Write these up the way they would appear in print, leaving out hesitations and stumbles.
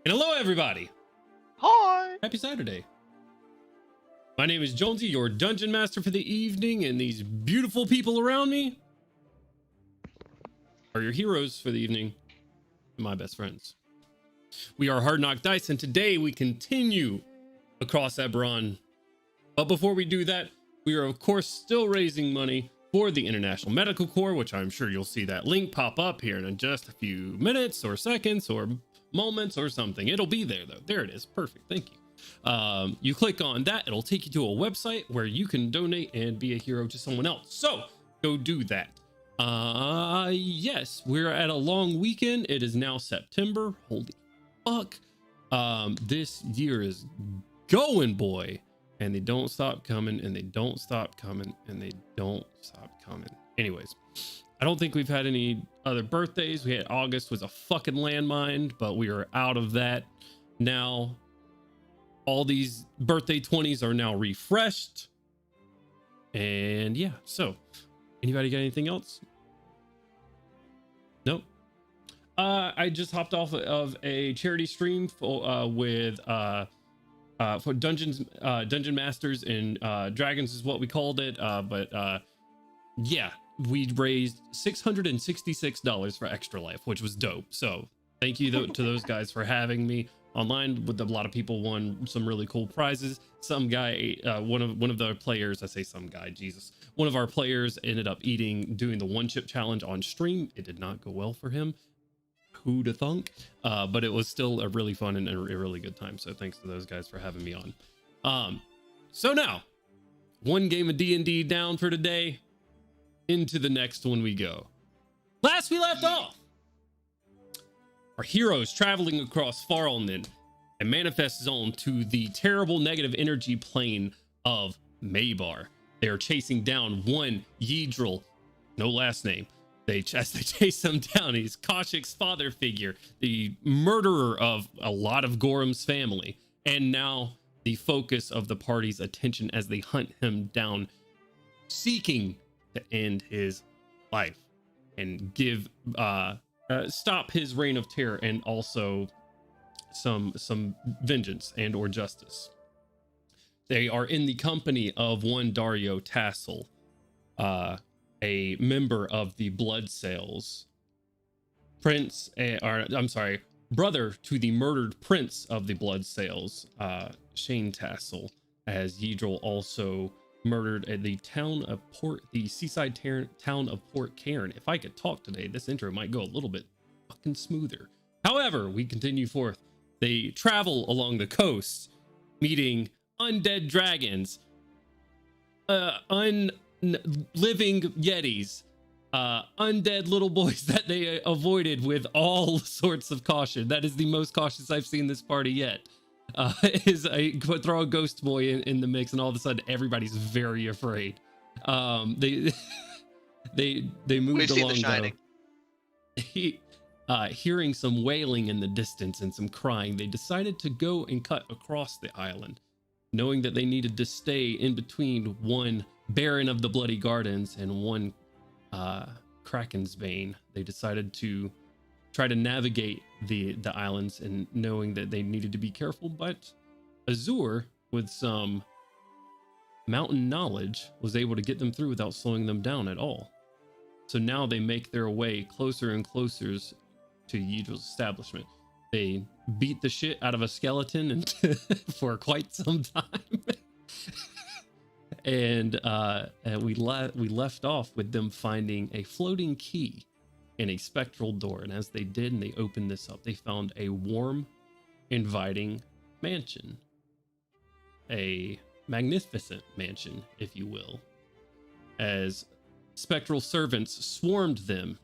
And hello, everybody. Hi. Happy Saturday. My name is Jonesy, your dungeon master for the evening, and these beautiful people around me are your heroes for the evening, my best friends. We are Hard Knock Dice, and today we continue across Eberron. But before we do that, we are of course still raising money for the International Medical Corps, which I'm sure you'll see that link pop up here in just a few minutes or seconds or moments or something. It'll be there though. There it is. Perfect. Thank you. You click on that, it'll take you to a website where you can donate and be a hero to someone else. So go do that. Yes, we're at a long weekend. It is now September. Holy fuck. This year is going, boy. And they don't stop coming, and they don't stop coming, and they don't stop coming. Anyways, I don't think we've had any other birthdays. We had August was a fucking landmine, but we are out of that now. All these birthday 20s are now refreshed. And yeah, so anybody got anything else? Nope. I just hopped off of a charity stream for dungeon masters and dragons is what we called it. Yeah, we raised $666 for Extra Life, which was dope. So thank you to those guys for having me online. With a lot of people won some really cool prizes. Some guy, one of the players, I say some guy, Jesus, one of our players ended up doing the one chip challenge on stream. It did not go well for him. Who to thunk, but it was still a really fun and a really good time. So thanks to those guys for having me on. So now one game of D&D down for today. Into the next one we go. Last we left off, our heroes traveling across Farlnen and manifest zone to the terrible negative energy plane of Maybar. They are chasing down one Yidril, no last name. They chase him down. He's Kaushik's father figure, the murderer of a lot of Gorham's family, and now the focus of the party's attention as they hunt him down, seeking to end his life and give stop his reign of terror and also some vengeance and or justice. They are in the company of one Dario Tassel, a member of the Blood Sales, brother to the murdered prince of the Blood Sales, Shane Tassel, as Yidril also murdered at the seaside town of Port Cairn. If I could talk today, this intro might go a little bit fucking smoother. However, we continue forth. They travel along the coast, meeting undead dragons, living yetis, undead little boys that they avoided with all sorts of caution. That is the most cautious I've seen this party yet. Throw a ghost boy in the mix, and all of a sudden everybody's very afraid. They moved along though. Hearing some wailing in the distance and some crying, they decided to go and cut across the island, knowing that they needed to stay in between one Baron of the Bloody Gardens and one Kraken's Bane. They decided to try to navigate the islands, and knowing that they needed to be careful, but Azur, with some mountain knowledge, was able to get them through without slowing them down at all. So now they make their way closer and closer to Yidril's establishment. They beat the shit out of a skeleton for quite some time. And we left off with them finding a floating key in a spectral door. And as they did, and they opened this up, they found a warm, inviting mansion. A magnificent mansion, if you will, as spectral servants swarmed them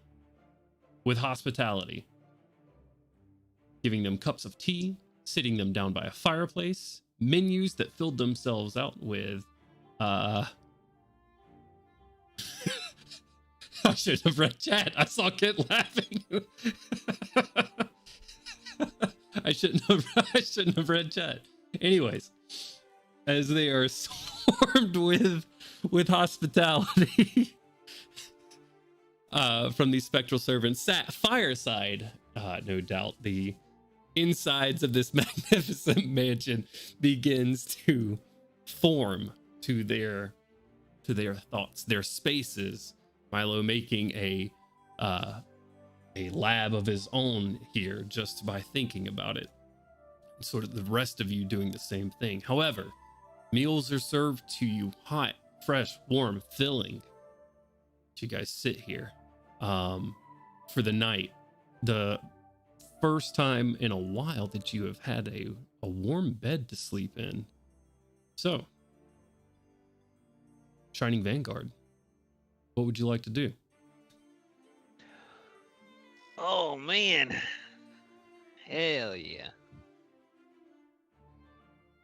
with hospitality, giving them cups of tea, sitting them down by a fireplace, menus that filled themselves out with I should have read chat. I saw Kit laughing. I shouldn't have read chat. Anyways, as they are swarmed with hospitality from these spectral servants, sat fireside, no doubt the insides of this magnificent mansion begins to form to their thoughts, their spaces. Milo making a lab of his own here just by thinking about it. Sort of the rest of you doing the same thing. However, meals are served to you hot, fresh, warm, filling. You guys sit here for the night. The first time in a while that you have had a warm bed to sleep in. So, Shining Vanguard, what would you like to do? Oh, man. Hell yeah.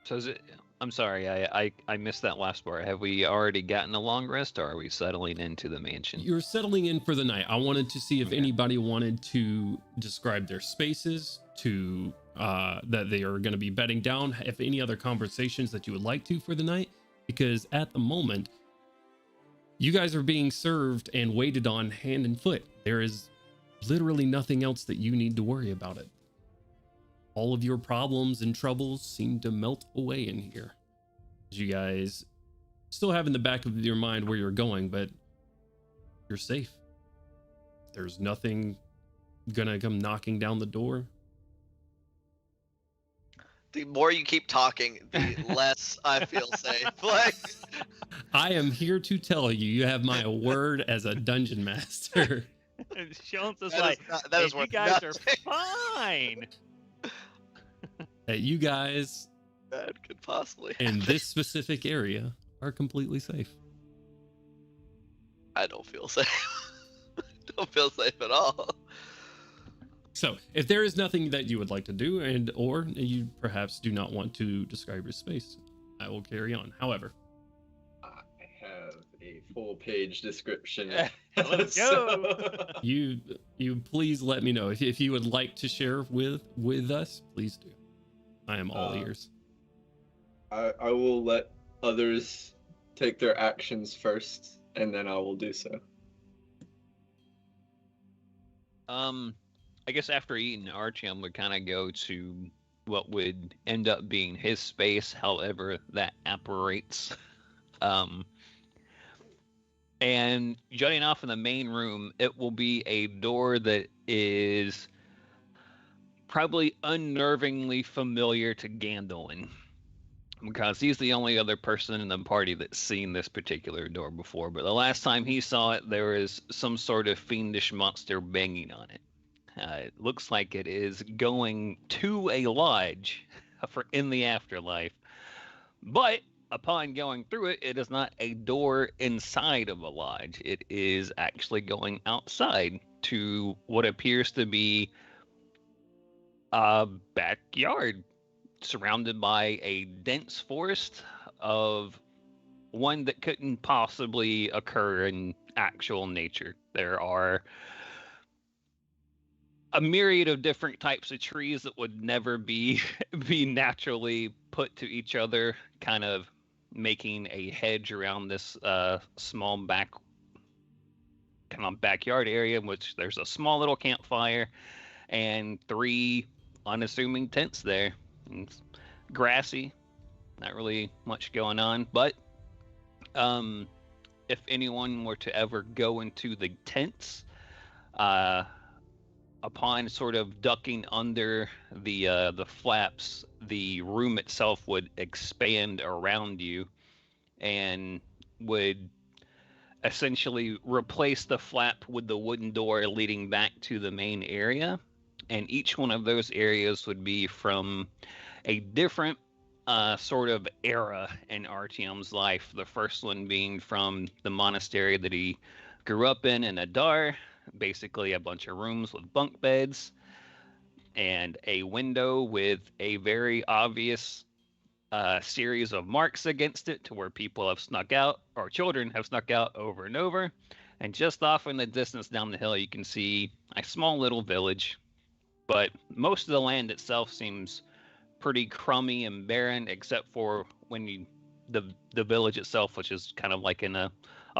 So is it... I'm sorry, I missed that last part. Have we already gotten a long rest, or are we settling into the mansion? You're settling in for the night. I wanted to see if anybody wanted to describe their spaces, to that they are going to be bedding down, if any other conversations that you would like to for the night, because at the moment, you guys are being served and waited on hand and foot. There is literally nothing else that you need to worry about it. All of your problems and troubles seem to melt away in here. You guys still have in the back of your mind where you're going, but you're safe. There's nothing gonna come knocking down the door. The more you keep talking, the less I feel safe. Like, I am here to tell you, you have my word as a dungeon master. Sean's just that like, that is you worth guys nothing. are fine. That you guys That could possibly in happen. this specific area are completely safe. I don't feel safe. I don't feel safe at all. So, if there is nothing that you would like to do, and or you perhaps do not want to describe your space, I will carry on. However, I have a full-page description. Let's go. you please let me know if you would like to share with us. Please do. I am all ears. I will let others take their actions first, and then I will do so. I guess after eating Artyom would kind of go to what would end up being his space, however that operates. And jutting off in the main room, it will be a door that is probably unnervingly familiar to Gandolin, because he's the only other person in the party that's seen this particular door before. But the last time he saw it, there was some sort of fiendish monster banging on it. It looks like it is going to a lodge for in the afterlife. But upon going through it, it is not a door inside of a lodge. It is actually going outside to what appears to be a backyard surrounded by a dense forest of one that couldn't possibly occur in actual nature. There are a myriad of different types of trees that would never be naturally put to each other, kind of making a hedge around this small backyard area in which there's a small little campfire and 3 unassuming tents there. It's grassy, not really much going on, but if anyone were to ever go into the tents, upon sort of ducking under the flaps, the room itself would expand around you and would essentially replace the flap with the wooden door leading back to the main area. And each one of those areas would be from a different sort of era in Artyom's life. The first one being from the monastery that he grew up in Adar. Basically a bunch of rooms with bunk beds and a window with a very obvious series of marks against it to where people have snuck out, or children have snuck out over and over. And just off in the distance down the hill, you can see a small little village. But most of the land itself seems pretty crummy and barren, except for when the village itself, which is kind of like in a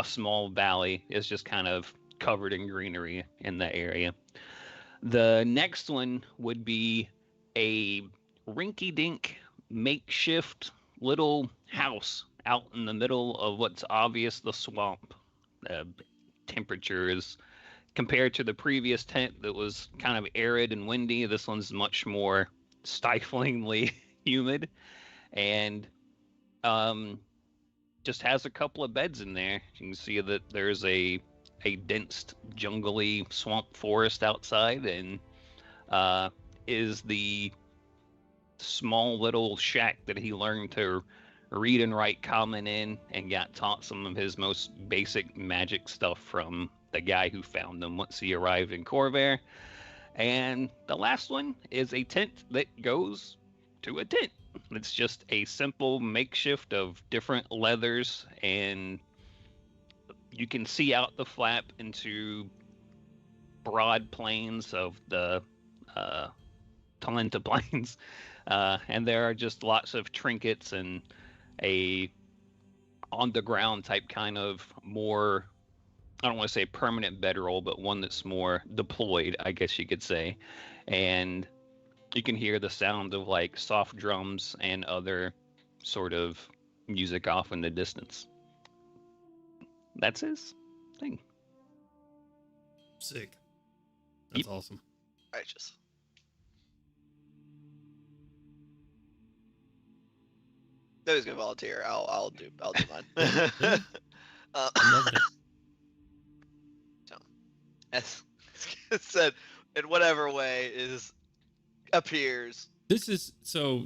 small valley, is just kind of covered in greenery in that area. The next one would be a rinky-dink makeshift little house out in the middle of what's obvious the swamp. The temperature is compared to the previous tent that was kind of arid and windy. This one's much more stiflingly humid, and just has a couple of beds in there. You can see that there's a dense, jungly swamp forest outside, and is the small little shack that he learned to read and write common in and got taught some of his most basic magic stuff from the guy who found them once he arrived in Corvair. And the last one is a tent that goes to a tent. It's just a simple makeshift of different leathers, and you can see out the flap into broad plains of the Talenta Plains. And there are just lots of trinkets and a on-the-ground type kind of more, I don't want to say permanent bedroll, but one that's more deployed, I guess you could say. And you can hear the sound of like soft drums and other sort of music off in the distance. That's his thing. Sick. That's awesome. Righteous. Nobody's gonna volunteer. I'll do mine. I love it. So, as said, in whatever way appears. This is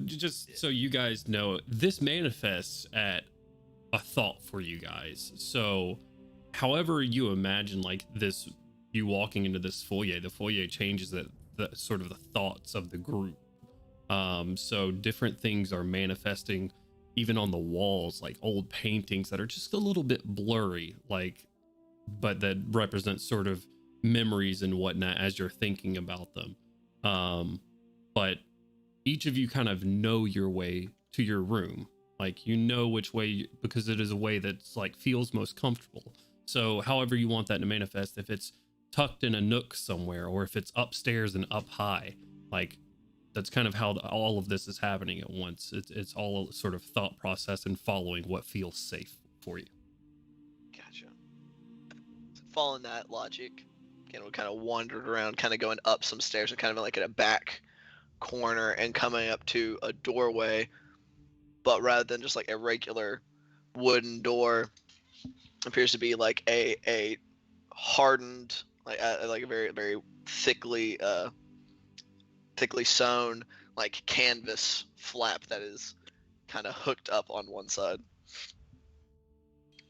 just so you guys know, this manifests at a thought for you guys. So however you imagine like this, you walking into this foyer, the foyer changes the sort of the thoughts of the group. So different things are manifesting even on the walls, like old paintings that are just a little bit blurry, like, but that represent sort of memories and whatnot as you're thinking about them. But each of you kind of know your way to your room. Like, you know which way, because it is a way that's like feels most comfortable. So however you want that to manifest, if it's tucked in a nook somewhere, or if it's upstairs and up high, like that's kind of how all of this is happening at once. It's all a sort of thought process and following what feels safe for you. Gotcha. So following that logic, again, we kind of wandered around, kind of going up some stairs and kind of like in a back corner and coming up to a doorway, but rather than just like a regular wooden door, appears to be like a hardened, like a very, very thickly sewn like canvas flap that is kind of hooked up on one side.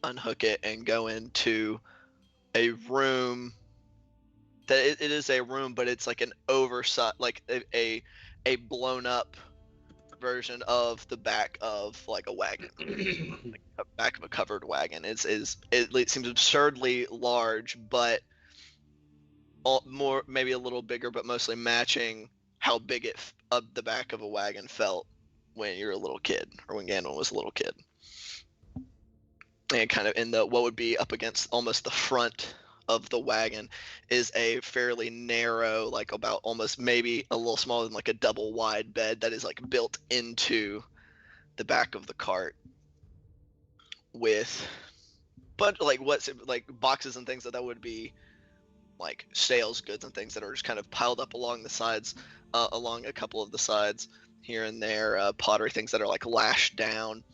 Unhook it and go into a room that it is a room, but it's like an oversized, like a blown up version of the back of like a wagon, like the back of a covered wagon. It seems absurdly large, but more, maybe a little bigger, but mostly matching how big the back of a wagon felt when you're a little kid, or when Gandalf was a little kid. And kind of in the, what would be up against almost the front of the wagon is a fairly narrow, like about almost maybe a little smaller than like a double wide bed that is like built into the back of the cart, with but like what's like boxes and things that would be like sales goods and things that are just kind of piled up along the sides, along a couple of the sides here and there, pottery, things that are like lashed down.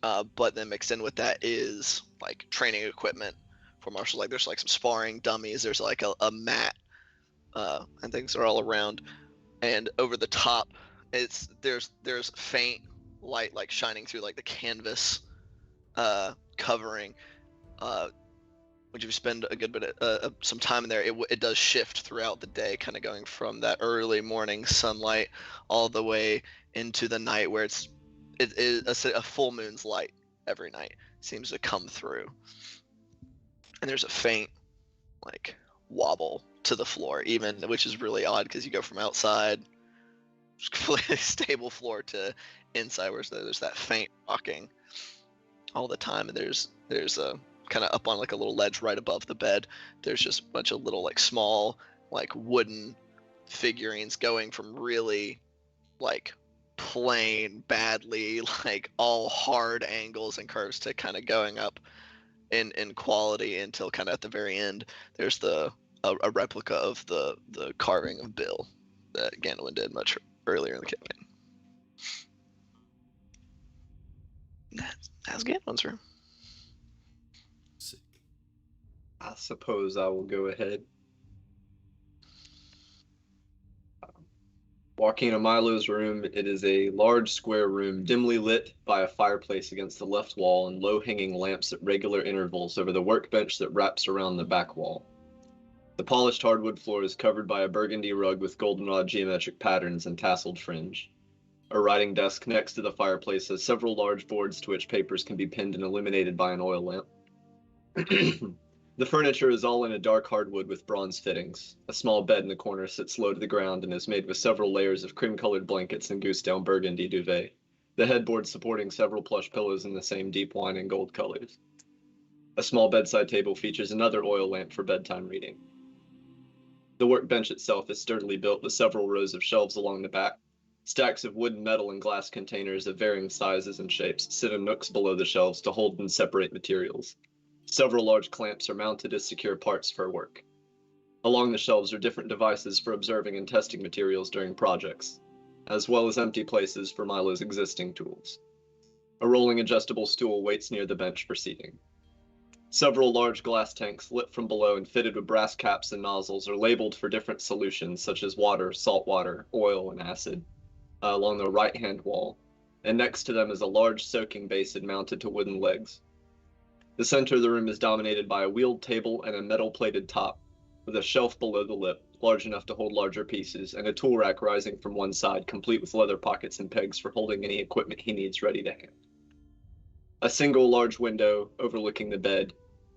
But then mixed in with that is like training equipment for martial. Like there's like some sparring dummies. There's like a mat, and things are all around. And over the top, there's faint light like shining through like the canvas covering. Which if you spend a good bit of some time in there, it does shift throughout the day, kind of going from that early morning sunlight all the way into the night, where it is a full moon's light every night seems to come through. And there's a faint like wobble to the floor, even, which is really odd because you go from outside, just completely stable floor, to inside where there's that faint rocking all the time. And there's a kind of up on like a little ledge right above the bed, there's just a bunch of little like small like wooden figurines going from really like plain badly like all hard angles and curves to kind of going up in quality until kind of at the very end there's a replica of the carving of Bill that Gandalf did much earlier in the campaign. That's Gandalf's room. Sick. I suppose I will go ahead. Walking into Milo's room, it is a large square room dimly lit by a fireplace against the left wall and low-hanging lamps at regular intervals over the workbench that wraps around the back wall. The polished hardwood floor is covered by a burgundy rug with goldenrod geometric patterns and tasseled fringe. A writing desk next to the fireplace has several large boards to which papers can be pinned and illuminated by an oil lamp. The furniture is all in a dark hardwood with bronze fittings. A small bed in the corner sits low to the ground and is made with several layers of cream-colored blankets and goose-down burgundy duvet, the headboard supporting several plush pillows in the same deep wine and gold colors. A small bedside table features another oil lamp for bedtime reading. The workbench itself is sturdily built with several rows of shelves along the back. Stacks of wood, metal, and glass containers of varying sizes and shapes sit in nooks below the shelves to hold and separate materials. Several large clamps are mounted as secure parts for work. Along the shelves are different devices for observing and testing materials during projects, as well as empty places for Milo's existing tools. A rolling adjustable stool waits near the bench for seating. Several large glass tanks lit from below and fitted with brass caps and nozzles are labeled for different solutions such as water, salt water, oil, and acid along the right-hand wall, and next to them is a large soaking basin mounted to wooden legs. The center of the room is dominated by a wheeled table and a metal-plated top, with a shelf below the lip, large enough to hold larger pieces, and a tool rack rising from one side, complete with leather pockets and pegs for holding any equipment he needs ready to hand. A single large window, overlooking the bed,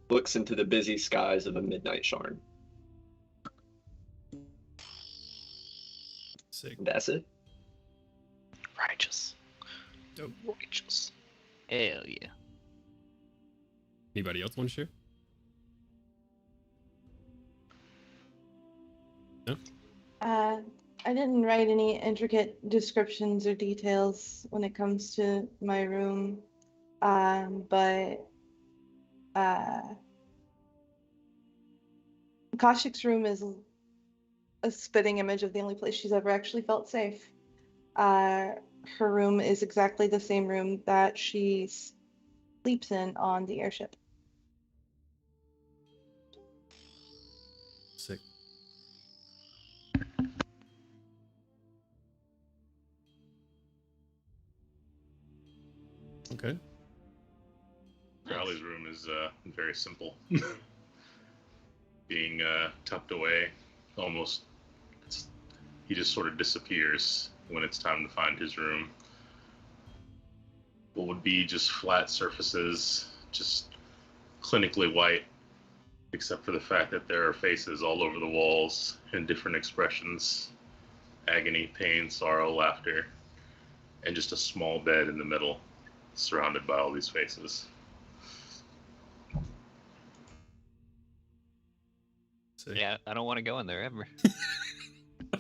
looks into the busy skies of a midnight Sharn. Sick. That's it. Righteous. Dope. Righteous. Hell yeah. Anybody else want to share? No? I didn't write any intricate descriptions or details when it comes to my room, but Kashik's room is a spitting image of the only place she's ever actually felt safe. Her room is exactly the same room that she sleeps in on the airship. Sick. Okay. Crowley's room is very simple. Being tucked away, almost, he just sort of disappears when it's time to find his room. What would be just flat surfaces, just clinically white, except for the fact that there are faces all over the walls in different expressions: agony, pain, sorrow, laughter, and just a small bed in the middle, surrounded by all these faces. Sick. Yeah, I don't want to go in there ever.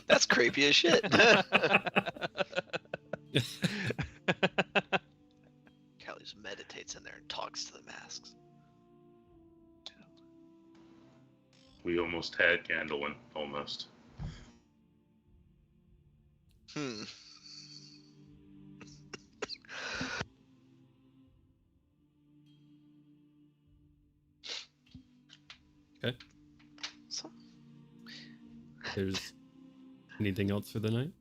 That's creepy as shit. Callie just meditates in there and talks to the masks. We almost had Gandalf, almost. Okay. So, There's anything else for the night?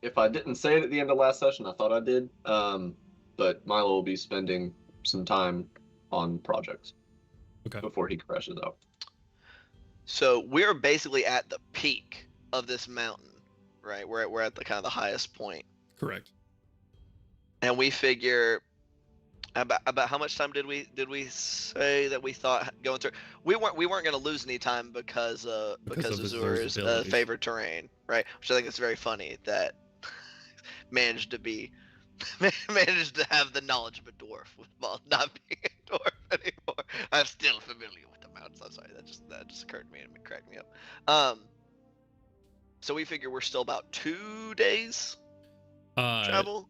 If I didn't say it at the end of last session, I thought I did. But Milo will be spending some time on projects before he crashes out. so we're basically at the peak of this mountain, right? We're at the kind of the highest point, Correct. and we figure about how much time did we say that we thought going through? We weren't going to lose any time because of Azur's abilities. favored terrain, right? Which I think is very funny that managed to have the knowledge of a dwarf while not being a dwarf anymore. I'm still familiar with the I'm sorry. That just occurred to me and it cracked me up. So we figure we're still about 2 days travel.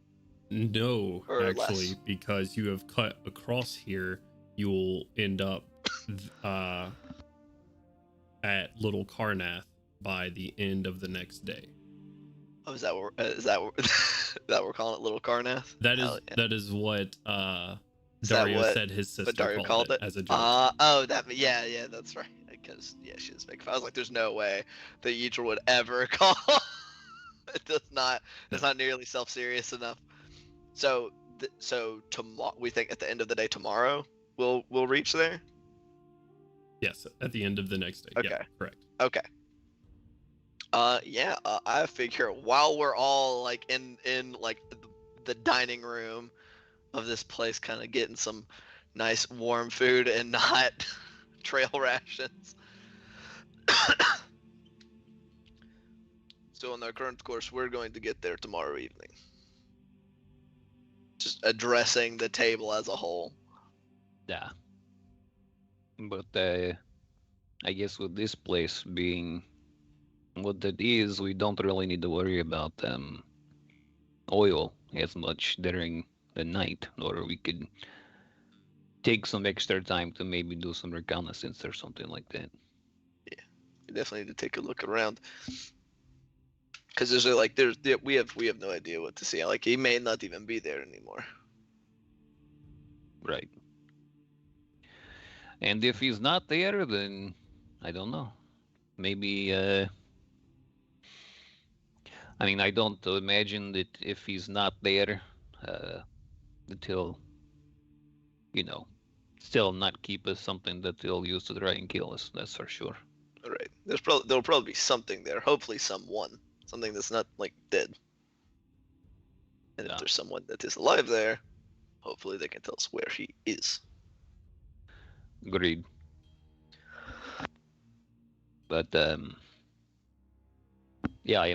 No, Or actually, less. because you have cut across here, you will end up at Little Carnath by the end of the next day. Oh, is that that we're calling it Little Carnath? That Hell is yeah. that is what Is that Dario what- said his sister But Dario called it as a joke. yeah, that's right. Because she was making fun. I was like, there's no way that Yitra would ever call. It's not nearly self-serious enough. So tomorrow, we think at the end of the day tomorrow we'll reach there. Yes, at the end of the next day. Okay. Yeah, correct. Okay. I figure while we're all like in like the dining room of this place, kind of getting some nice warm food and not trail rations. So on our current course, we're going to get there tomorrow evening. Just addressing the table as a whole. Yeah. But I guess with this place being what it is, we don't really need to worry about oil as much during the night, or we could take some extra time to maybe do some reconnaissance or something like that. We definitely need to take a look around. Because we have no idea what to see. Like, he may not even be there anymore. Right. And if he's not there, then I don't know. Maybe I mean, I don't imagine that if he's not there, that he'll, still not keep us something that he'll use to try and kill us. That's for sure. All right. There'll probably be something there. Hopefully, something that's not like dead. And Yeah. if there's someone that is alive there, hopefully they can tell us where he is. Agreed. But yeah,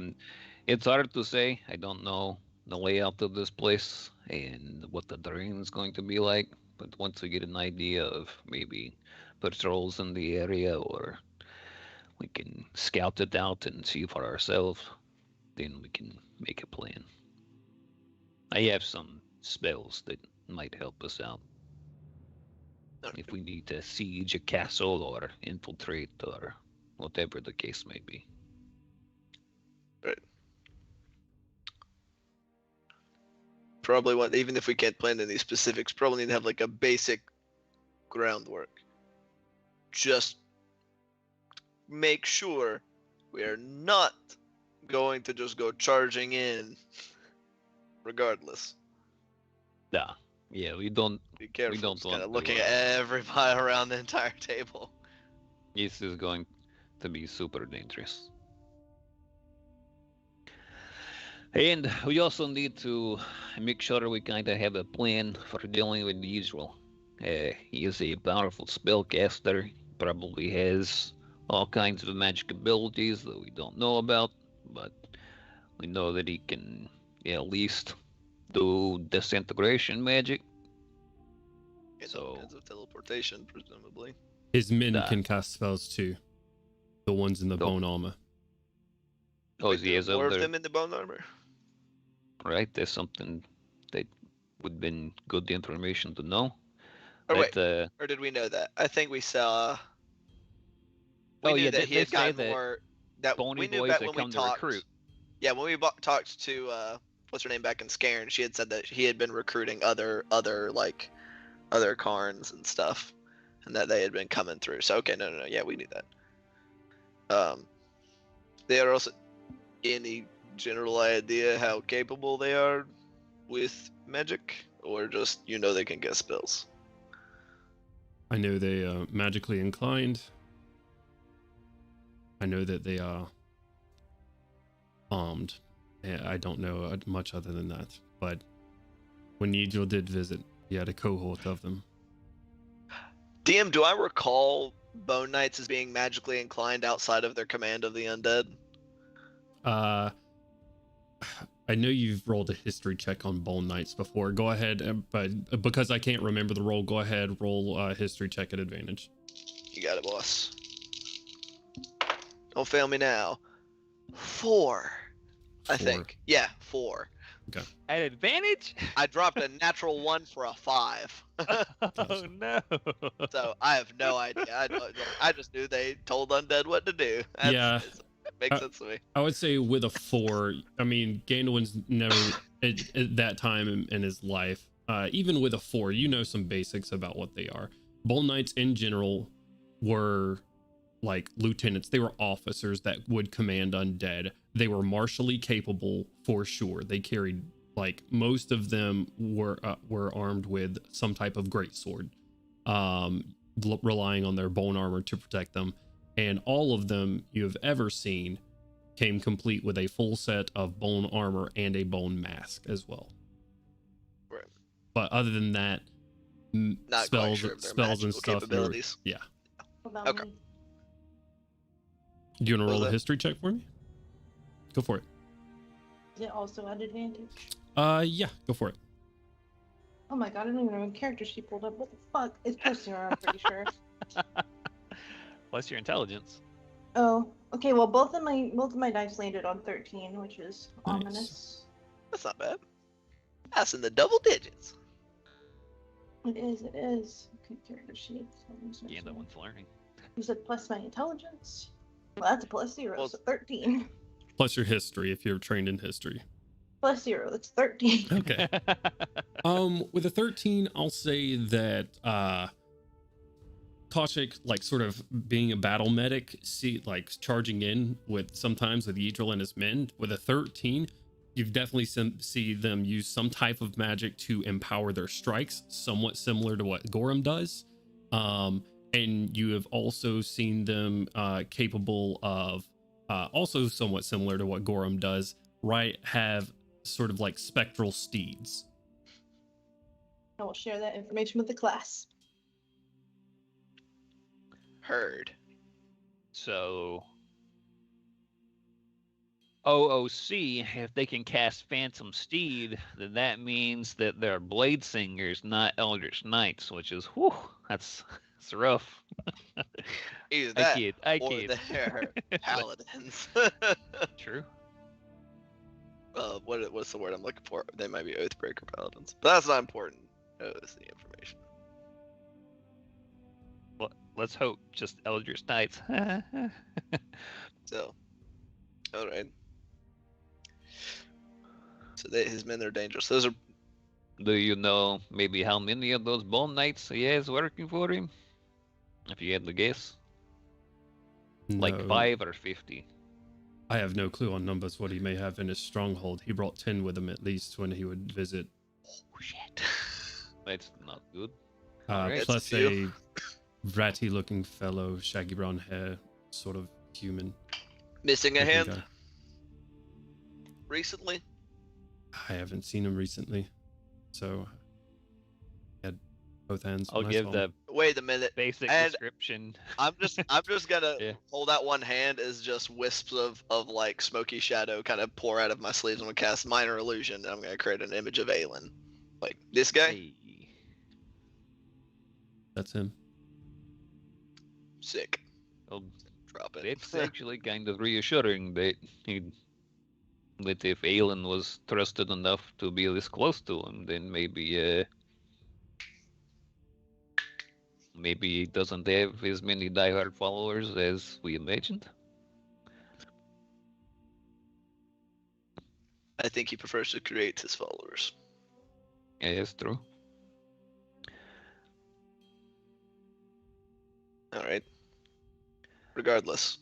it's hard to say. I don't know the layout of this place and what the terrain is going to be like. But once we get an idea of maybe patrols in the area, or we can scout it out and see for ourselves, then we can make a plan. I have some spells that might help us out. If we need to siege a castle or infiltrate or whatever the case may be. Right. Probably even if we can't plan any specifics, probably need to have like a basic groundwork. Just make sure we are not going to just go charging in regardless. Yeah, we don't. Be careful. don't Just kind want of to, looking at everybody around the entire table. This is going to be super dangerous. And we also need to make sure we kind of have a plan for dealing with the usual. He is a powerful spellcaster. Probably has all kinds of magic abilities that we don't know about, but we know that he can at least do disintegration magic. Get So- all kinds of teleportation, presumably. His men Nah. can cast spells too. The ones in the Nope. bone armor. Oh, Wait, he there has are more of other, them in the bone armor. right? There's something that would been good information to know. Or wait, That, or did we know that? I think we saw. We Oh, knew yeah, that they- he had they say gotten that more. That bony we knew boys back that when we come to talked. recruit. Yeah, when we talked to what's her name back in Scairn, she had said that he had been recruiting other Karns and stuff, and that they had been coming through. So okay, no, yeah, we knew that. They are also any general idea how capable they are with magic, or just they can get spells. I know they are magically inclined. I know that they are armed. I don't know much other than that. But when Nigel did visit, he had a cohort of them. DM, do I recall Bone Knights as being magically inclined outside of their command of the undead? I know you've rolled a history check on Bone Knights before. Go ahead, but because I can't remember the roll, go ahead, roll a history check at advantage. You got it, boss. Don't fail me now. 4. I 4. think. Yeah, 4. At advantage? I dropped a natural 1 for a 5. Oh no. So I have no idea. I just knew they told undead what to do. Yeah. It makes sense to me. I would say with a 4, I mean, Gandalf's never at that time in his life, even with a 4, you know some basics about what they are. Bull Knights in general were like lieutenants. They were officers that would command undead. They were martially capable for sure. They carried, like, most of them were armed with some type of greatsword, relying on their bone armor to protect them. And all of them you have ever seen came complete with a full set of bone armor and a bone mask as well. Right. But other than that, Not quite sure of their spells and magical stuff. capabilities. Yeah. What about Okay. me? Do you want to roll Well, a history check for me? Go for it. Is it also at advantage? Yeah, go for it. Oh my god, I don't even know what character she pulled up. What the fuck? It's plus 0, I'm pretty sure. Plus your intelligence. Oh, okay. Well, both of my dice landed on 13, which is Nice. ominous. That's not bad. That's in the double digits. It is. It is. Okay, character sheet. Yeah, that one's learning. You said plus my intelligence. Well, that's a plus 0, Well- so 13. Plus your history if you're trained in history. Plus 0, that's 13. Okay. With a 13, I'll say that Koshik, like, sort of being a battle medic, charging in with Yidril and his men. With a 13, you've definitely see them use some type of magic to empower their strikes, somewhat similar to what Gorham does. And you have also seen them capable of, also somewhat similar to what Gorham does, right? Have sort of like spectral steeds. I will share that information with the class. Heard. So, OOC, if they can cast Phantom Steed, then that means that they're Blade Singers, not Eldritch Knights, which is, whew, that's rough. Either I that kid. or they're paladins. True. What's the word I'm looking for? They might be Oathbreaker paladins, but that's not important. It's the information. Well, let's hope just Eldritch Knights. So, all right. So his men are dangerous. Those are Do you know maybe how many of those Bone Knights he has working for him? If you had to guess. Like No, 5 or 50. I have no clue on numbers what he may have in his stronghold. He brought 10 with him at least when he would visit. Oh, shit. That's not good. Alright. Plus It's a a few. ratty looking fellow, shaggy brown hair, sort of human. missing a looking hand guy. recently. I haven't seen him recently, so I had both hands. I'll when I give saw the him. Wait a minute. basic And- description. I'm just gonna Yeah. hold out one hand as just wisps of like smoky shadow kind of pour out of my sleeves. I'm gonna cast minor illusion and I'm gonna create an image of Aelin. Like this guy? Hey. That's him. Sick. Well, Drop it. it's actually kind of reassuring that if Aelin was trusted enough to be this close to him, then maybe he doesn't have as many diehard followers as we imagined. I think he prefers to create his followers. Yeah, that's true. All right. Regardless,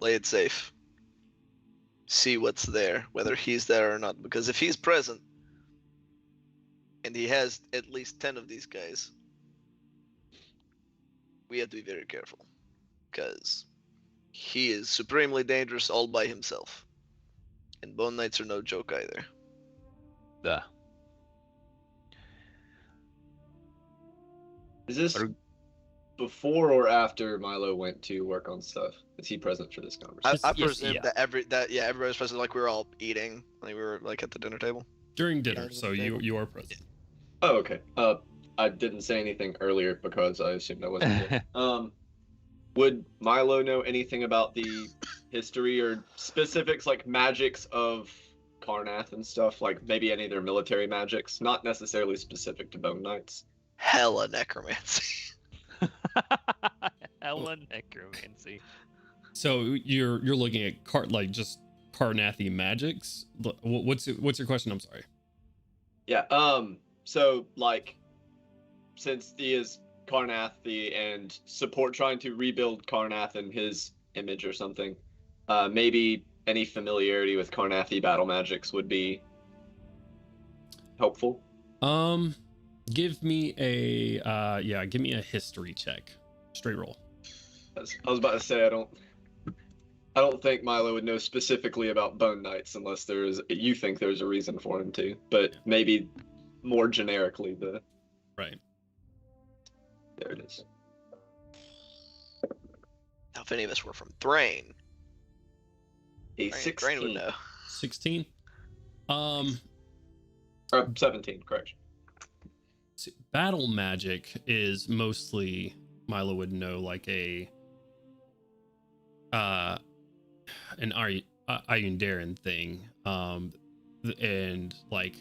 play it safe. See what's there, whether he's there or not. Because if he's present, and he has at least 10 of these guys, we have to be very careful. Because he is supremely dangerous all by himself. And Bone Knights are no joke either. Duh. Is this Or- before or after Milo went to work on stuff? Is he present for this conversation? I Yes, presume yeah. that everybody's present, like we were all eating, like we were like at the dinner table. During dinner, Yeah, so you are present. Oh, okay. I didn't say anything earlier because I assumed I wasn't there. Would Milo know anything about the history or specifics, like magics of Karnath and stuff? Like maybe any of their military magics, not necessarily specific to Bone Knights. Hella necromancy. Hella necromancy. So you're looking at just Karnathi magics. What's your question? I'm sorry. Yeah. So like, since he is Karnathi and trying to rebuild Karnath in his image or something, maybe any familiarity with Karnathi battle magics would be helpful. Give me a history check. Straight roll. I was about to say I don't think Milo would know specifically about Bone Knights unless you think there's a reason for him to, but maybe more generically right. There it is. Now, if any of us were from Thrain, A Thrain would know. 16. 17, correct. Battle magic is mostly, Milo would know, like an Ayundaran thing. And like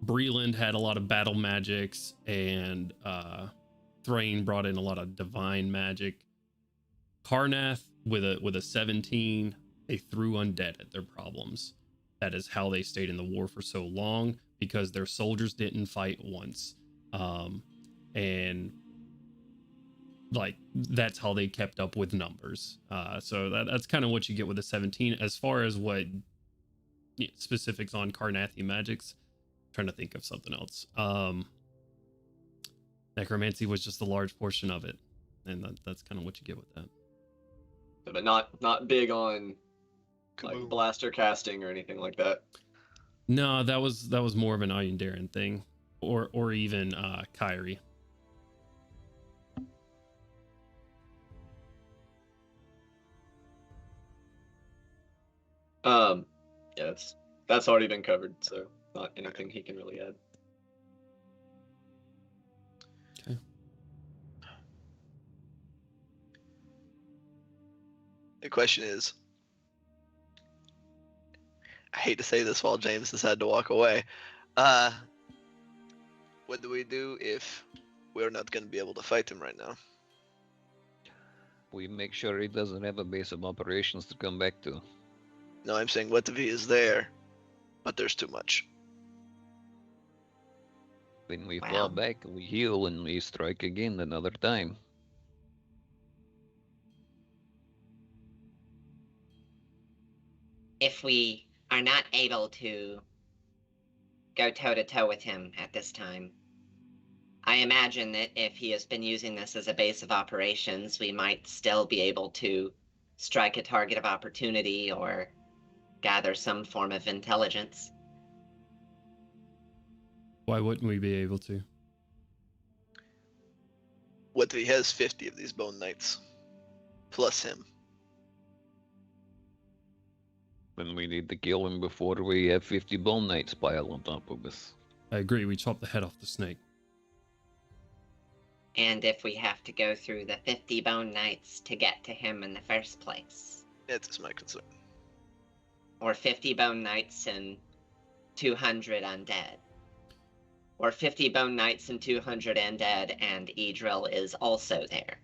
Breland had a lot of battle magics, and Thrain brought in a lot of divine magic. Karnath with a 17, they threw undead at their problems. That is how they stayed in the war for so long, because their soldiers didn't fight once. And like that's how they kept up with numbers. So that's kind of what you get with the 17. As far as what specifics on Karnathi magics, I'm trying to think of something else. Necromancy was just a large portion of it, and that's kind of what you get with that. But not big on like blaster casting or anything like that. No, that was more of an Ayundaran thing, or even Kyrie. Yeah, that's already been covered, so not anything he can really add. Okay. The question is, I hate to say this while James has had to walk away. What do we do if we're not going to be able to fight him right now? We make sure he doesn't have a base of operations to come back to. No, I'm saying, what if he is there, but there's too much? Then we fall back, we heal, and we strike again another time. If we are not able to go toe-to-toe with him at this time, I imagine that if he has been using this as a base of operations, we might still be able to strike a target of opportunity or gather some form of intelligence. Why wouldn't we be able to? What if he has 50 of these Bone Knights, plus him? Then we need to kill him before we have 50 Bone Knights pile on top of us. I agree, we chop the head off the snake. And if we have to go through the 50 Bone Knights to get to him in the first place. That is my concern. Or 50 Bone Knights and 200 undead. Or 50 Bone Knights and 200 undead, and Idril is also there.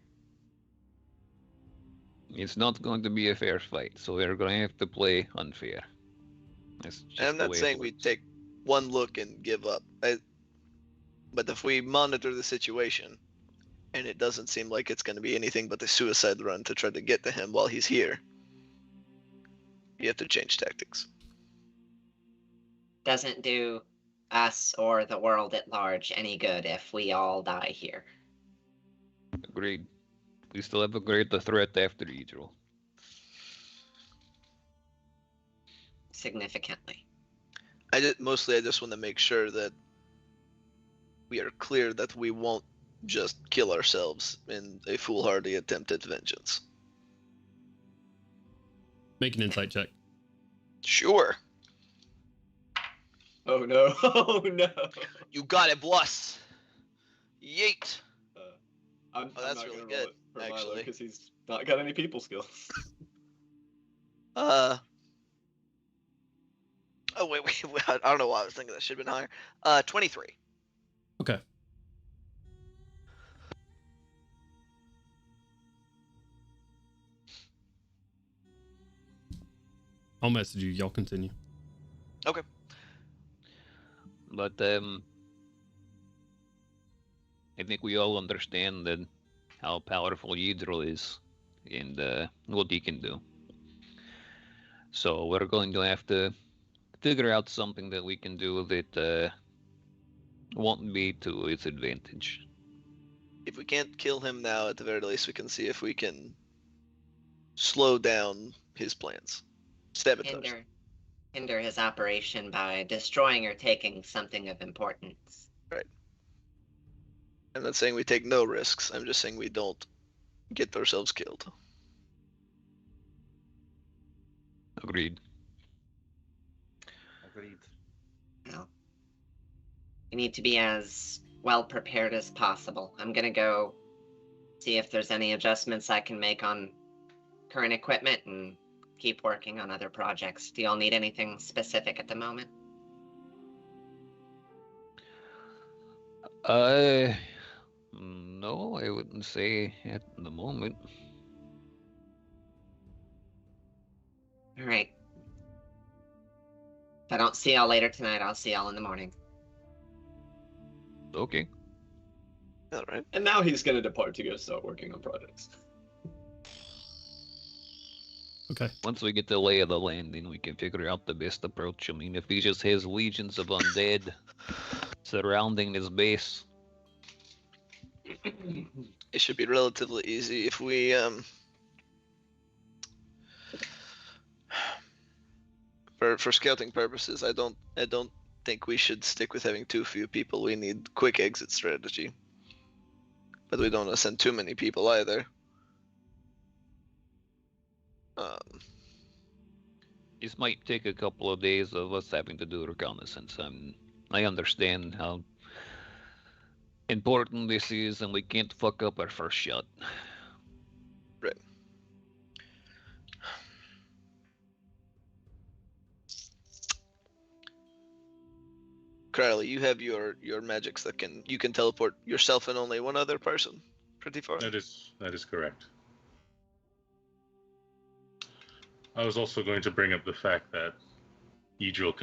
It's not going to be a fair fight, so we're going to have to play unfair. And I'm not saying we take one look and give up. But if we monitor the situation, and it doesn't seem like it's going to be anything but a suicide run to try to get to him while he's here, you have to change tactics. Doesn't do us or the world at large any good if we all die here. Agreed. We still have a greater threat after Idril. Significantly. I just want to make sure that we are clear that we won't just kill ourselves in a foolhardy attempt at vengeance. Make an insight check. Sure. Oh no! Oh no! You got it, boss. Yeet. I'm that's not really gonna good, roll it for Milo actually. because he's Not got any people skills. Oh wait, I don't know why I was thinking that should have been higher. 23. Okay. I'll message you. Y'all continue. Okay. But I think we all understand that how powerful Yidril is and what he can do. So we're going to have to figure out something that we can do that won't be to its advantage. If we can't kill him now, at the very least, we can see if we can slow down his plans. Sabotage. Hinder his operation by destroying or taking something of importance. Right. I'm not saying we take no risks. I'm just saying we don't get ourselves killed. Agreed. Agreed. Well, we need to be as well prepared as possible. I'm gonna go see if there's any adjustments I can make on current equipment and keep working on other projects. Do y'all need anything specific at the moment? No, I wouldn't say at the moment. All right. If I don't see y'all later tonight, I'll see y'all in the morning. Okay. All right. And now he's gonna depart to go start working on projects. Okay. Once we get the lay of the land, then we can figure out the best approach. I mean, if he just has legions of undead surrounding his base. It should be relatively easy if we for scouting purposes. I don't think we should stick with having too few people. We need quick exit strategy, but we don't want to send too many people either. This might take a couple of days of us having to do reconnaissance. I understand how important this is, and we can't fuck up our first shot. Right. Crowley, you have your magics that you can teleport yourself and only one other person pretty far. That is correct. I was also going to bring up the fact that Yidril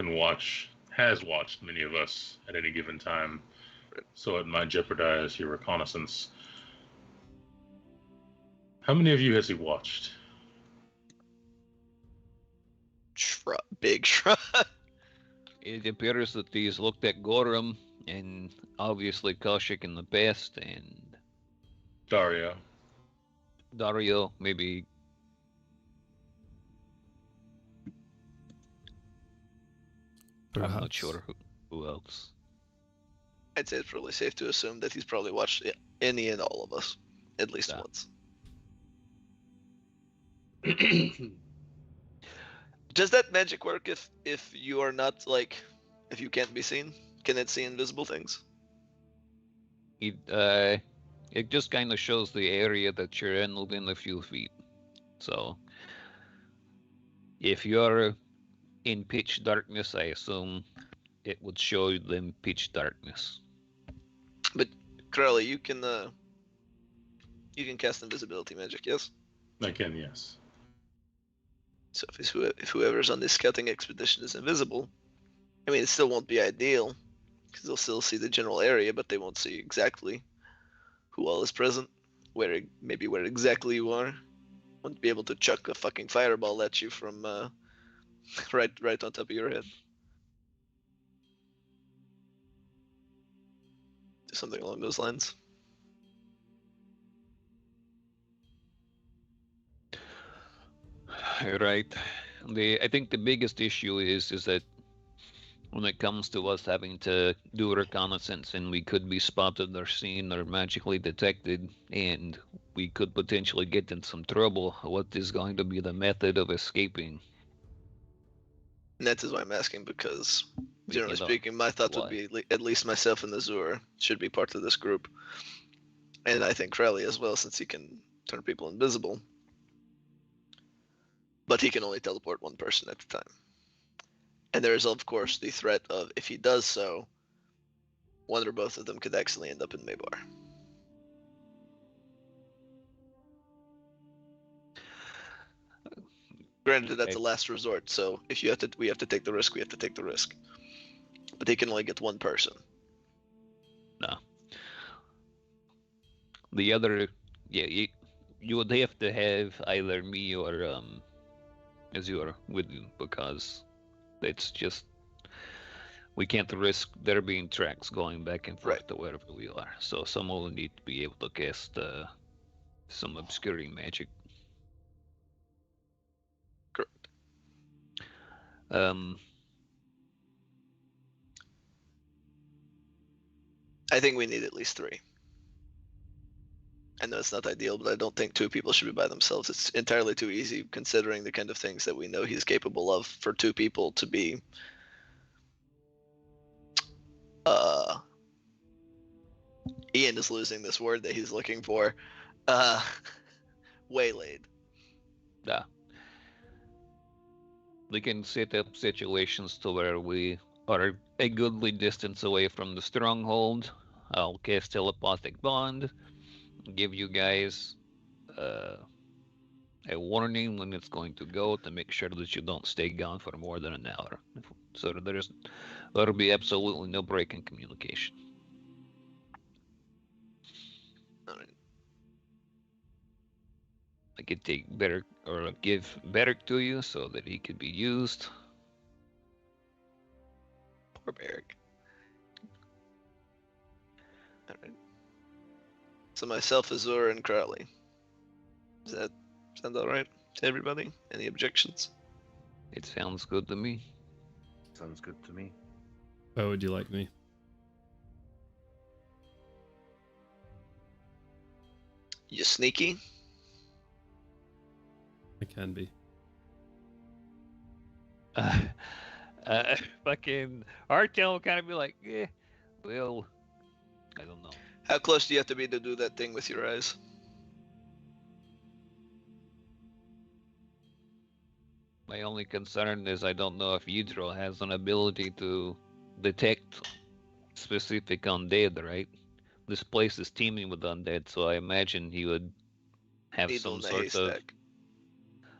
has watched many of us at any given time, so it might jeopardize your reconnaissance. How many of you has he watched? Big shrug. It appears that he's looked at Gorham and obviously Kaushik in the past, and Dario. maybe. Perhaps. I'm not sure who else. I'd say it's probably safe to assume that he's probably watched any and all of us at least Yeah. once. Does that magic work if you are not if you can't be seen? Can it see invisible things? It just kind of shows the area that you're in within a few feet. So if you're in pitch darkness, I assume it would show them pitch darkness. But Crowley, you can cast invisibility magic, yes? I can, yes. So if whoever's on this scouting expedition is invisible, I mean, it still won't be ideal because they'll still see the general area, but they won't see exactly who all is present, where exactly you are. Won't be able to chuck a fucking fireball at you from right on top of your head. Something along those lines. Right. I think the biggest issue is that when it comes to us having to do reconnaissance and we could be spotted or seen or magically detected and we could potentially get in some trouble, what is going to be the method of escaping? And that is why I'm asking, because generally You know, speaking, my thought why? would be at least myself and the Zur should be part of this group. And I think Crowley as well, since he can turn people invisible. but he can only teleport one person at a time. And there is, of course, the threat of if he does so, one or both of them could accidentally end up in Maybar. Granted, that's a last resort, so if we have to take the risk, we have to take the risk. But he can only get one person. No. The other, yeah, you would have to have either me or Azure with you, because it's just, we can't risk there being tracks going back and forth to wherever we are. So someone will need to be able to cast some obscuring magic. Correct. I think we need at least 3. I know it's not ideal, but I don't think 2 people should be by themselves. It's entirely too easy, considering the kind of things that we know he's capable of, for 2 people to be Ian is losing this word that he's looking for. Waylaid. Yeah. We can set up situations to where we are a goodly distance away from the stronghold. I'll cast telepathic bond, give you guys a warning when it's going to go to make sure that you don't stay gone for more than an hour. So there'll be absolutely no break in communication. All right. I could take Beric, or give Beric to you so that he could be used. Poor Beric. All right. So myself, Azura, and Crowley. Does that sound all right to everybody? Any objections? It sounds good to me. Sounds good to me. How would you like me? You sneaky? I can be. Fucking Artel will kind of be like, well, I don't know. How close do you have to be to do that thing with your eyes? My only concern is I don't know if Yidro has an ability to detect specific undead, right? This place is teeming with undead, so I imagine he would have Needle some in the sort of... haystack.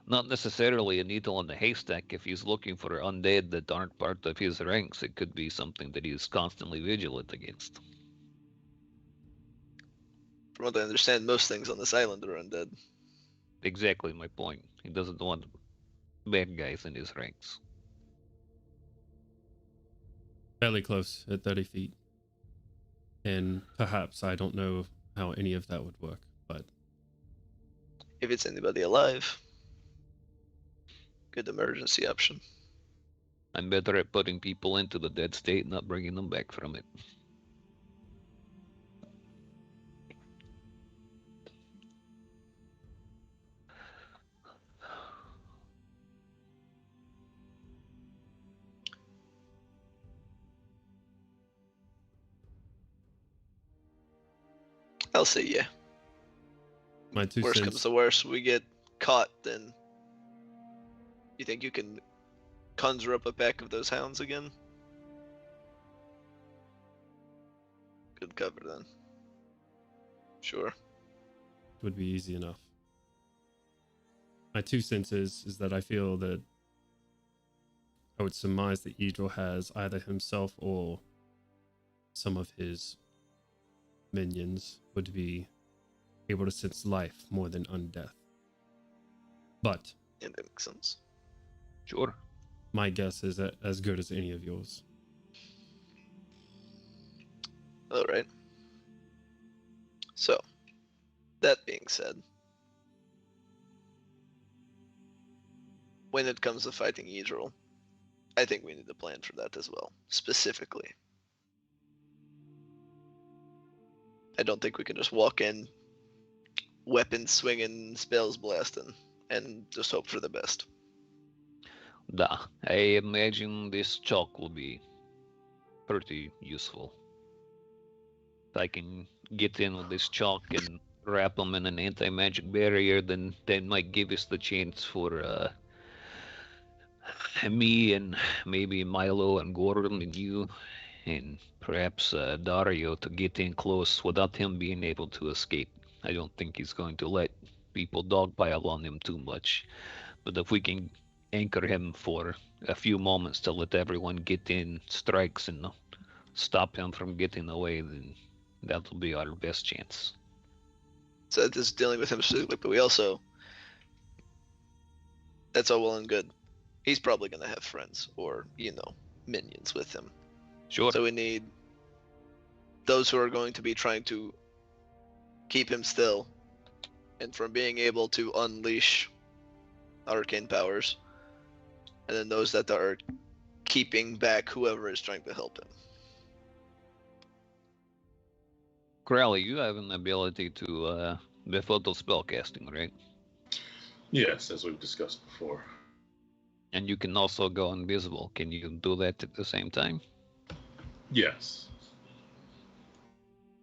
Not necessarily a needle in the haystack. If he's looking for undead that aren't part of his ranks, it could be something that he's constantly vigilant against. From what I understand, most things on this island are undead. Exactly my point. He doesn't want bad guys in his ranks. Fairly close at 30 feet. And perhaps I don't know how any of that would work, but If it's anybody alive, good emergency option. I'm better at putting people into the dead state, not bringing them back from it. I'll say yeah. my 2 Worst cents. comes to worst, we get caught, then you think you can conjure up a pack of those hounds again? Good cover then. Sure. Would be easy enough. My 2 cents is that I feel that I would surmise that Idril has either himself or some of his minions would be able to sense life more than undeath. But Yeah, that makes sense. Sure. my guess is as good as any of yours. Alright. So, that being said, when it comes to fighting Idril, I think we need a plan for that as well, specifically. I don't think we can just walk in, weapons swinging, spells blasting, and just hope for the best. Da. I imagine this chalk will be pretty useful. If I can get in with this chalk and wrap them in an anti-magic barrier, then that might give us the chance for me and maybe Milo and Gordon and you and perhaps Dario to get in close without him being able to escape. I don't think he's going to let people dogpile on him too much. But if we can anchor him for a few moments to let everyone get in strikes and stop him from getting away, then that'll be our best chance. So this is dealing with him specifically, but we also, that's all well and good. He's probably going to have friends or, minions with him. Sure. So we need those who are going to be trying to keep him still and from being able to unleash arcane powers. And then those that are keeping back whoever is trying to help him. Crowley, you have an ability to befuddle spellcasting, right? Yes, as we've discussed before. And you can also go invisible. Can you do that at the same time? Yes.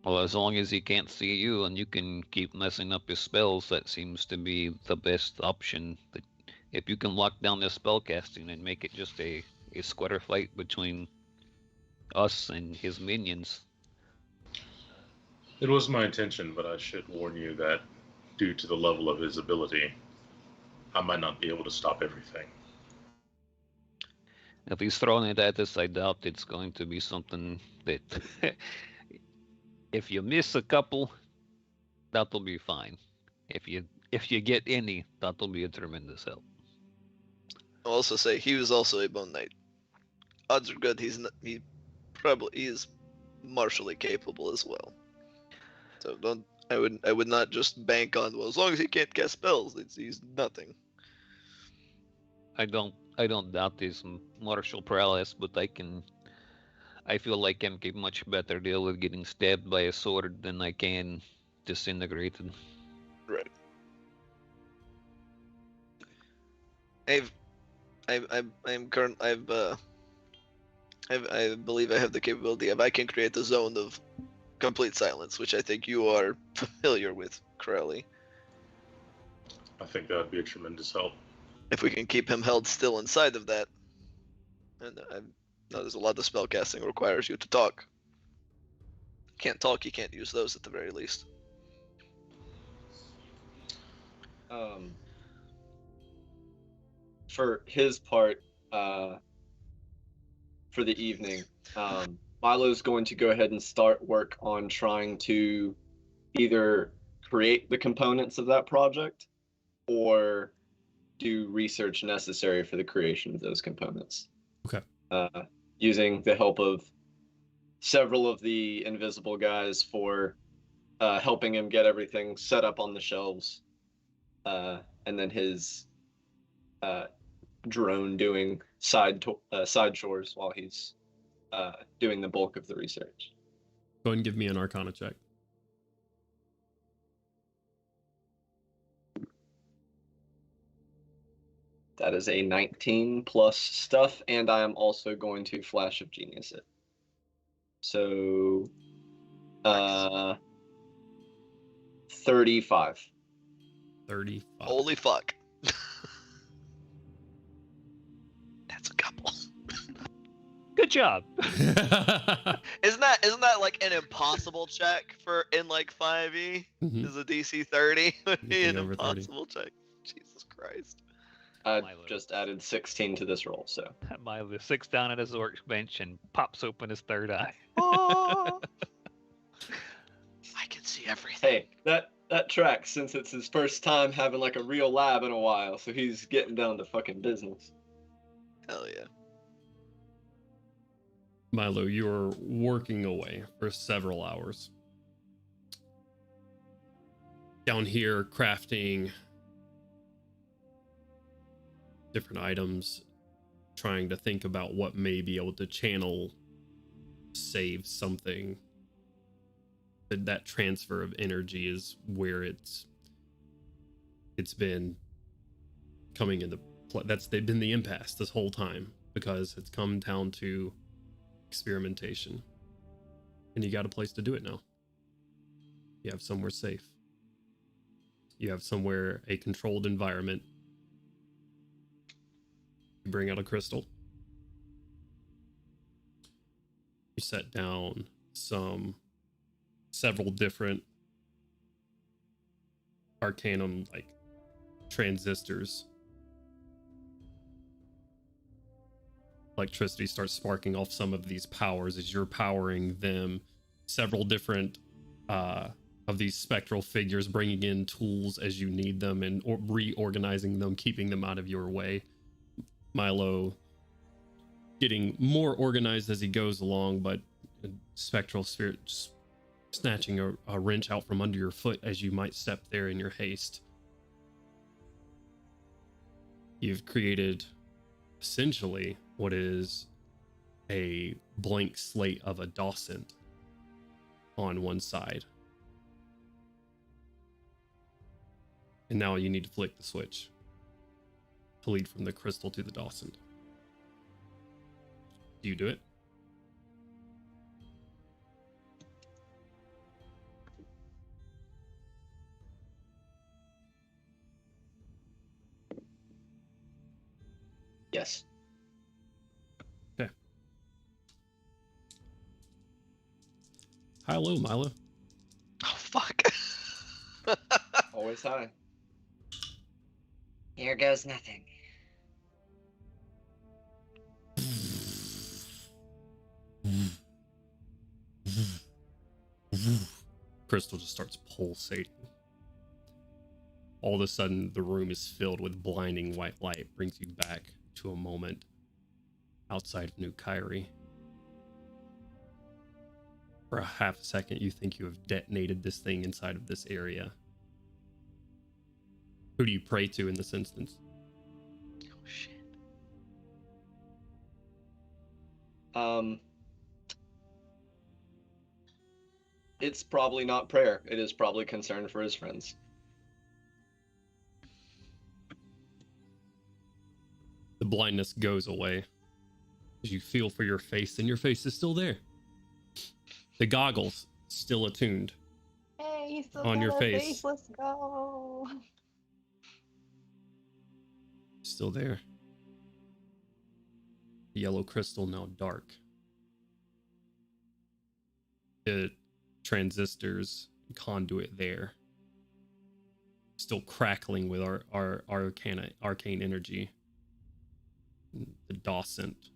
Well, as long as he can't see you and you can keep messing up his spells, that seems to be the best option. But if you can lock down this spellcasting and make it just a square fight between us and his minions. It was my intention, but I should warn you that due to the level of his ability, I might not be able to stop everything. If he's throwing it at us, I doubt it's going to be something that... If you miss a couple, that'll be fine. If you get any, that'll be a tremendous help. I'll also say he was also a Bone Knight. Odds are good he is martially capable as well. So I would not just bank on, well, as long as he can't cast spells, he's nothing. I don't doubt his martial prowess, but I feel like I can much better deal with getting stabbed by a sword than I can disintegrated. Right. I believe I have the capability of I can create the zone of complete silence, which I think you are familiar with, Crowley. I think that would be a tremendous help. If we can keep him held still inside of that, and I know there's a lot of spellcasting requires you to talk. Can't talk, you can't use those at the very least. For his part, for the evening, Milo's going to go ahead and start work on trying to either create the components of that project or do research necessary for the creation of those components. Okay. Using the help of several of the invisible guys for helping him get everything set up on the shelves, and then his drone doing side chores while he's doing the bulk of the research. Go ahead and give me an Arcana check. That is a 19 plus stuff, and I am also going to Flash of Genius it. So, 35. 35. Holy fuck. That's a couple. Good job. Isn't that like an impossible check for in like 5e? Mhm. Is a DC 30 would be an Anything over 30. impossible check. Jesus Christ. I Milo. just added 16 to this roll, so. Milo sits down at his workbench and pops open his third eye. Oh, I can see everything. Hey, that tracks since it's his first time having like a real lab in a while, so he's getting down to fucking business. Hell yeah. Milo, you are working away for several hours. Down here, crafting different items, trying to think about what may be able to channel, save something. That transfer of energy is where it's been coming in they've been the impasse this whole time, because it's come down to experimentation, and you got a place to do it now. You have somewhere safe. You have somewhere, a controlled environment, You bring out a crystal. You set down several different arcanum like transistors. Electricity starts sparking off some of these powers as you're powering them. Several different of these spectral figures, bringing in tools as you need them and reorganizing them, keeping them out of your way. Milo getting more organized as he goes along, but spectral spirit just snatching a wrench out from under your foot as you might step there in your haste. You've created essentially what is a blank slate of a docent on one side. And now you need to flick the switch to lead from the crystal to the docent. Do you do it? Yes. Okay. Hello, Milo. Oh fuck. Always high. Here goes nothing. Crystal just starts pulsating. All of a sudden, the room is filled with blinding white light. Brings you back to a moment outside of New Kyrie. For a half a second, you think you have detonated this thing inside of this area. Who do you pray to in this instance? Oh shit. It's probably not prayer. It is probably concern for his friends. The blindness goes away as you feel for your face, and your face is still there. The goggles still attuned. Hey, you still On got your a face. Let's go. Still there. The yellow crystal now dark. The transistors conduit there, still crackling with our arcane energy. The docent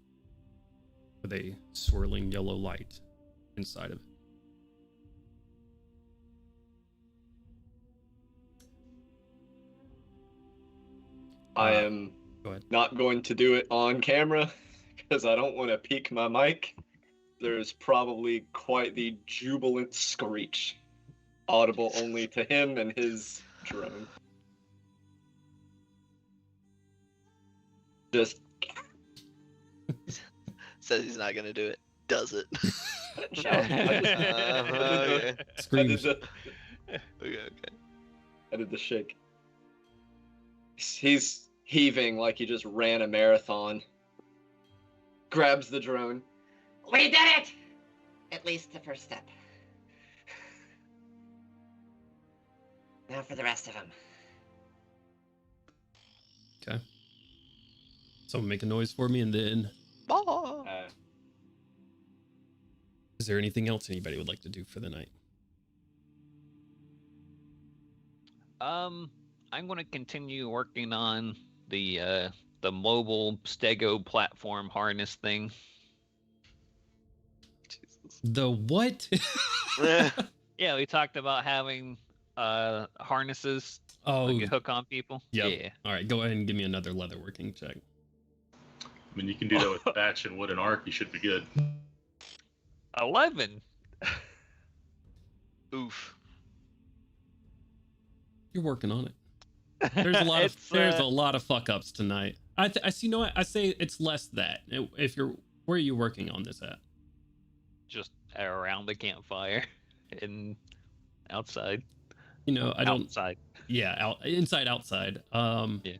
with a swirling yellow light inside of it. I am Go ahead. not going to do it on camera because I don't want to peek my mic. There's probably quite the jubilant screech, audible only to him and his drone. Just Says he's not gonna do it. Does it? I Screams. did the shake. He's heaving like he just ran a marathon. Grabs the drone. We did it! At least the first step. Now for the rest of them. Okay. Someone make a noise for me, and then Oh. is there anything else anybody would like to do for the night? I'm going to continue working on the mobile stego platform harness thing. Jesus. The what? Yeah, we talked about having harnesses Oh, that could hook on people. yep. Yeah. All right, go ahead and give me another leatherworking check. I mean, you can do that with thatch and wood and arc. You should be good. 11. Oof. You're working on it. There's a lot of there's a lot of fuck ups tonight. I see. You know what? I say it's less that. If you're, where are you working on this at? Just around the campfire and outside. You know, I don't. Outside. Yeah, inside, outside. Yeah.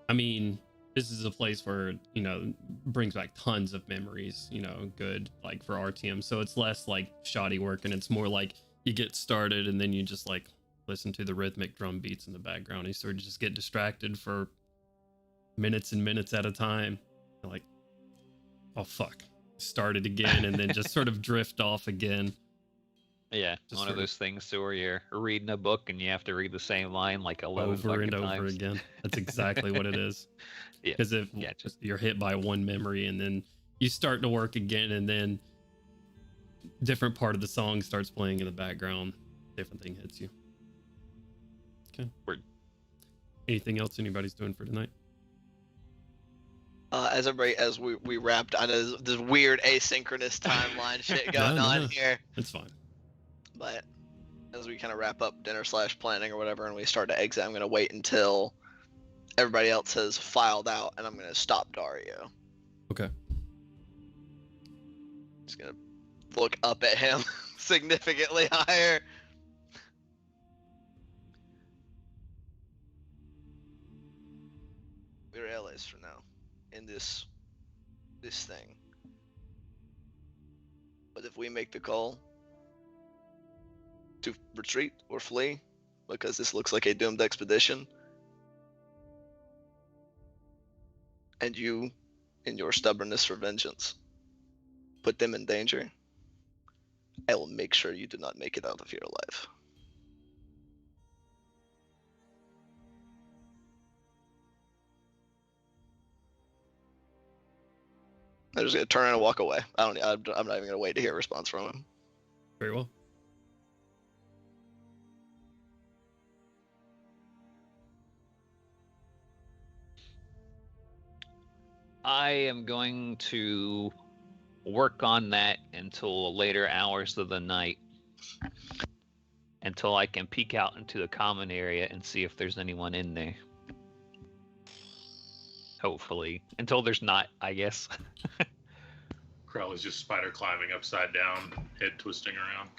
I mean, this is a place where, you know, brings back tons of memories. You know, good like for RTM. So it's less like shoddy work, and it's more like you get started and then you just like listen to the rhythmic drum beats in the background. You sort of just get distracted for minutes and minutes at a time. You're like, oh fuck, start it again, and then just sort of drift off again. Yeah, Just one sort of of- those things where you're reading a book and you have to read the same line like 11 Over and fucking over times. again. That's exactly what it is. Yeah, Because if gotcha. you're hit by one memory and then you start to work again, and then different part of the song starts playing in the background, different thing hits you. Okay. Word. Anything else anybody's doing for tonight? As we wrapped on this weird asynchronous timeline shit going No. on here, It's fine. but as we kind of wrap up dinner / planning or whatever, and we start to exit, I'm gonna wait until everybody else has filed out, and I'm gonna stop Dario. Okay. Just gonna look up at him significantly higher. We're allies for now in this thing. But if we make the call to retreat or flee, because this looks like a doomed expedition, and you, in your stubbornness for vengeance, put them in danger, I will make sure you do not make it out of here alive. I'm just gonna turn around and walk away. I'm not even gonna wait to hear a response from him. Very well. I am going to work on that until later hours of the night, until I can peek out into the common area and see if there's anyone in there. Hopefully. Until there's not, I guess. Crowley's just spider climbing upside down, head twisting around.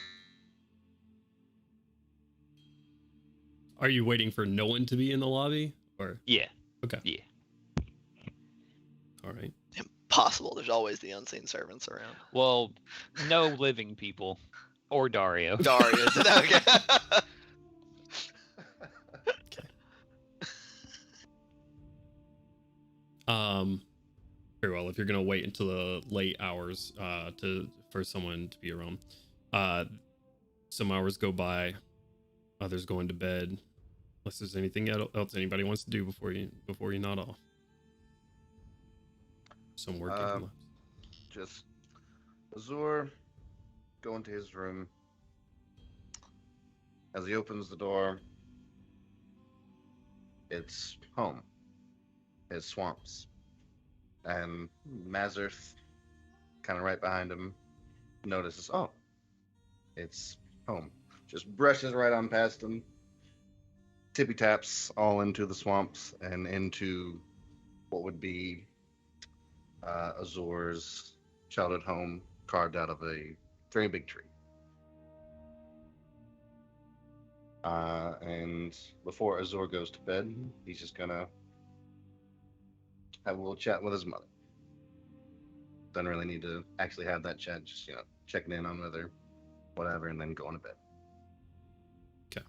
Are you waiting for no one to be in the lobby? Or Yeah. okay. Yeah. All right. Impossible. There's always the unseen servants around. Well, no living people. Or Dario. Darius. Okay. Very well. If you're gonna wait until the late hours for someone to be around, some hours go by, others going to bed, unless there's anything else anybody wants to do before you nod off. Some work. Just Azur go into his room. As he opens the door, it's home. It's swamps. And Mazurth, kind of right behind him, notices, oh, it's home. Just brushes right on past him, tippy taps all into the swamps and into what would be Azur's childhood home, carved out of a very big tree. And before Azur goes to bed, he's just gonna have a little chat with his mother. Doesn't really need to actually have that chat, just, checking in on whether, whatever, and then going to bed. Okay.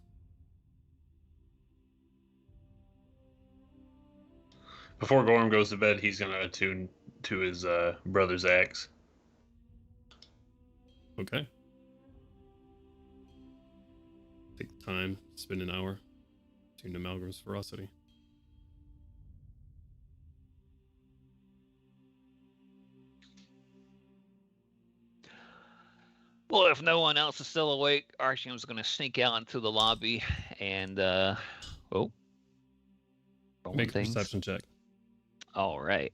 Before Gorm goes to bed, he's gonna attune to his brother's axe. Okay. Take the time, spend an hour, tune to Malgrim's ferocity. Well, if no one else is still awake, Archim's going to sneak out into the lobby and, rolling Make a things. perception check. All right.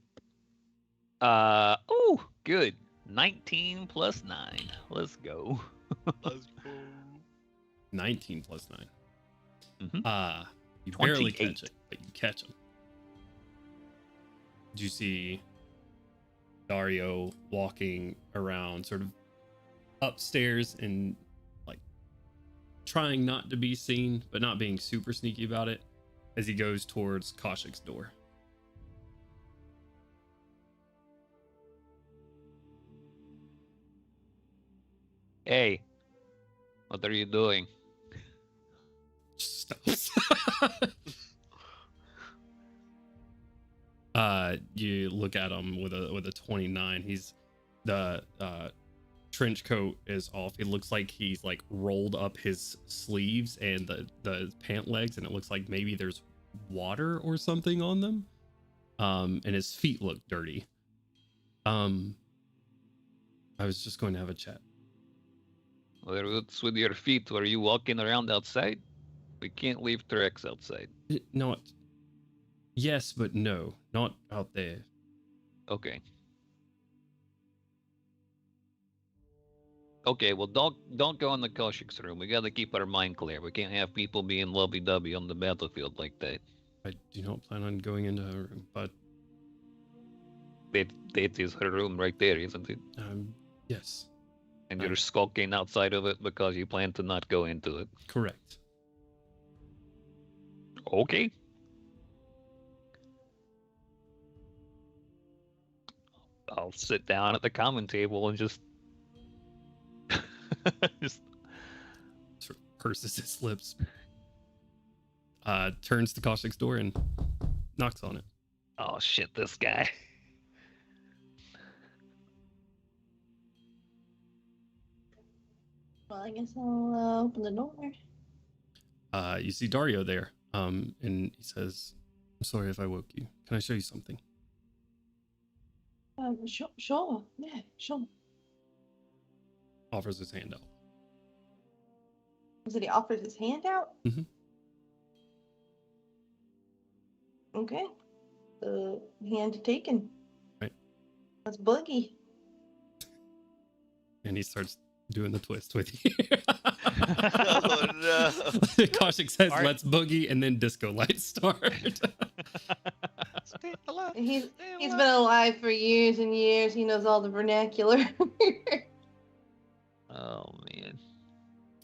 Good. 19 plus 9. Let's go. 19 plus 9. Mhm. You barely 28. catch it, but you catch him. Did you see Dario walking around sort of upstairs and like trying not to be seen, but not being super sneaky about it as he goes towards Kaushik's door? Hey, what are you doing? Just stops. You look at him with a 29. He's the trench coat is off. It looks like he's like rolled up his sleeves and the pant legs, and it looks like maybe there's water or something on them. And his feet look dirty. I was just going to have a chat. What's with your feet? Were you walking around outside? We can't leave Trex outside. Not. Yes, but no, not out there. Okay. Okay, well, don't go in the Koshik's room. We gotta keep our mind clear. We can't have people being lovey-dovey on the battlefield like that. I do not plan on going into her room, but That is her room right there, isn't it? yes. And you're skulking outside of it because you plan to not go into it. Correct. Okay. I'll sit down at the common table and just Sort of purses his lips. Turns to Kaushik's door and knocks on it. Oh shit, this guy. Well, I guess I'll open the door. You see Dario there, and he says, "I'm sorry if I woke you. Can I show you something?" Sure. Yeah, sure. Offers his hand out. Was it he offers his hand out? Mhm. Okay. Hand taken. Right. That's Boogie. And he starts doing the twist with you. Oh no. Kaushik says, All right. "Let's boogie," and then disco lights start. He's been alive for years and years. He knows all the vernacular. Oh man.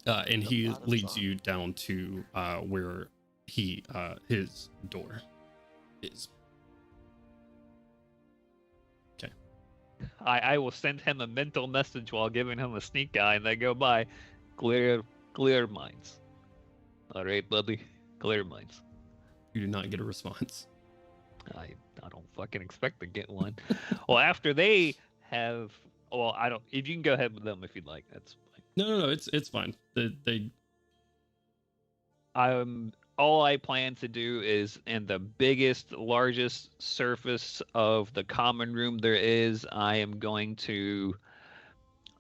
And he A lot of leads fun. you down to where his door is. Okay. I will send him a mental message while giving him a sneak eye, and they go by. Clear minds. All right, buddy. Clear minds. You do not get a response. I don't fucking expect to get one. Well, after they have, well, I don't. If you can go ahead with them if you'd like, that's fine. No, it's fine. They All I plan to do is in the biggest, largest surface of the common room there is, I am going to,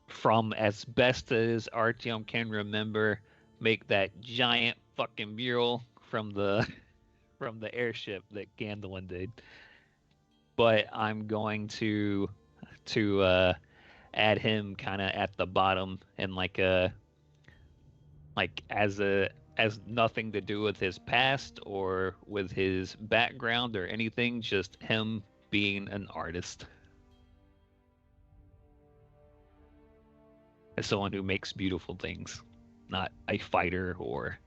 from as best as Artyom can remember, make that giant fucking mural from the airship that Gandalin did. But I'm going to add him kind of at the bottom and as nothing to do with his past or with his background or anything, just him being an artist. As someone who makes beautiful things, not a fighter or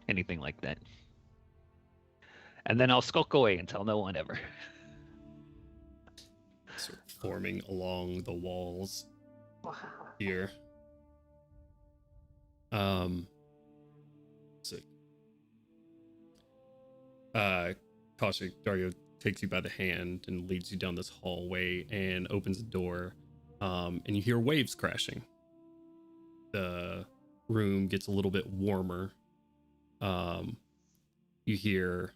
anything like that. And then I'll skulk away and tell no one ever. sort of forming along the walls Wow. here. Sick. Kaushik, Dario takes you by the hand and leads you down this hallway and opens a door. And you hear waves crashing. The room gets a little bit warmer. You hear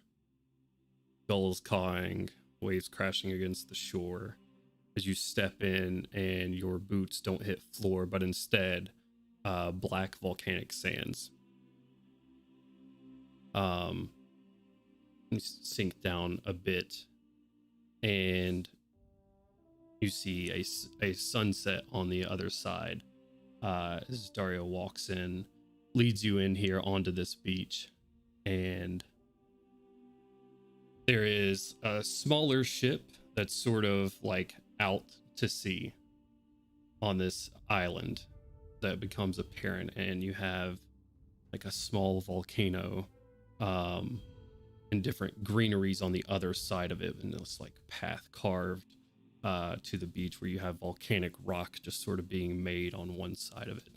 gulls cawing, waves crashing against the shore as you step in, and your boots don't hit floor, but instead black volcanic sands. You sink down a bit, and you see a sunset on the other side. As Dario walks in, leads you in here onto this beach, and there is a smaller ship that's sort of like out to sea on this island that becomes apparent, and you have like a small volcano and different greeneries on the other side of it, and this like path carved to the beach where you have volcanic rock just sort of being made on one side of it.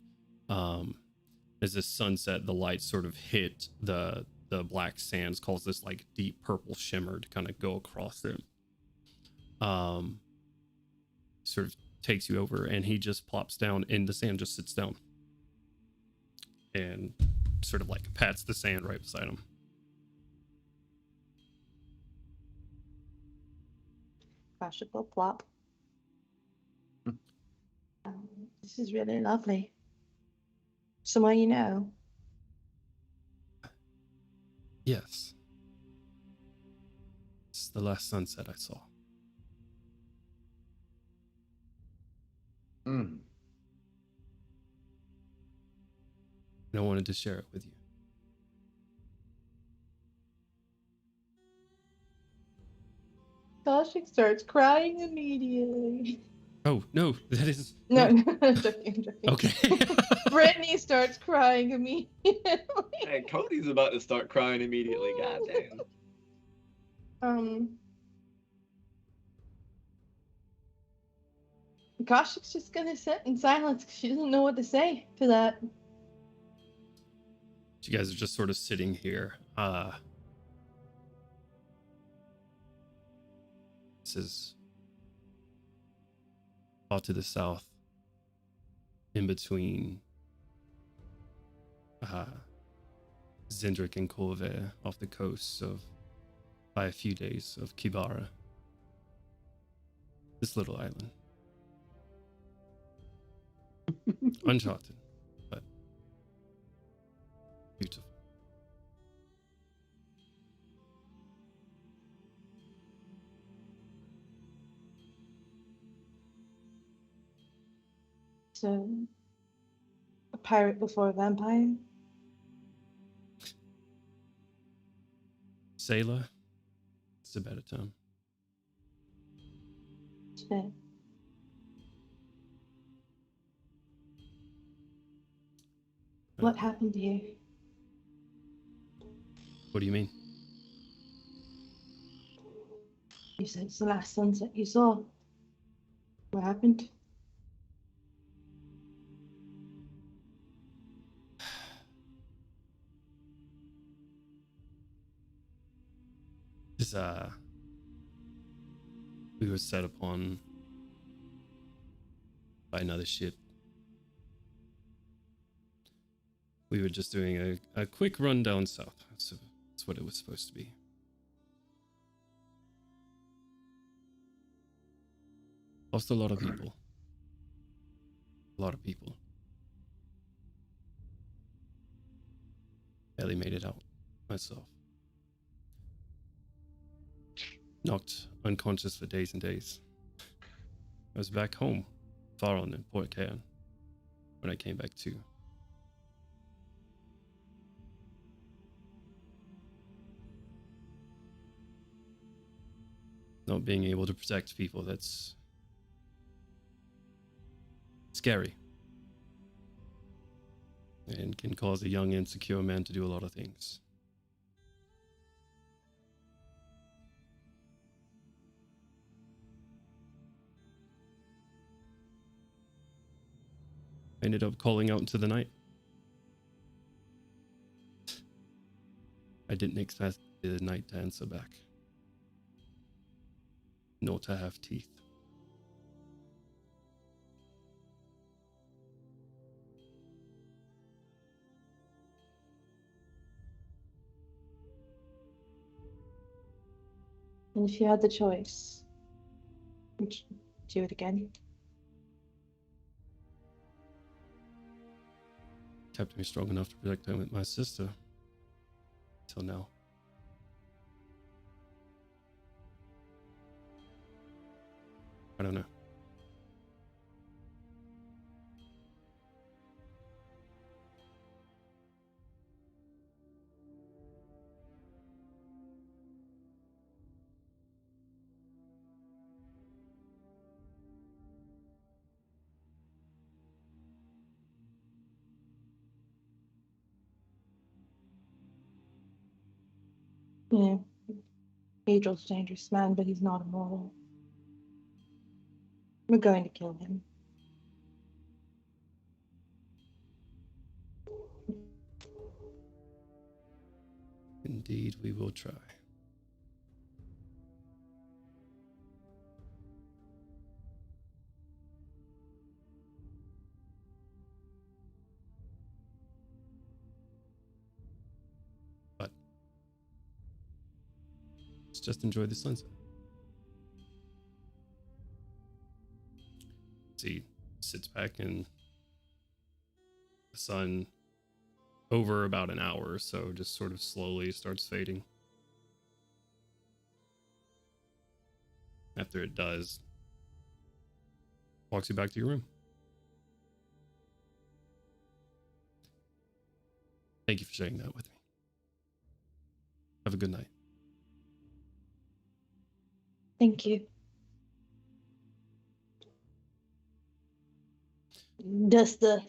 As this sunset, the lights sort of hit the black sands, cause this like deep purple shimmer to kind of go across it. sort of takes you over, and he just plops down in the sand, just sits down, and sort of like pats the sand right beside him. Kasha will plop. This is really lovely. Somewhere you know. Yes. It's the last sunset I saw. Mm. And I wanted to share it with you. Koshik starts crying immediately. Oh, no, that is... No, I'm joking, I'm joking. Okay. Brittany starts crying immediately. Hey, Cody's about to start crying immediately. Goddamn. Koshik's just gonna sit in silence because she doesn't know what to say to that. You guys are just sort of sitting here. This is off to the south, in between Zendrick and Corvair, off the coast of, by a few days, of Kibara. This little island. Uncharted, but beautiful. So, a pirate before a vampire? Sailor, it's a better term. It's fair. What happened here? What do you mean? You said it's the last sunset you saw. What happened? This, we were set upon by another ship. We were just doing a quick run down south, so that's what it was supposed to be. Lost a lot of people. A lot of people. Barely made it out myself. Knocked unconscious for days and days. I was back home, far on in Port Cairn, when I came back to. Not being able to protect people, that's scary. And can cause a young, insecure man to do a lot of things. I ended up calling out into the night. I didn't expect the night to answer back. Nor to have teeth. And if you had the choice, would you do it again? Kept me strong enough to protect him with my sister. Till now. I don't know. Yeah. Adriel's a dangerous man, but he's not immoral. We're going to kill him. Indeed, we will try. Let's just enjoy the sunset. See, sits back in the sun over about an hour or so, just sort of slowly starts fading. After it does, walks you back to your room. Thank you for sharing that with me. Have a good night. Thank you. Dust the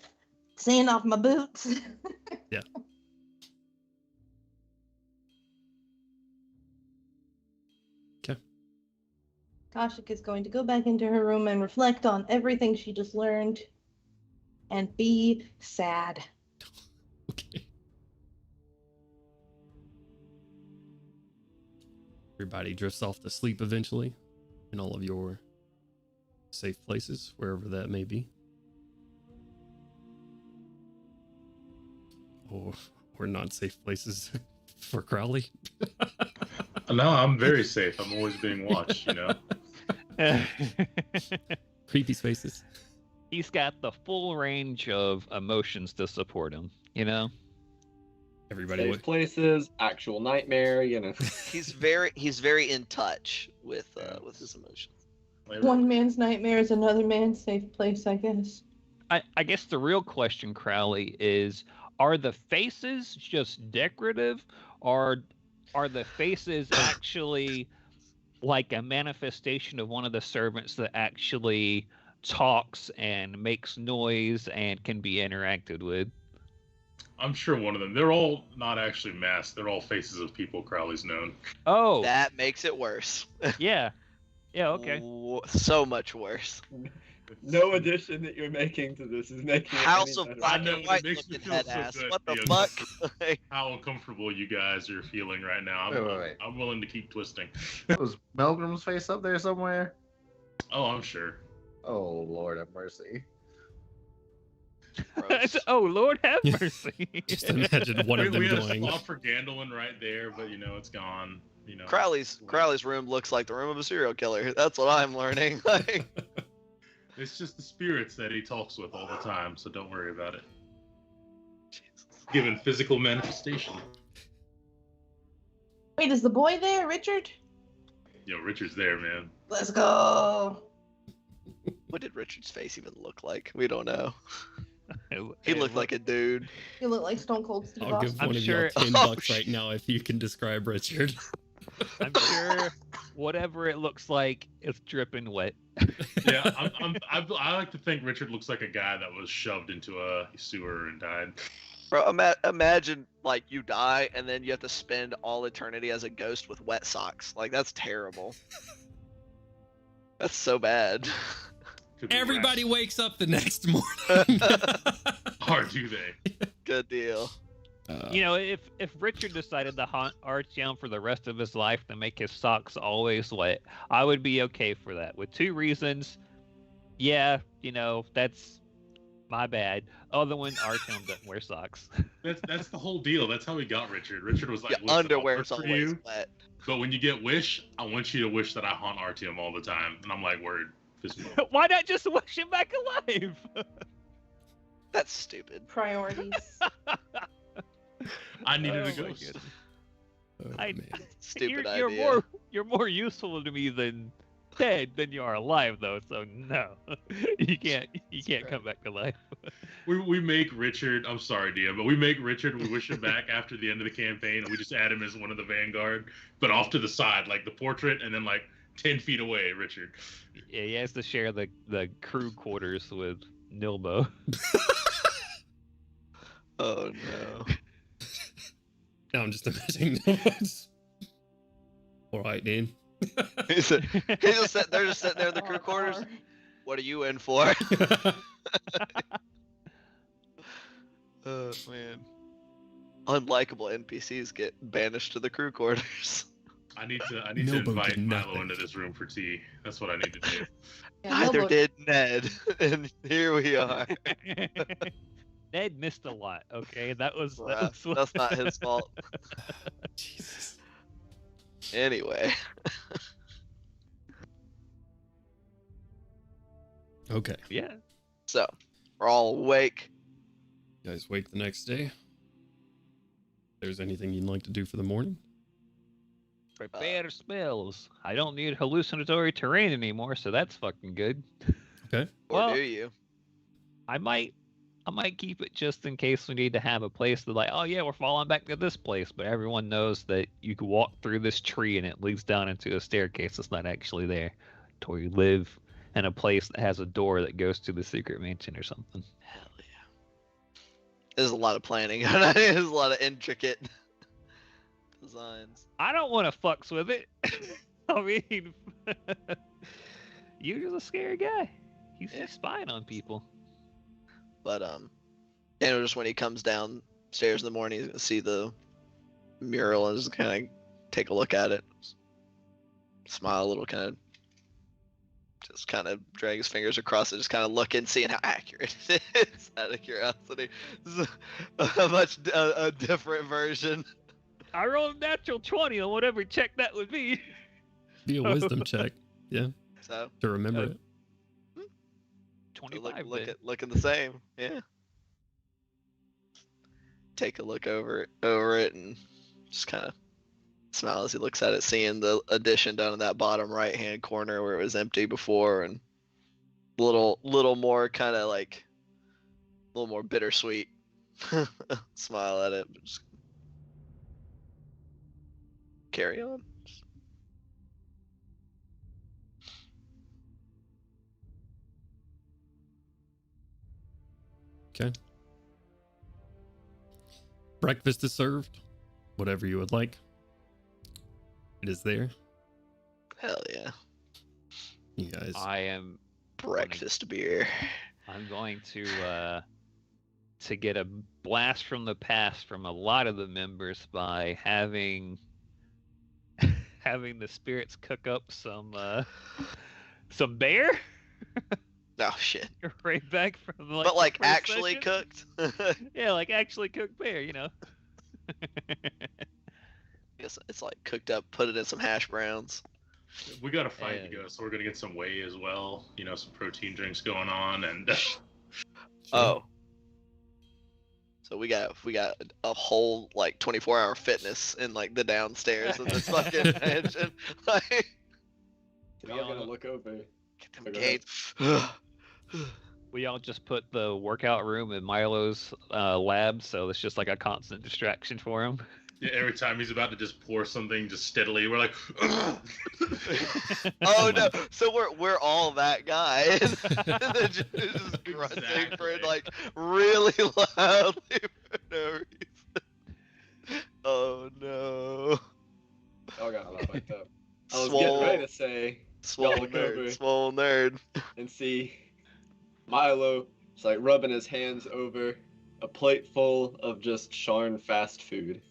sand off my boots. Yeah. Okay. Kashik is going to go back into her room and reflect on everything she just learned and be sad. Okay. Everybody drifts off to sleep eventually in all of your safe places, wherever that may be. Or not safe places for Crowley. No, I'm very safe. I'm always being watched, you know. Creepy spaces. He's got the full range of emotions to support him, you know? Everybody Safe places, actual nightmare, you know. He's very in touch with his emotions. One man's nightmare is another man's safe place, I guess. I guess the real question, Crowley, is are the faces just decorative, or are the faces actually like a manifestation of one of the servants that actually talks and makes noise and can be interacted with? I'm sure one of them. They're all not actually masked. They're all faces of people Crowley's known. Oh, That makes it worse. yeah. Yeah, okay. So much worse. No addition that you're making to this is making House it of any better. Black I know, and it White makes me looking feel head so ass. good, What the you fuck? Like, How uncomfortable you guys are feeling right now. Wait. I'm willing to keep twisting. Was Melgrim's face up there somewhere? Oh, I'm sure. Oh, Lord have mercy. gross. Oh, Lord have mercy. Just imagine one of them we had a going. spot for Gandalin right there, but you know it's gone. You know. Crowley's room looks like the room of a serial killer. That's what I'm learning. Like, It's just the spirits that he talks with all the time, so don't worry about it. Jesus. Given physical manifestation. Wait, is the boy there, Richard? Yo, Richard's there, man. Let's go. What did Richard's face even look like? We don't know. He It looked like a dude. You look like Stone Cold Steve I'll give Austin. one I'm of sure- y'all $10 Oh, right shit. now if you can describe Richard. I'm sure whatever it looks like is dripping wet. Yeah, I like to think Richard looks like a guy that was shoved into a sewer and died. Bro, imagine like you die and then you have to spend all eternity as a ghost with wet socks. Like that's terrible. That's so bad. Could be Everybody worse. wakes up the next morning. Or do they? Good deal. You know, if Richard decided to haunt Artyom for the rest of his life to make his socks always wet, I would be okay for that. With two reasons. Yeah, you know, that's my bad. Other one, Artyom doesn't wear socks. That's the whole deal. That's how we got Richard. Richard was like, Your "Listen, I'll underwear's work for always you, wet. but when you get wish, I want you to wish that I haunt Artyom all the time." And I'm like, "Word, fist bump." Why not just wish him back alive? That's stupid. Priorities. I needed a Oh my ghost. goodness. Oh, I- man. Stupid you're idea. you're more useful to me than dead than you are alive, though. So no, you can't come back to life. We make Richard. I'm sorry, Dia, but we make Richard. We wish him back after the end of the campaign, and we just add him as one of the vanguard, but off to the side, like the portrait, and then like 10 feet away, Richard. Yeah, he has to share the crew quarters with Nilbo. Oh no. Now I'm just imagining those. All right, then. He's just sitting there in the crew quarters. What are you in for? Oh man. Unlikable NPCs get banished to the crew quarters. I need to Nobo invite did Milo nothing. into this room for tea. That's what I need to do. Yeah, Neither Noble- did Ned, and here we are. Ned missed a lot. Okay, that was That's not his fault. Jesus. Anyway, Okay. Yeah. so we're all awake. You guys wake the next day. If there's anything you'd like to do for the morning? Prepare spells. I don't need hallucinatory terrain anymore, so that's fucking good. Okay. Or Well, do you? I might keep it just in case we need to have a place that like, oh yeah, we're falling back to this place, but everyone knows that you can walk through this tree and it leads down into a staircase that's not actually there. To where you live in a place that has a door that goes to the secret mansion or something. Hell yeah. There's a lot of planning. There's a lot of intricate designs. I don't want to fucks with it. I mean, you're a scary guy. He's spying on people. But Daniel, just when he comes downstairs in the morning, he's gonna see the mural and just kind of take a look at it, smile a little, kind of drag his fingers across it, just kind of looking, seeing how accurate it is. Out of curiosity, this is a different version. I rolled a natural 20 on whatever check that would be. Be a wisdom check. Yeah. So To remember it. 25. looking the same. Yeah. Take a look over it, and just kind of smile as he looks at it, seeing the addition down in that bottom right hand corner where it was empty before, and little more kind of like a little more bittersweet smile at it. But just carry on. Okay. Breakfast is served. Whatever you would like. It is there. Hell yeah. You guys. I am Breakfast beer. I'm going to get a blast from the past from a lot of the members by having the spirits cook up some bear. Oh shit. Right back from But the like first actually session. cooked. Yeah, like actually cooked bear, you know. Yes, it's like cooked up, put it in some hash browns. We got a fight to Yeah. go, so we're gonna get some whey as well. You know, some protein drinks going on, and Oh. So we got a whole like 24-hour fitness in like the downstairs of this fucking mansion. Like, Y'all gonna look over. get them Okay. gates. We all just put the workout room in Milo's lab, so it's just like a constant distraction for him. yeah, every time he's about to just pour something just steadily, we're like, Oh no! So we're all that guy. Just grunting for Exactly. like really loudly for no reason. Oh no! Y'all got a lot like that. I was Swole, getting ready to say swole look over. nerd, swole nerd. and see Milo just like rubbing his hands over a plate full of just Sharn fast food.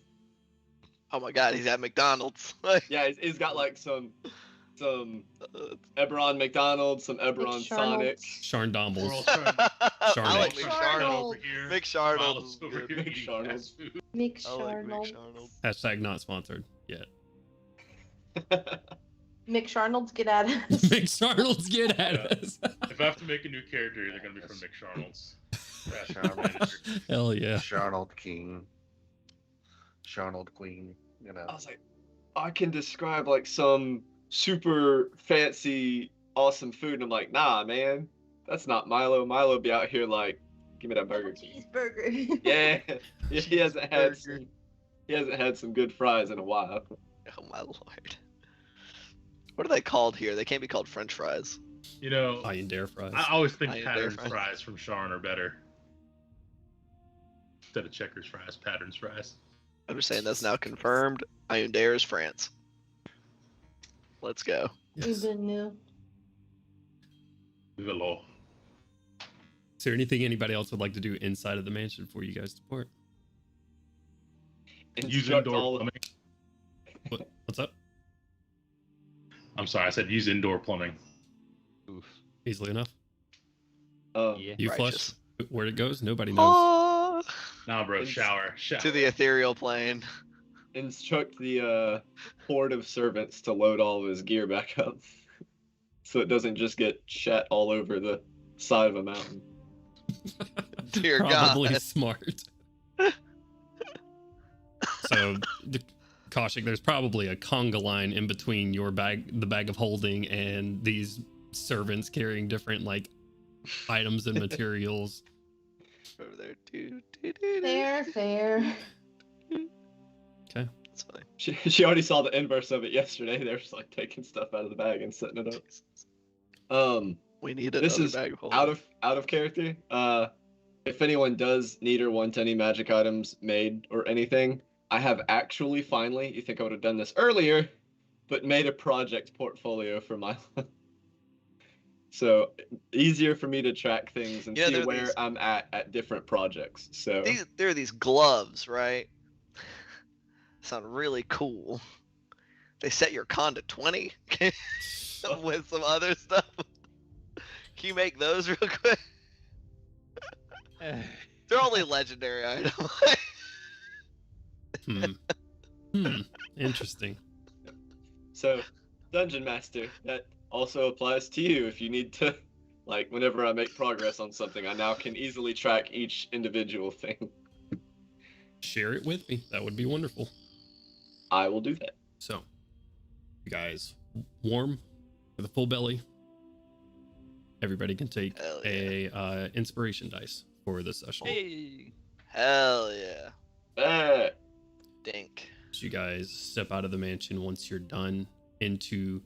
Oh my god, he's at McDonald's. Like, Yeah, he's got like some Eberron McDonald's, some Eberron Sonic. Sharn we're all Dombles. trying I like Charnold. McSharnold. over here. McSharnold Milo's is over good. here eating McSharnold. fast food. Make I like Charnold. McSharnold. Hashtag not sponsored yet. McSharnold's get at us. McSharnold's get at Yeah. us. If I have to make a new character, they're gonna be from McSharnold's. Hell yeah. Sharnold King. Sharnold Queen. You know. I was like, I can describe like some super fancy, awesome food, and I'm like, nah, man, that's not Milo. Milo be out here like, give me that Burger King. Cheeseburger. Yeah, he hasn't had some good fries in a while. Oh my lord. What are they called here? They can't be called French fries. You know, Iron Dare fries. I always think Iron Patterns Dare fries. fries from Sharn are better. Instead of Checkers fries, Patterns fries. I'm just saying that's now confirmed. Iron Dare is France. Let's go. Yes. Even new. Vive la. Is there anything anybody else would like to do inside of the mansion before you guys depart? Use Instruct indoor all- plumbing. What's up? I'm sorry, I said use indoor plumbing. Oof. Easily enough. Yeah. You Righteous. flush where it goes. Nobody knows. Oh, Nah, bro, Ins- shower. to the ethereal plane. instruct the horde of servants to load all of his gear back up, so it doesn't just get shat all over the side of a mountain. Dear Probably God. smart. So, Kaushik, there's probably a conga line in between your bag, the bag of holding, and these servants carrying different like items and materials. Over there. Fair. Okay. That's fine. She already saw the inverse of it yesterday. They're just like taking stuff out of the bag and setting it up. We need This another is bag of holding. out of character. If anyone does need or want any magic items made or anything, I have actually finally, you think I would have done this earlier, but made a project portfolio for my so easier for me to track things and Yeah, see there are where these- I'm at different projects. So There are these gloves, right? Sound really cool. They set your con to 20 with some other stuff. Can you make those real quick? They're only legendary items. Interesting. So, Dungeon Master, that also applies to you if you need to, like, whenever I make progress on something, I now can easily track each individual thing. Share it with me. That would be wonderful. I will do that. So, you guys, warm with a full belly. Everybody can take Hell yeah. a inspiration dice for this session. Hey. Hell yeah. Ah, Dink. As you guys step out of the mansion, once you're done, into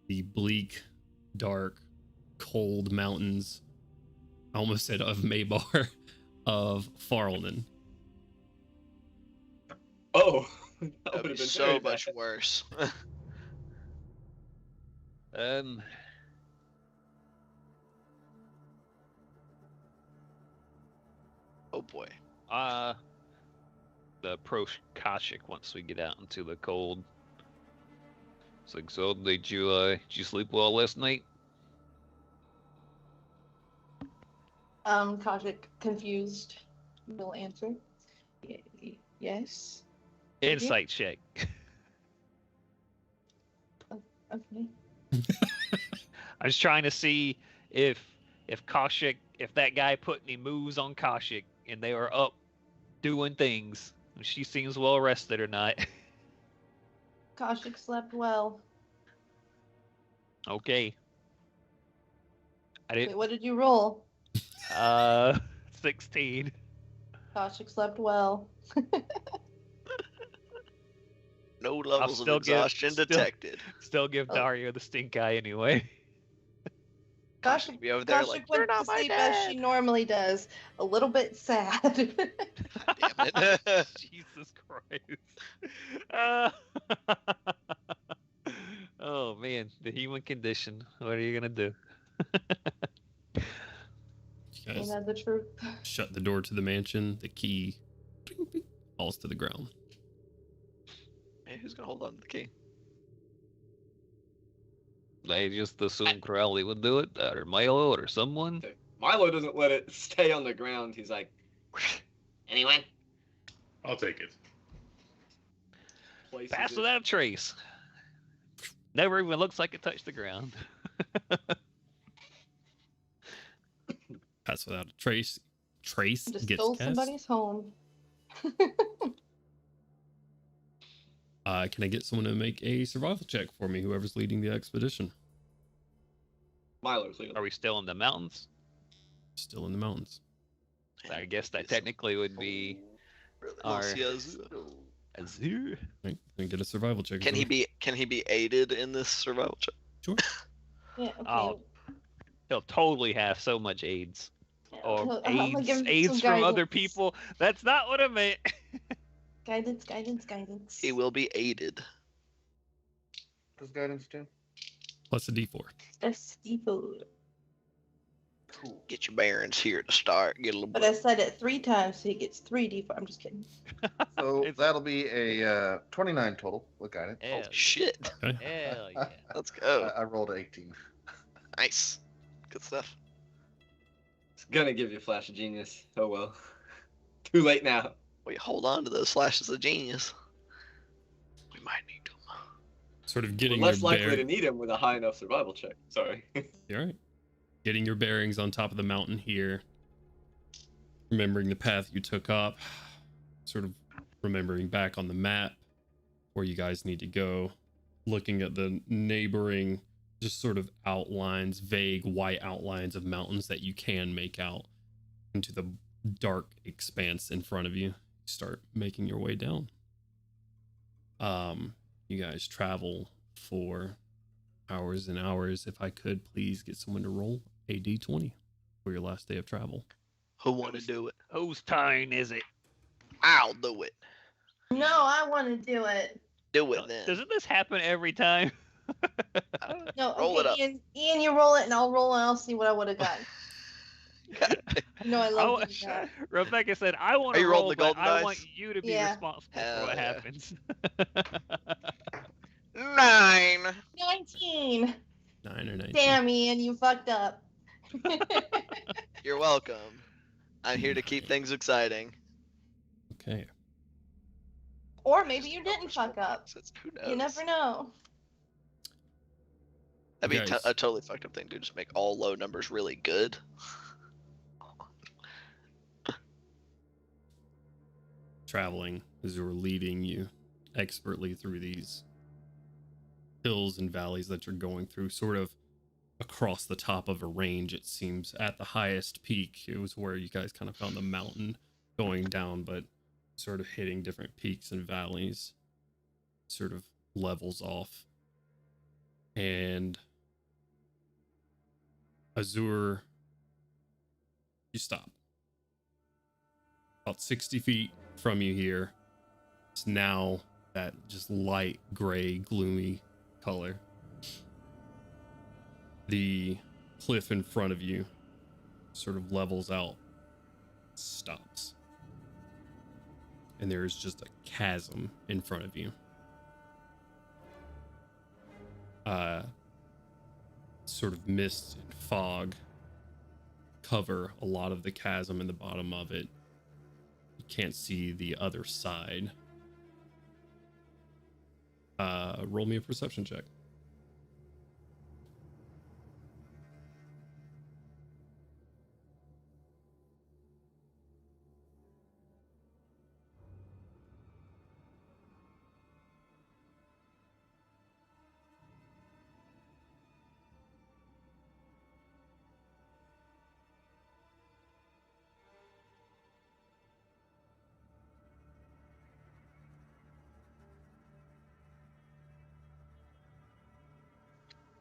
the bleak, dark, cold mountains, I almost said of Maybar, of Farlnen. oh, that That would would have be been so very much bad. worse. Oh boy. The Kaushik once we get out into the cold. It's like, so did you sleep well last night? Kajik, confused, will answer. Yes. Insight check. Okay. I was trying to see if Kaushik, if that guy put any moves on Kaushik and they were up doing things. She seems well rested or not. Kajik slept well. Okay. I Wait, didn't. what did you roll? 16. Kajik slept well. No levels of still give- exhaustion still- detected. Still give Oh. Dario the stink eye anyway. Kajik, Be over there Kajik like, went "You're to not my sleep as she dad." normally does. A little bit sad. Damn it. Jesus Christ. Oh man, the human condition. What are you gonna do? You You guys know the truth. shut the door to the mansion. The key ping, ping, falls to the ground. Hey, who's gonna hold on to the key? They just assume Crowley would do it, or Milo, or someone. Milo doesn't let it stay on the ground. He's like, Anyone? I'll take it. places Pass it. without a trace. Never even looks like it touched the ground. Pass without a trace. Trace Just gets stole cast. somebody's home. Can I get someone to make a survival check for me? Whoever's leading the expedition. Milo's leaving. Are we still in the mountains? Still in the mountains. I guess that technically would be our Azure. Right? Can I get a survival check? Can he be aided in this survival check? Sure. Yeah, okay. Oh, he'll totally have so much AIDS. Or I'm gonna give him some AIDS from other guidance. people. That's not what I meant. Guidance. He will be aided. Does guidance do? Plus a D4. That's default. Cool. Get your bearings here to start. Get a little But I said it 3 times, so he gets 3 default. I'm just kidding. So It's- that'll be a 29 total with guidance. Hell, shit. hell yeah. Let's go. I rolled an 18. Nice. Good stuff. It's gonna give you a flash of genius. Oh well. Too late now. We hold on to those flashes of genius. We might need them. Sort of We're getting less your likely to need him with a high enough survival check. Sorry. All right. Getting your bearings on top of the mountain here. Remembering the path you took up. Sort of remembering back on the map where you guys need to go. Looking at the neighboring, just sort of outlines, vague white outlines of mountains that you can make out into the dark expanse in front of you. You start making your way down. You guys travel for hours and hours. If I could please get someone to roll a d20 for your last day of travel. Who want to do it? Whose turn is it? I'll do it. No, I want to do it. Do it then. Doesn't this happen every time? No, Roll it okay, up. Ian, you roll it, and I'll roll, and I'll see what I would have gotten. No, I love wa- doing that. Rebecca said, I want Are to you rolling roll, the but golden I dice? want you to be Yeah. responsible Hell for what yeah. happens. 9. 19. 9 or 19. Damn, Ian, you fucked up. You're welcome. I'm here to keep things exciting. Okay. Or maybe you didn't fuck up. Who knows? You never know. That'd be Guys. a totally fucked up thing to just make all low numbers really good. Traveling as you're leading you expertly through these hills and valleys that you're going through, sort of across the top of a range. It seems at the highest peak, it was where you guys kind of found the mountain going down, but sort of hitting different peaks and valleys, sort of levels off. And Azure, you stop. About 60 feet from you here. It's now that just light gray, gloomy color. The cliff in front of you sort of levels out, stops. And there is just a chasm in front of you. Sort of mist and fog cover a lot of the chasm in the bottom of it. You can't see the other side. Roll me a perception check.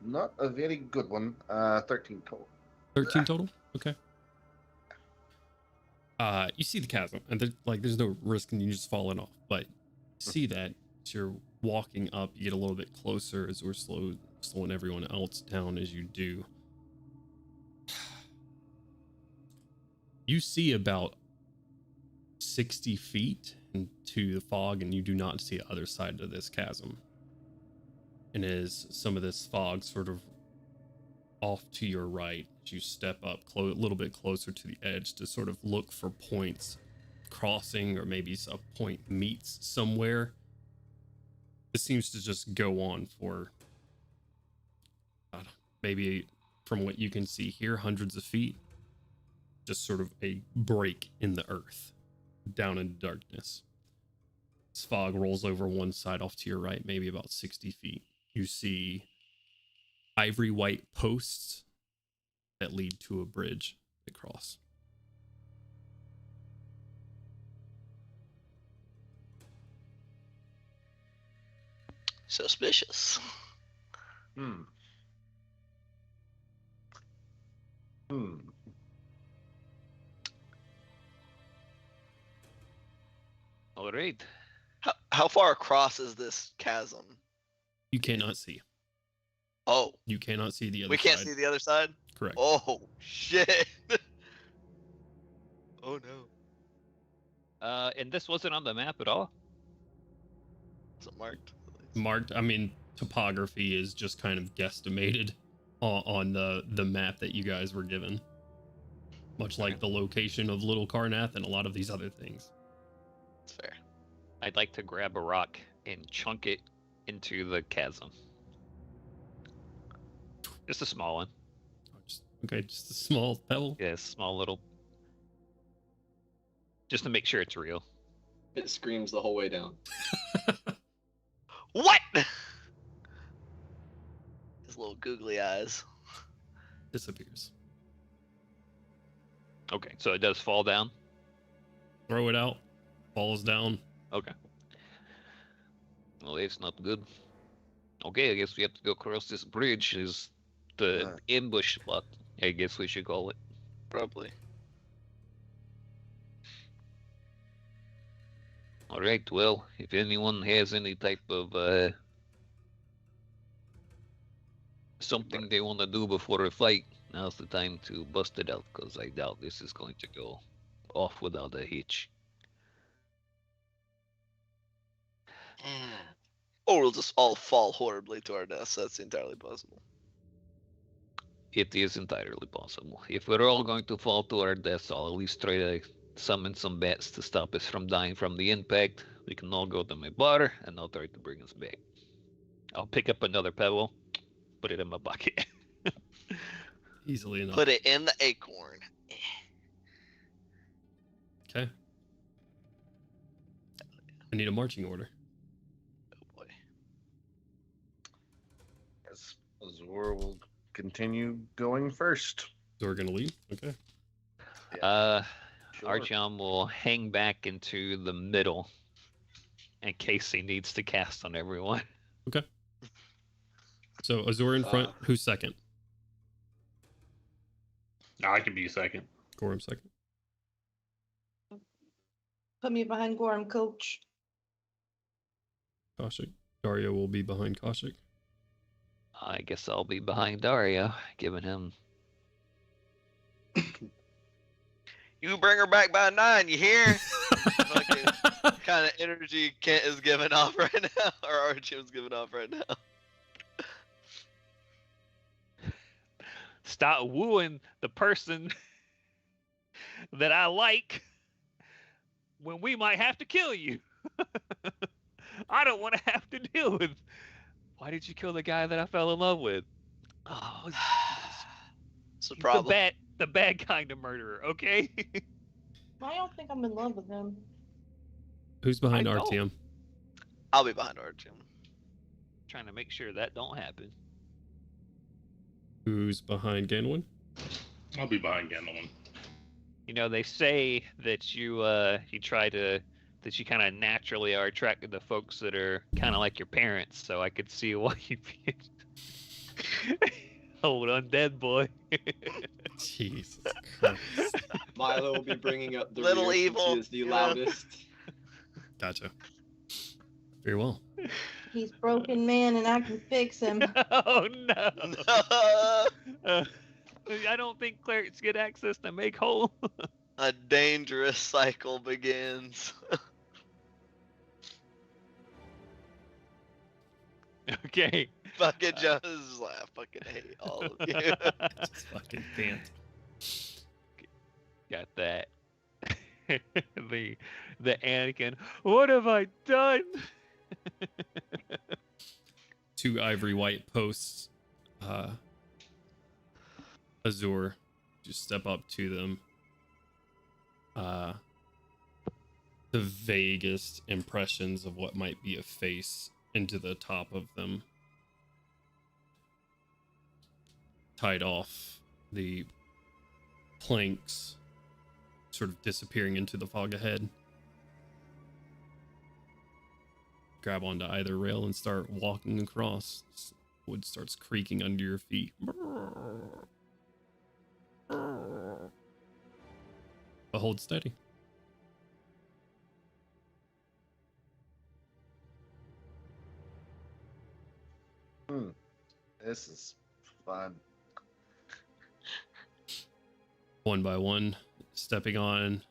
Not a very good one. 13 total. 13 total? Okay. You see the chasm, and there's no risk in you just falling off, but you see that as you're walking up, you get a little bit closer as we're slowing everyone else down as you do. You see about 60 feet into the fog, and you do not see the other side of this chasm. And as some of this fog sort of off to your right, as you step up a little bit closer to the edge to sort of look for points crossing, or maybe a point meets somewhere. This seems to just go on for maybe, from what you can see here, hundreds of feet. Just sort of a break in the earth, down in darkness. This fog rolls over one side off to your right, maybe about 60 feet. You see ivory white posts that lead to a bridge across. Suspicious. All right. How far across is this chasm? You cannot see. Oh, You cannot see the other we side. can't see the other side? Correct. Oh, shit. Oh, no. And this wasn't on the map at all? Is it marked? Marked, I mean, topography is just kind of guesstimated on the map that you guys were given. Much like the location of Little Karnath and a lot of these other things. It's fair. I'd like to grab a rock and chunk it into the chasm. Just a small one. Okay, just a small pebble. Yeah, small little. Just to make sure it's real. It screams the whole way down. What? His little googly eyes. Disappears. Okay, so it does fall down. Throw it out. Falls down. Okay. Well, that's not good. Okay, I guess we have to go across this bridge. Is the ambush spot? I guess we should call it. Probably. All right. Well, if anyone has any type of something they want to do before a fight, now's the time to bust it out, because I doubt this is going to go off without a hitch. Or we'll just all fall horribly to our deaths. That's entirely possible. It is entirely possible. If we're all going to fall to our deaths, I'll at least try to summon some bats to stop us from dying from the impact. We can all go to my bar, and I'll try to bring us back. I'll pick up another pebble, put it in my bucket. Easily enough. Put it in the acorn. Okay. I need a marching order. Oh boy. Yes, Azor will continue going first. So we're gonna leave. Okay. Sure. Artyom will hang back into the middle in case he needs to cast on everyone. Okay. So Azor in front. Who's second? I can be second. Gorham second. Put me behind Gorham, coach. Kaushik. Dario will be behind Kaushik. I guess I'll be behind Dario, giving him. You bring her back by 9, you hear? Fucking kind of energy Kent is giving off right now, or Archim's giving off right now. Stop wooing the person that I like when we might have to kill you. I don't want to have to deal with. Why did you kill the guy that I fell in love with? Oh, It's a he's problem. the bad kind of murderer, okay? I don't think I'm in love with him. Who's behind I don't. Artyom? I'll be behind Archim. Trying to make sure that don't happen. Who's behind Ganwin? I'll be behind Gandalf. You know, they say that you kind of naturally are attracted to folks that are kind of like your parents, so I could see why you'd be old undead boy. Jesus Christ. Milo will be bringing up the Little rear since evil, He is the you know? loudest. Gotcha. Very well. He's broken man and I can fix him. Oh no! No. I don't think clerics get access to make whole. A dangerous cycle begins. Okay. Fucking Jones laugh. Fucking hate all of you. Just fucking can't. Got that. the Anakin. What have I done? Two ivory white posts. Azor, just step up to them. The vaguest impressions of what might be a face into the top of them. Tied off, the planks sort of disappearing into the fog ahead. Grab onto either rail and start walking across. Wood starts creaking under your feet. But hold steady. This is fun. One by one, stepping on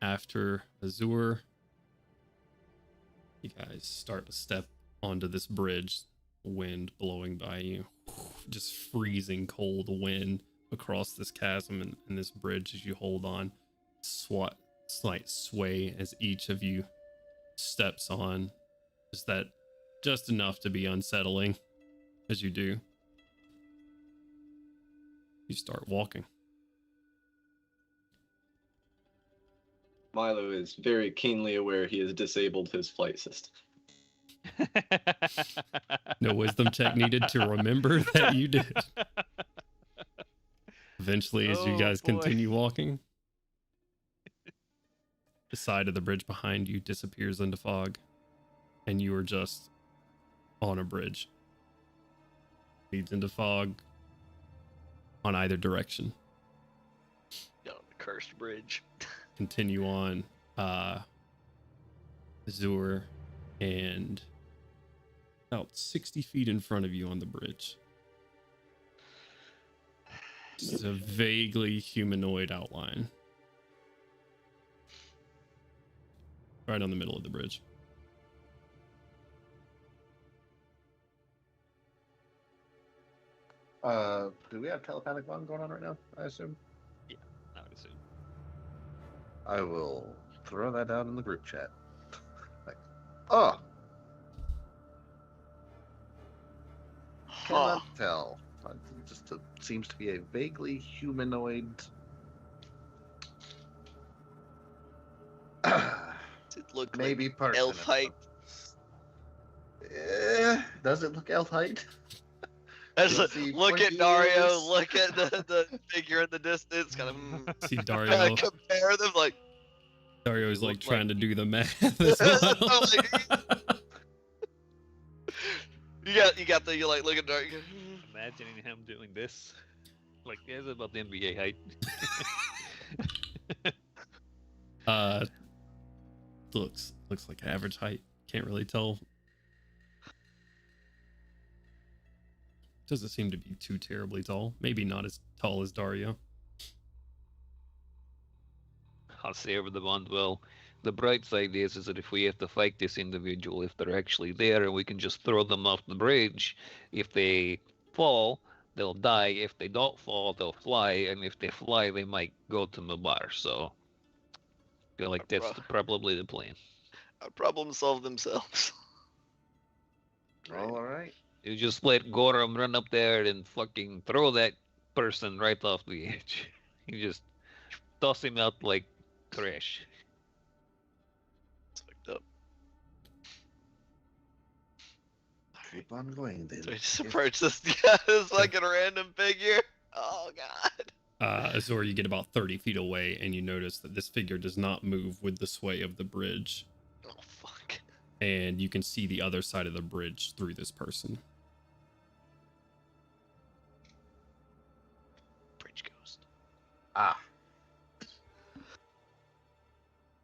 after Azur. You guys start to step onto this bridge, wind blowing by you. Just freezing cold wind across this chasm and this bridge as you hold on. Slight sway as each of you steps on Is that just enough to be unsettling as you do? You start walking. Milo is very keenly aware he has disabled his flight system. No wisdom check needed to remember that you did. Eventually, as you guys continue walking, the side of the bridge behind you disappears into fog, and you are just on a bridge. Leads into fog on either direction. Down the cursed bridge. Continue on, Zur, and about 60 feet in front of you on the bridge. This is a vaguely humanoid outline. Right on the middle of the bridge. Do we have telepathic bond going on right now, I assume? Yeah, I would assume. I will throw that out in the group chat. Like, oh! Huh. Cannot tell. It just seems to be a vaguely humanoid. Does it look Maybe like person. elf height? Does it look elf height? Look at Dario, look at the figure in the distance, kind of See Dario. compare them like. Dario's like trying to do the math as That's well. you got the, you like look at Dario. Imagining him doing this. Like, yeah, it's about the NBA height. Looks like average height. Can't really tell. Doesn't seem to be too terribly tall. Maybe not as tall as Dario. I'll say over the bond, well, the bright side is that if we have to fight this individual, if they're actually there, and we can just throw them off the bridge, if they fall, they'll die. If they don't fall, they'll fly. And if they fly, they might go to Mabar. So I feel like that's probably the plan. Problem solve themselves. All right. You just let Gorham run up there and fucking throw that person right off the edge. You just toss him out like trash. It's fucked up. Keep on going then. So we just approach this fucking random figure. Oh god. Azor, you get about 30 feet away and you notice that this figure does not move with the sway of the bridge. Oh fuck. And you can see the other side of the bridge through this person. Bridge ghost. Ah.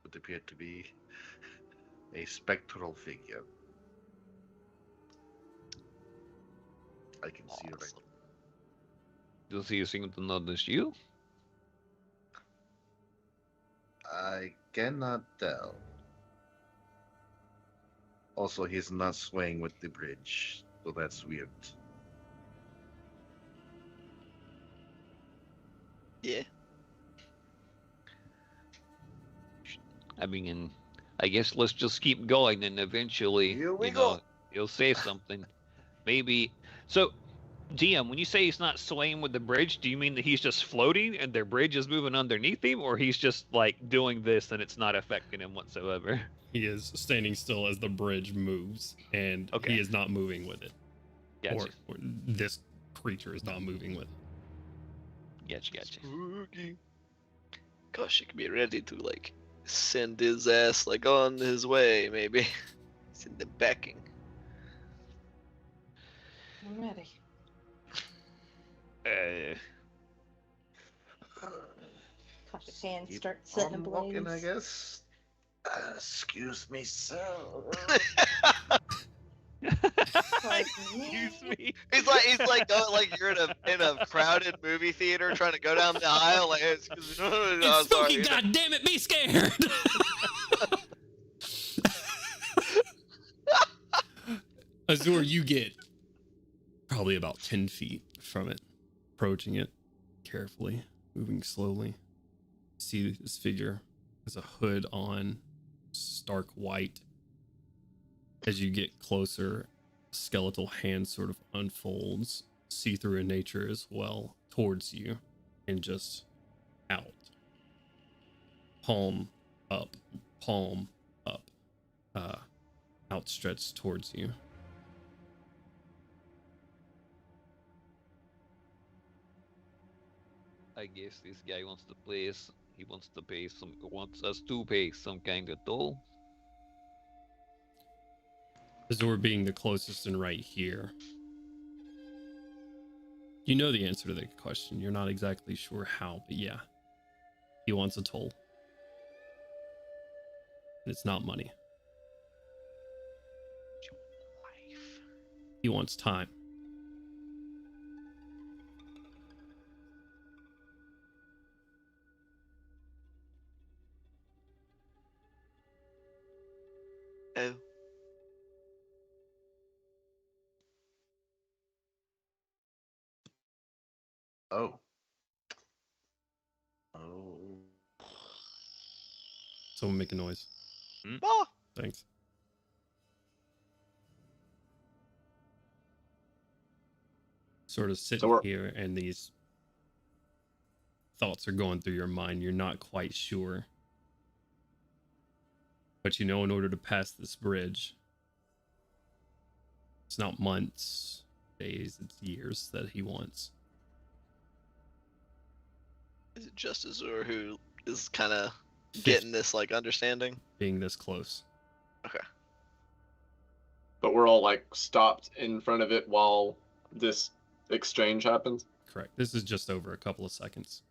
Would appear to be a spectral figure. I can see it right. Awesome. Does he seem to notice you? I cannot tell. Also, he's not swaying with the bridge, so that's weird. Yeah. I mean, I guess let's just keep going, and eventually, Here we you go. know, he'll say something. Maybe. So, DM, when you say he's not swaying with the bridge, do you mean that he's just floating and their bridge is moving underneath him, or he's just like doing this and it's not affecting him whatsoever? He is standing still as the bridge moves, and Okay. he is not moving with it. Gotcha. Or this creature is not moving with it. Gotcha. Spooky. Gosh, he could be ready to like send his ass like on his way, maybe. Send the backing. I'm ready. Clap his hands, Keep start setting on ablaze. walking, I guess. Excuse me, sir. Excuse me. He's like going like you're in a crowded movie theater trying to go down the aisle. Like, excuse me, no, It's spooky, sorry. goddammit, be scared! Azur, you get probably about 10 feet from it, approaching it carefully, moving slowly. See this figure has a hood on, stark white, As you get closer, skeletal hand sort of unfolds, see-through in nature as well, towards you, and just out. Palm up, outstretched towards you. I guess this guy wants to play us. He wants us to pay some kind of toll. Azor being the closest and right here. You know the answer to the question. You're not exactly sure how, but yeah. He wants a toll. And it's not money. He wants time. Oh. Oh. Oh. Someone make a noise. Ah! Thanks. Sort of sitting here and these thoughts are going through your mind. You're not quite sure. But you know, in order to pass this bridge, it's not months, days, it's years that he wants. Is it just Azur who is kind of getting this, like, understanding? Being this close. Okay. But we're all like stopped in front of it while this exchange happens? Correct. This is just over a couple of seconds.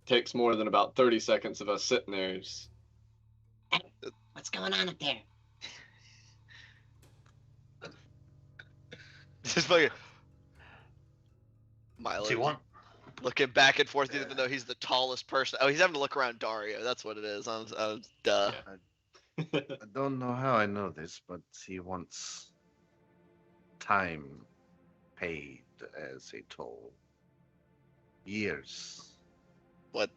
Takes more than about 30 seconds of us sitting there. Just... Hey, what's going on up there? Just fucking Milo looking back and forth, even though he's the tallest person. Oh, he's having to look around Dario. That's what it is. Duh. I don't know how I know this, but he wants time paid as a toll. Years. What?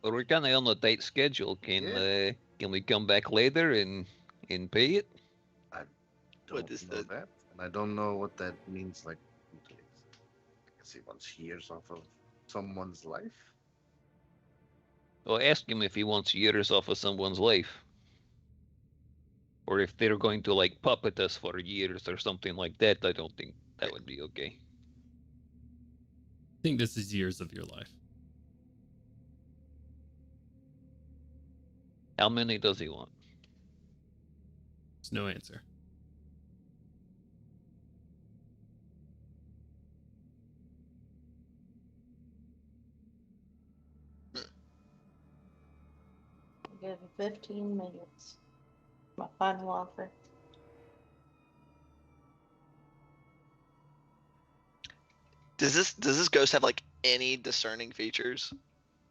Well, we're kind of on a tight schedule. Can we come back later and pay it? I What don't is know the- that, and I don't know what that means. Like, I guess he wants years off of someone's life. Well, ask him if he wants years off of someone's life. Or if they're going to, like, puppet us for years or something like that. I don't think that would be okay. I think this is years of your life. How many does he want? There's no answer. Give him 15 minutes. My final offer. Does this ghost have like any discerning features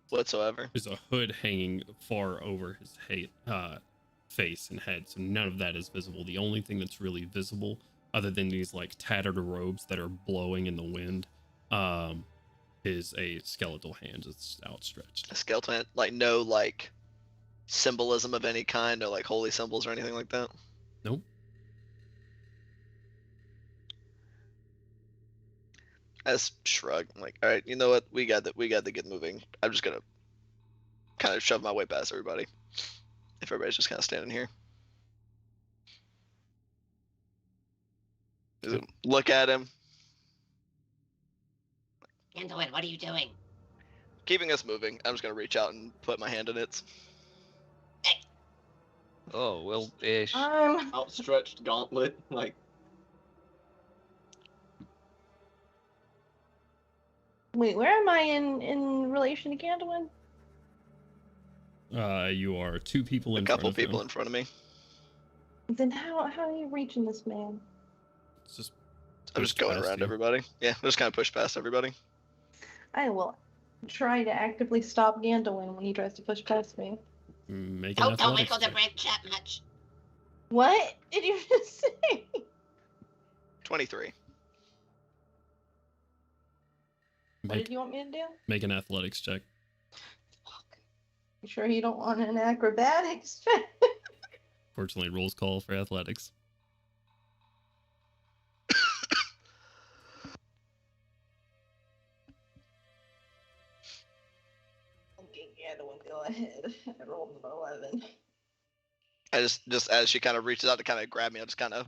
whatsoever? There's a hood hanging far over his face and head, so none of that is visible. The only thing that's really visible, other than these like tattered robes that are blowing in the wind, is a skeletal hand that's outstretched. A skeleton, like no like symbolism of any kind, or like holy symbols or anything like that. Nope. I just shrug. I'm like, all right, you know what? We got to get moving. I'm just gonna kind of shove my way past everybody. If everybody's just kind of standing here, look at him, Gandalf, what are you doing? keeping us moving. I'm just gonna reach out and put my hand in it. Oh, well, Outstretched gauntlet, like. Wait, where am I in relation to Gandalf? You are two people A in couple front of people him. in front of me. Then how are you reaching this man? It's just I'm just pushed going past around you. everybody. Yeah, I'm just kind of push past everybody. I will try to actively stop Gandalf when he tries to push past me. Make an Don't athletics wiggle the check. bridge that much. What did you just say? 23. What did you want me to do? Make an athletics check. Fuck. You sure you don't want an acrobatics check? Fortunately, rolls call for athletics. Okay, Gandalf, go ahead. I rolled an 11. I just as she kind of reaches out to kind of grab me, I just kind of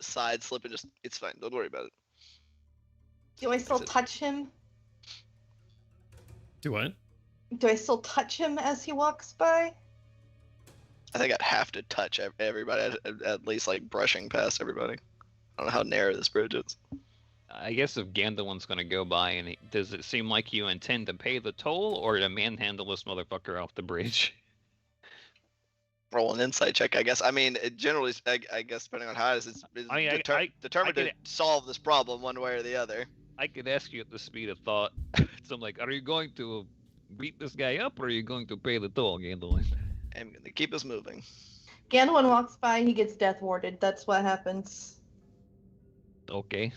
side slip and just, it's fine. Don't worry about it. Do I still That's it. touch him? Do what? Do I still touch him as he walks by? I think I'd have to touch everybody, at least like brushing past everybody. I don't know how narrow this bridge is. I guess if Gandalf's gonna go by, and does it seem like you intend to pay the toll or to manhandle this motherfucker off the bridge? Roll an insight check, I guess. I mean, it generally, I guess, depending on how it is, it's determined to solve this problem one way or the other. I could ask you at the speed of thought. So I'm like, are you going to beat this guy up, or are you going to pay the toll, Gandalf? I'm gonna keep us moving. Gandalf walks by, he gets death warded. That's what happens. Okay.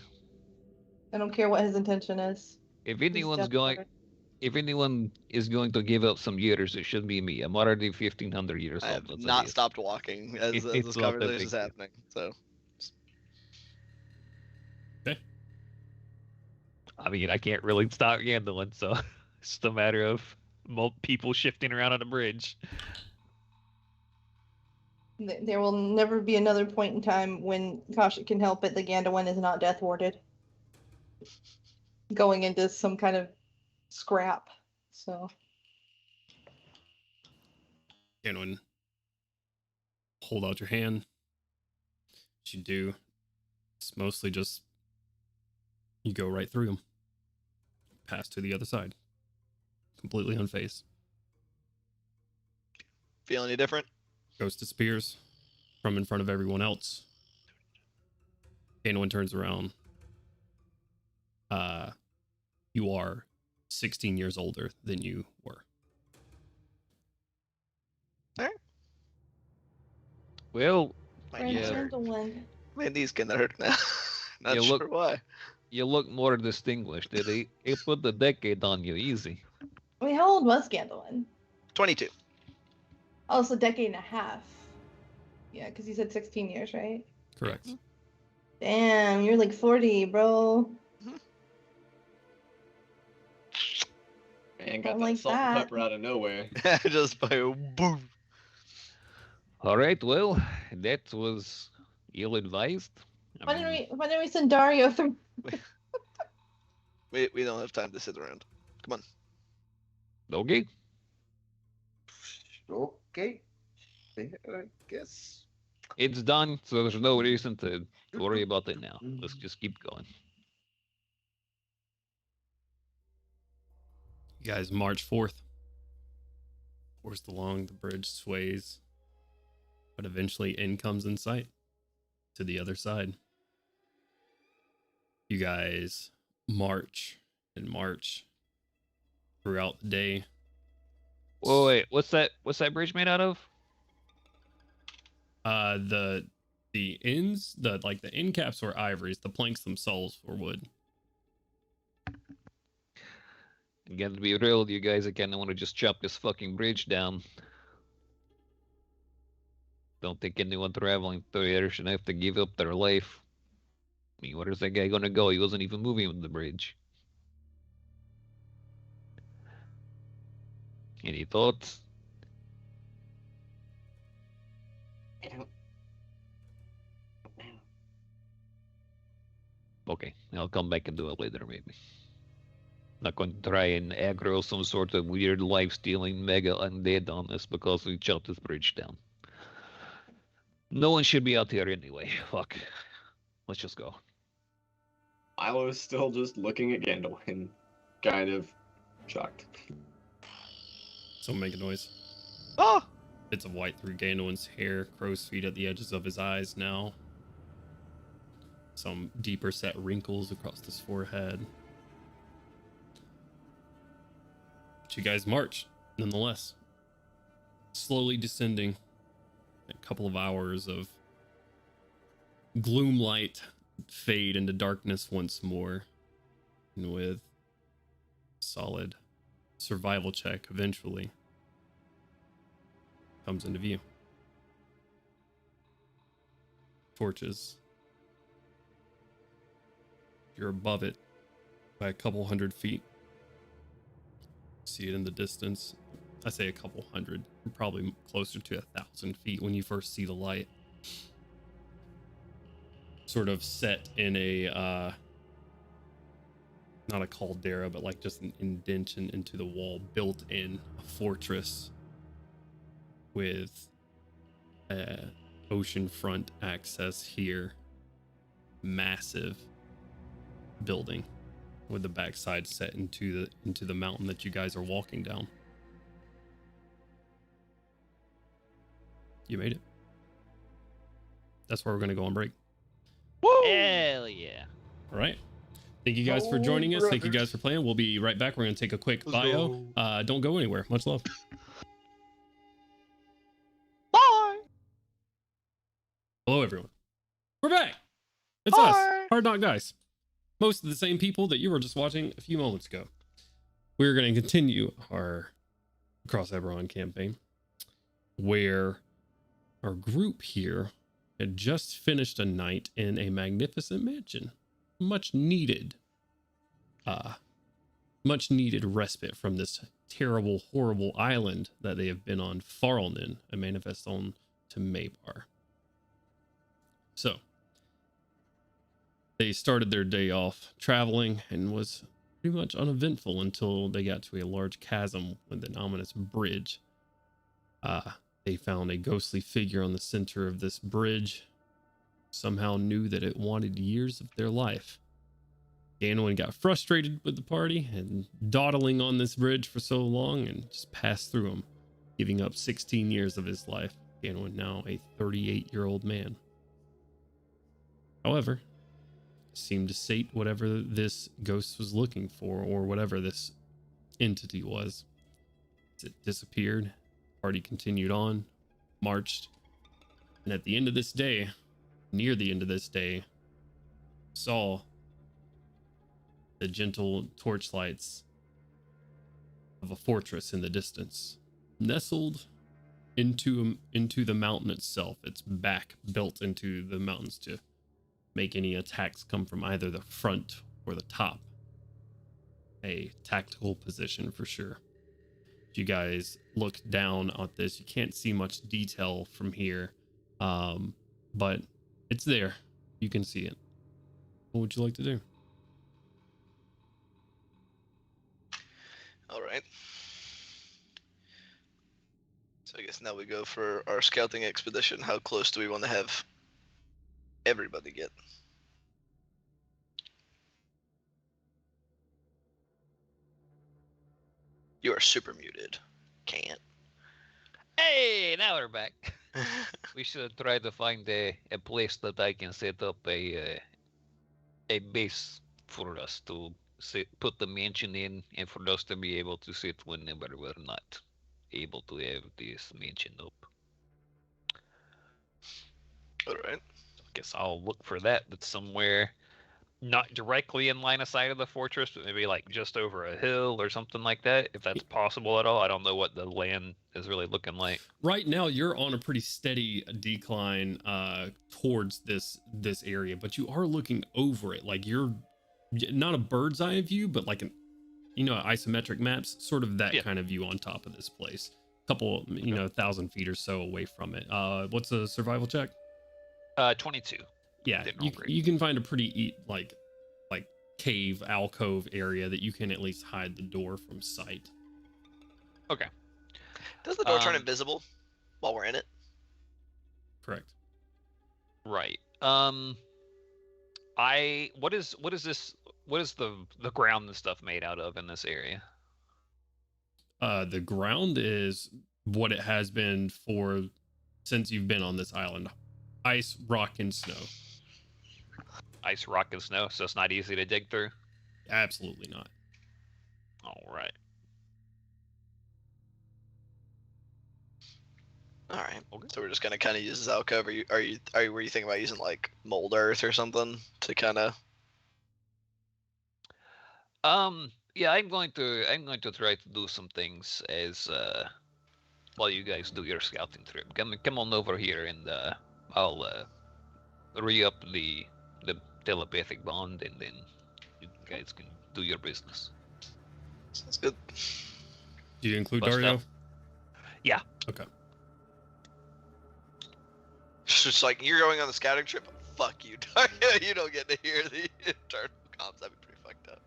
I don't care what his intention is. If He's anyone's death going, warded. if anyone is going to give up some years, it should be me. I'm already 1,500 years I old. have That's not it. stopped walking as It's this not that conversation is big. happening. So I mean, I can't really stop Gandalf, so it's just a matter of people shifting around on the bridge. There will never be another point in time when Kasha can help it that Gandalf is not death warded. Going into some kind of scrap. So Gandalf, hold out your hand. As you do, it's mostly just you go right through them, pass to the other side, completely unfazed. feel any different? Ghost disappears from in front of everyone else. Gandalf turns around. You are 16 years older than you were. Well, My Friend knees Yeah. hurt. Gandalf. My knees getting hurt now. Not You sure look- why. you look more distinguished. He put the decade on you easy. Wait, how old was Gandalf? 22. Oh, it's a decade and a half. Yeah, because you said 16 years, right? Correct. Damn, you're like 40, bro. Man, Don't got like that salt and that. pepper out of nowhere. Just by a boom. All right, well, that was ill-advised. Why didn't we send Dario through? We don't have time to sit around. Come on. Okay. Okay. I guess. It's done, so there's no reason to worry about it now. Let's just keep going. You guys march forth. Forced along, the bridge sways, but eventually Inn comes in sight to the other side. You guys march and march throughout the day. Whoa, wait, what's that bridge made out of? The ends, the end caps were ivories, the planks themselves were wood. Again, to be real with you guys, I kinda wanna just chop this fucking bridge down. Don't think anyone traveling through there should have to give up their life. I mean, where is that guy gonna go? He wasn't even moving with the bridge. Any thoughts? I don't know. Okay, I'll come back and do it later, maybe. Not going to try and aggro some sort of weird life-stealing mega undead on us because we chopped this bridge down. No one should be out here anyway. Fuck. Let's just go. Milo's still just looking at Gandalf and kind of shocked. Someone make a noise. Oh! Bits of white through Gandalf's hair, crow's feet at the edges of his eyes now. Some deeper set wrinkles across his forehead. But you guys march, nonetheless. Slowly descending. A couple of hours of gloom light fade into darkness once more. And with solid survival check eventually, comes into view. Torches. You're above it by a couple 100 feet. See it in the distance. I say a couple 100, probably closer to 1,000 feet when you first see the light. Sort of set in a not a caldera, but like just an indentation into the wall, built in a fortress with oceanfront access here. Massive building with the backside set into the mountain that you guys are walking down. You made it. That's where we're going to go on break. Woo! Hell yeah. All right. Thank you guys for joining us. Thank you guys for playing. We'll be right back. We're going to take a quick bio. Don't go anywhere. Much love. Bye. Hello, everyone. We're back. It's us, Hard Knock Dice. Most of the same people that you were just watching a few moments ago. We're going to continue our Across Eberron campaign, where our group here had just finished a night in a magnificent mansion. Much needed respite from this terrible, horrible island that they have been on Farlnin, a manifest on to Maybar. So, they started their day off traveling and was pretty much uneventful until they got to a large chasm with an ominous bridge. They found a ghostly figure on the center of this bridge. Somehow knew that it wanted years of their life. Ganwin got frustrated with the party and dawdling on this bridge for so long and just passed through him, giving up 16 years of his life. Ganwin now a 38-year-old man. However, seemed to sate whatever this ghost was looking for, or whatever this entity was. As it disappeared, party continued on, marched, and at the end of this day, near the end of this day, saw the gentle torchlights of a fortress in the distance, nestled into the mountain itself. Its back built into the mountains to make any attacks come from either the front or the top. A tactical position for sure. If you guys look down at this, you can't see much detail from here, but it's there. You can see it. What would you like to do? All right. So I guess now we go for our scouting expedition. How close do we want to have everybody get? You are super muted. Can't. Hey, now we're back. We should try to find a place that I can set up a base for us to put the mansion in, and for us to be able to sit whenever we're not able to have this mansion up. All right. I guess I'll look for that. That's somewhere not directly in line of sight of the fortress, but maybe like just over a hill or something like that, if that's possible at all. I don't know what the land is really looking like. Right now, you're on a pretty steady decline towards this area, but you are looking over it. Like, you're not a bird's eye view, but like an, isometric maps, sort of that kind of view on top of this place. Couple, 1,000 feet or so away from it. What's a survival check? 22. Yeah, you can find a pretty like cave alcove area that you can at least hide the door from sight. Okay. Does the door turn invisible while we're in it? Correct. Right. What is the ground and stuff made out of in this area? The ground is what it has been since you've been on this island. Ice, rock, and snow. Ice, rock, and snow, so it's not easy to dig through? Absolutely not. All right. All right. Okay. So we're just gonna kind of use this alcove. Were you thinking about using like mold earth or something to kind of? Yeah, I'm going to try to do some things as while you guys do your scouting trip. Come on over here, and I'll re-up the telepathic bond, and then you guys can do your business. Sounds good. Do you include Bust Dario? out. Yeah. Okay. It's just like, you're going on the scouting trip? Fuck you, Dario. You don't get to hear the internal comms. That'd be pretty fucked up.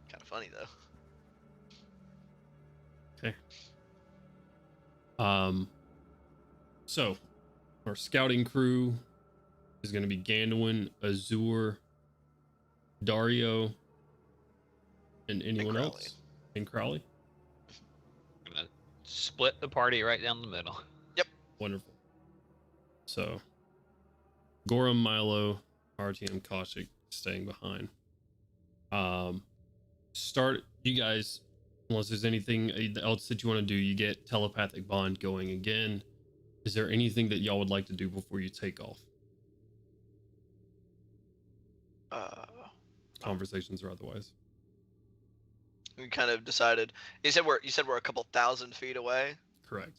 Kind of funny, though. Okay. So, our scouting crew is going to be Gandalin, Azur, Dario, and anyone Crowley. else? And Crowley? I'm gonna split the party right down the middle. Wonderful. So, Gorum, Milo, RTM, Kaushik staying behind. Start, you guys, unless there's anything else that you want to do, you get telepathic bond going again. Is there anything that y'all would like to do before you take off? Conversations or otherwise? We kind of decided. You said we're a couple thousand feet away. Correct.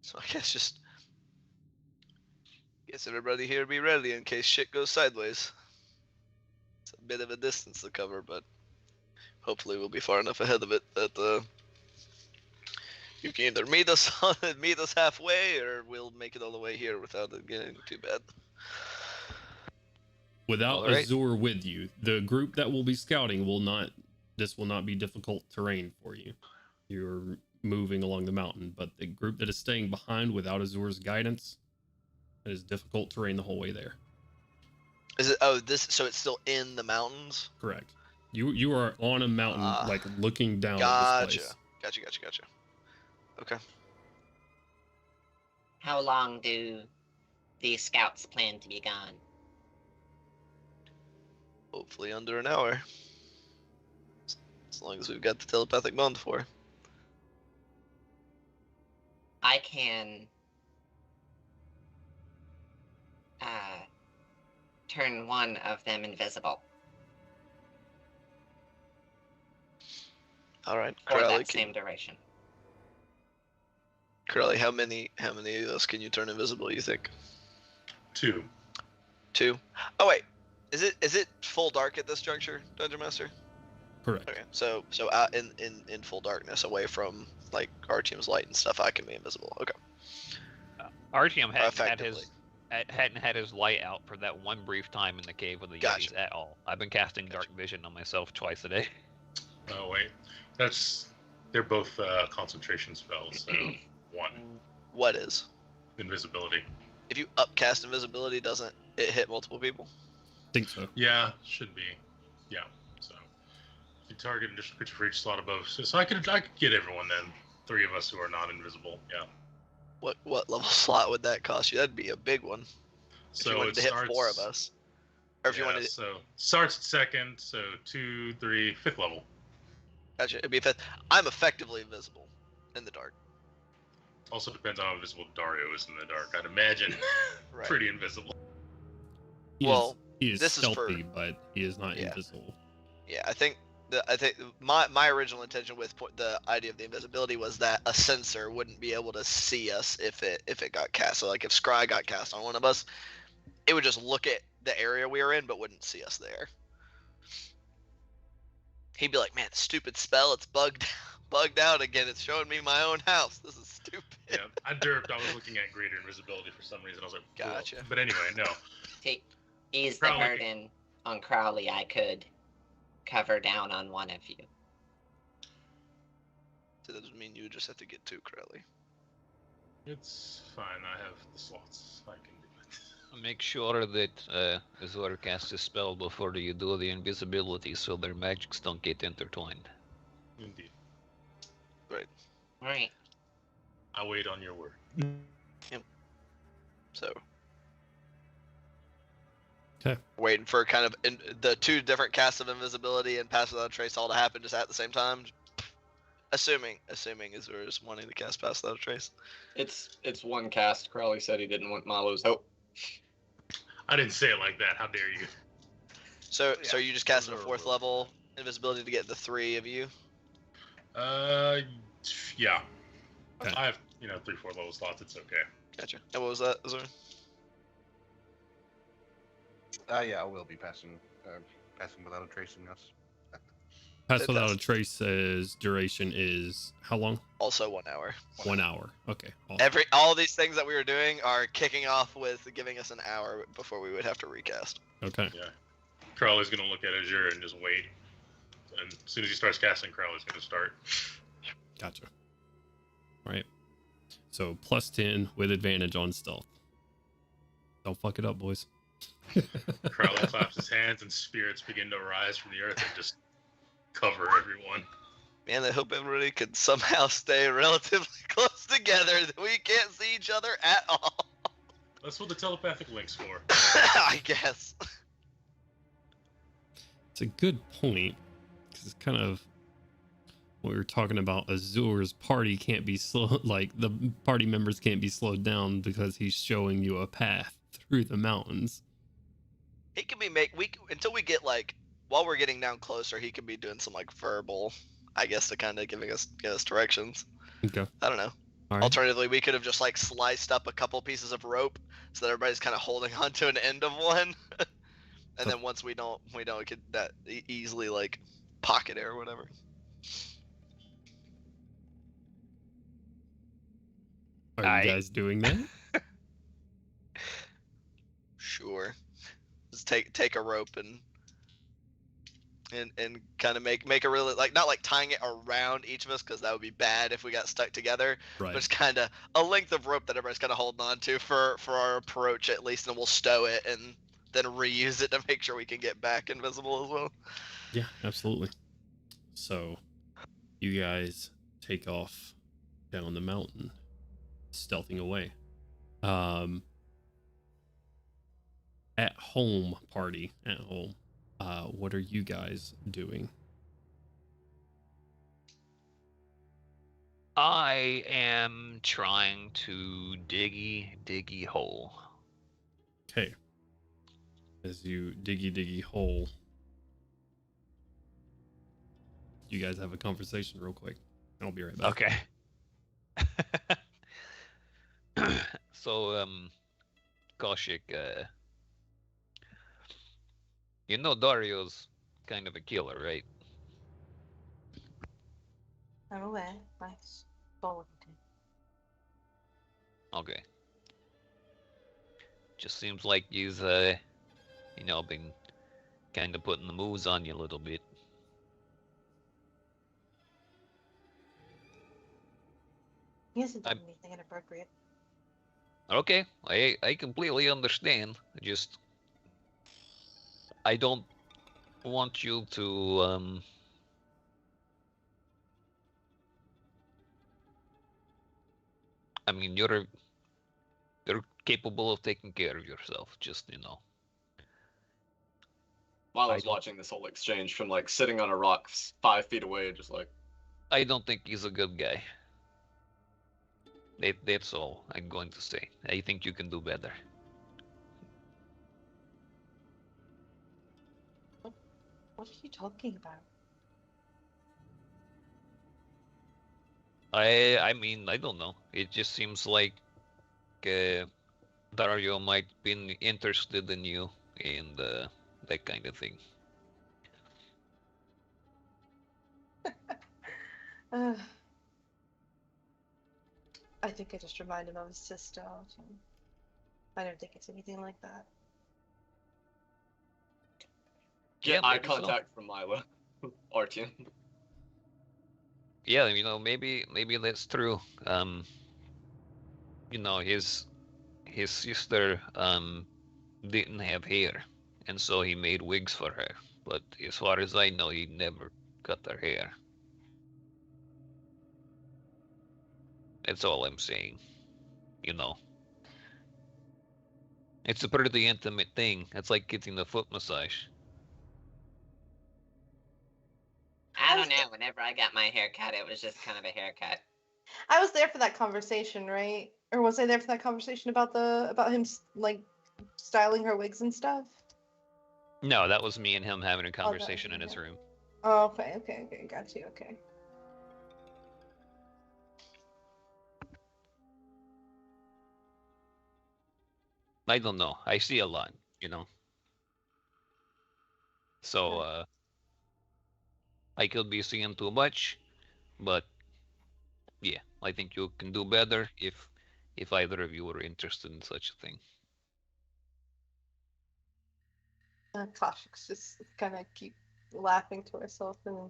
So I guess everybody here be ready in case shit goes sideways. It's a bit of a distance to cover, but hopefully we'll be far enough ahead of it that you can either meet us halfway, or we'll make it all the way here without it getting too bad. Without All right. Azur with you, the group that will be scouting will not be difficult terrain for you. You're moving along the mountain, but the group that is staying behind without Azur's guidance, it is difficult terrain the whole way there. Is it? So it's still in the mountains. Correct. You are on a mountain, like looking down at this place. Gotcha. Okay. How long do these scouts plan to be gone? Hopefully under an hour. As long as we've got the telepathic bond for. I can turn one of them invisible All right, for Crowley. that same duration. Crowley, how many of us can you turn invisible? You think? 2. 2? Oh wait, is it full dark at this juncture, Dungeon Master? Correct. Okay, so out in full darkness, away from like Artyom's light and stuff, I can be invisible. Okay. Artyom Effectively. hadn't had his light out for that one brief time in the cave with the Gotcha. Yetis at all. I've been casting dark vision on myself twice a day. Oh wait, they're both concentration spells. So 1 What is? invisibility. If you upcast invisibility, doesn't it hit multiple people? Think so. Yeah, should be. Yeah. So if you target an additional creature for each slot above, so I could get everyone then. 3 of us who are not invisible. Yeah. What level slot would that cost you? That'd be a big one. If you So wanted it to hit starts, 4 of us, or if you yeah, wanted. so starts at 2nd, so 2, 3, 5th level. Gotcha. It'd be a 5th. I'm effectively invisible in the dark. Also depends on how invisible Dario is in the dark. I'd imagine Right. pretty invisible. He is this is for- stealthy, but he is not Yeah. invisible. Yeah, I think my original intention with the idea of the invisibility was that a sensor wouldn't be able to see us if it got cast. So like if Scry got cast on one of us, it would just look at the area we were in but wouldn't see us there. He'd be like, "Man, stupid spell, it's bugged out again. It's showing me my own house. This is stupid." Yeah, I derped. I was looking at greater invisibility for some reason. I was like, "Whoa." Gotcha. But anyway, no. To ease the Crowley. burden on Crowley, I could cover down on one of you. So that doesn't mean you would just have to get 2, Crowley. It's fine. I have the slots. I can do it. Make sure that Azor casts a spell before you do the invisibility, so their magics don't get intertwined. Indeed. Right. I wait on your word. So. Okay. Waiting for kind of the 2 different casts of invisibility and pass without a trace all to happen just at the same time. Assuming Azur is wanting to cast pass without a trace. It's 1 cast. Crowley said he didn't want Milo's help. I didn't say it like that. How dare you? So Yeah, you just casting a those are 4th level invisibility to get the 3 of you. Yeah. Okay. I have 3-4 level slots. It's okay. Gotcha. And what was that? Was there... Yeah, I will be passing without a tracing us. Pass without a Fantastic. trace's duration is how long? Also 1 hour. 1 hour. Okay. Awesome. All these things that we were doing are kicking off with giving us an hour before we would have to recast. Okay. Yeah. Crowley's gonna look at Azure and just wait. And as soon as he starts casting, Crowley's gonna start. Gotcha. All right. So +10 with advantage on stealth. Don't fuck it up, boys. Crowley claps his hands and spirits begin to rise from the earth and just cover everyone. Man, I hope everybody could somehow stay relatively close together. That we can't see each other at all. That's what the telepathic link's for. I guess. It's a good point, because it's kind of what we were talking about. Azur's party can't be slow, like the party members can't be slowed down because he's showing you a path through the mountains. He can be until we get while we're getting down closer, he could be doing some verbal, I guess, to kind of give us directions. Okay. I don't know. All right. Alternatively, we could have just sliced up a couple pieces of rope so that everybody's kind of holding on to an end of one, and then once we don't get that easily pocket it or whatever. Are you guys doing that? Sure. Just take a rope and kind of make a really not tying it around each of us, because that would be bad if we got stuck together. Right. But it's kind of a length of rope that everybody's kind of holding on to for our approach at least, and we'll stow it and then reuse it to make sure we can get back invisible as well. Yeah, absolutely. So, you guys take off down the mountain, stealthing away. At home, party at home. What are you guys doing? I am trying to diggy hole. Okay. As you diggy hole, you guys have a conversation real quick. I'll be right back. Okay. So, Kaushik, Dario's kind of a killer, right? I'm aware. Nice. Forward. Okay. Just seems like he's, been kind of putting the moves on you a little bit. He hasn't done anything inappropriate. Okay, I completely understand. I don't want you to, you're capable of taking care of yourself, While I was watching this whole exchange from sitting on a rock 5 feet away, just I don't think he's a good guy. That's all I'm going to say. I think you can do better. What are you talking about? I don't know. It just seems like Dario might been interested in you and that kind of thing. I think I just remind him of his sister. So I don't think it's anything like that. get eye contact from Mila. Artian. Yeah, maybe that's true. His sister didn't have hair, and so he made wigs for her. But as far as I know, he never cut her hair. That's all I'm saying. It's a pretty intimate thing. It's like getting a foot massage. I don't know. Whenever I got my hair cut, it was just kind of a haircut. I was there for that conversation, right? Or was I there for that conversation about him styling her wigs and stuff? No, that was me and him having a conversation in his room. Oh, okay, got you, okay. I don't know. I see a lot, you know. So I could be seeing too much, but yeah, I think you can do better if either of you were interested in such a thing. Kashik's just gonna keep laughing to herself and then,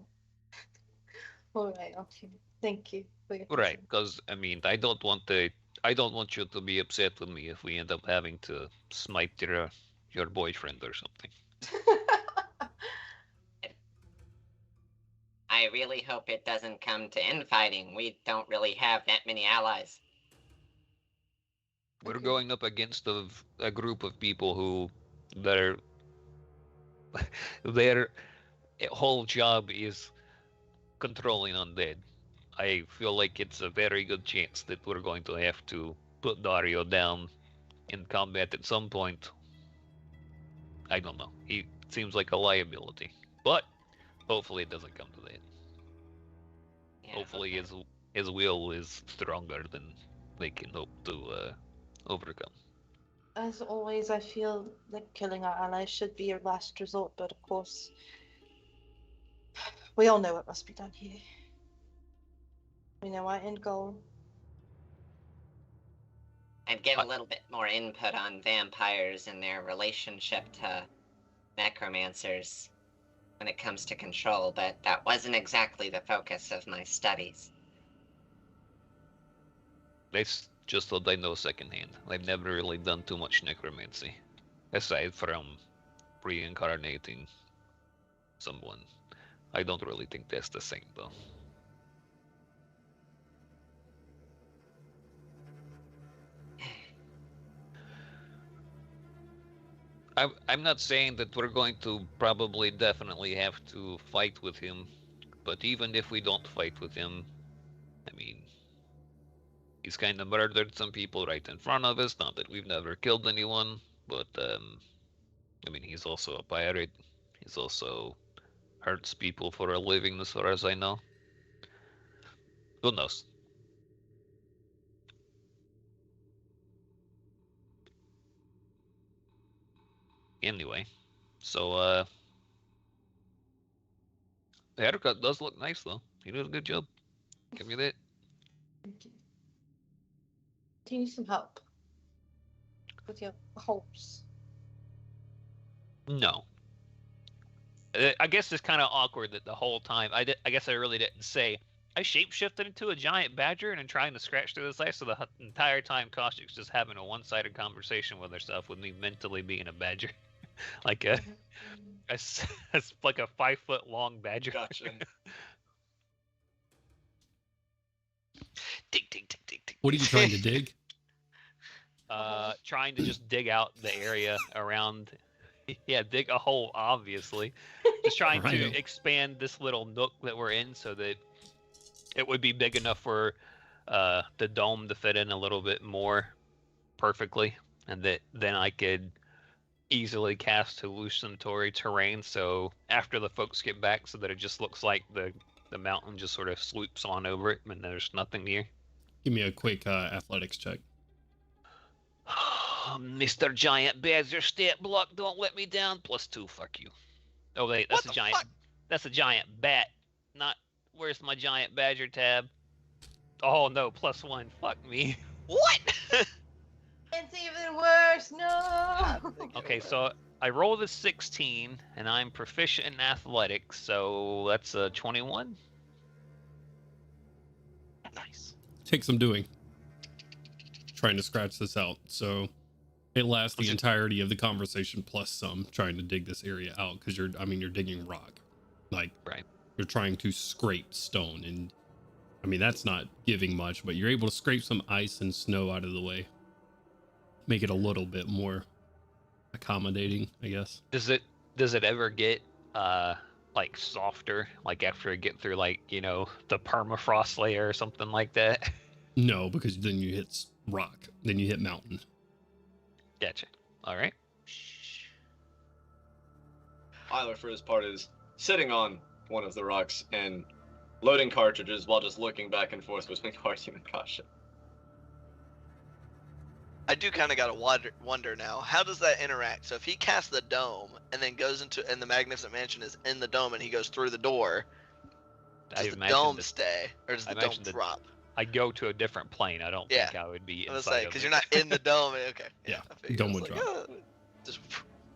all right, okay. Thank you for your Right, concern. because I mean, I don't want you to be upset with me if we end up having to smite your boyfriend or something. I really hope it doesn't come to infighting. We don't really have that many allies. We're Okay. going up against a group of people who their their whole job is controlling undead. I feel like it's a very good chance that we're going to have to put Dario down in combat at some point. I don't know. He seems like a liability, but hopefully it doesn't come to that. Yeah, Hopefully his will is stronger than they can hope to overcome. As always, I feel like killing our allies should be your last resort, but of course, we all know what must be done here. We know our end goal. I'd give a little bit more input on vampires and their relationship to necromancers when it comes to control, but that wasn't exactly the focus of my studies. That's just what I know secondhand. I've never really done too much necromancy, aside from reincarnating someone. I don't really think that's the same, though. I'm not saying that we're going to probably definitely have to fight with him, but even if we don't fight with him, I mean, he's kind of murdered some people right in front of us. Not that we've never killed anyone, but I mean, he's also a pirate. He's also hurts people for a living, as far as I know. Who knows? Anyway, so the haircut does look nice, though. You did a good job. Give me that. Thank you. Do you need some help with your hopes? No. I guess it's kind of awkward that the whole time I guess I really didn't say I shapeshifted into a giant badger and I'm trying to scratch through this ice. So the entire time Koshik's just having a one-sided conversation with herself, with me mentally being a badger, like like a 5-foot long badger. Gotcha. Dig, dig, dig, dig, dig. What are you trying to dig? Trying to just dig out the area around. Yeah, dig a hole, obviously. Just trying Right. to expand this little nook that we're in so that it would be big enough for the dome to fit in a little bit more perfectly, and that then I could easily cast hallucinatory terrain. So after the folks get back, so that it just looks like the mountain just sort of swoops on over it, and there's nothing here. Give me a quick athletics check. Mr. Giant Badger stat block, don't let me down. +2, fuck you. Oh wait, that's What a the giant. fuck? That's a giant bat. Not. Where's my giant badger tab? Oh no, +1. Fuck me. What? It's even worse. No. Okay, so I rolled a 16, and I'm proficient in athletics, so that's a 21. Nice. Take some doing. Trying to scratch this out. So it lasts the entirety of the conversation plus some, trying to dig this area out, because you're digging rock. Like, right. You're trying to scrape stone, and I mean that's not giving much, but you're able to scrape some ice and snow out of the way. Make it a little bit more accommodating, I guess. Does it ever get like softer, like after it get through, like, you know, the permafrost layer or something like that? No, because then you hit rock, then you hit mountain. Gotcha. All right. Tyler, for his part, is sitting on one of the rocks and loading cartridges while just looking back and forth between Artyom and Kasha. I do kind of gotta wonder now. How does that interact? So if he casts the dome and then goes into, and the Magnificent Mansion is in the dome, and he goes through the door, does the dome stay, or does the dome drop? I go to a different plane. I don't think I would be I was inside like, of because it. you're not in the dome. Okay. Yeah, I figured. dome I was would like, drop. just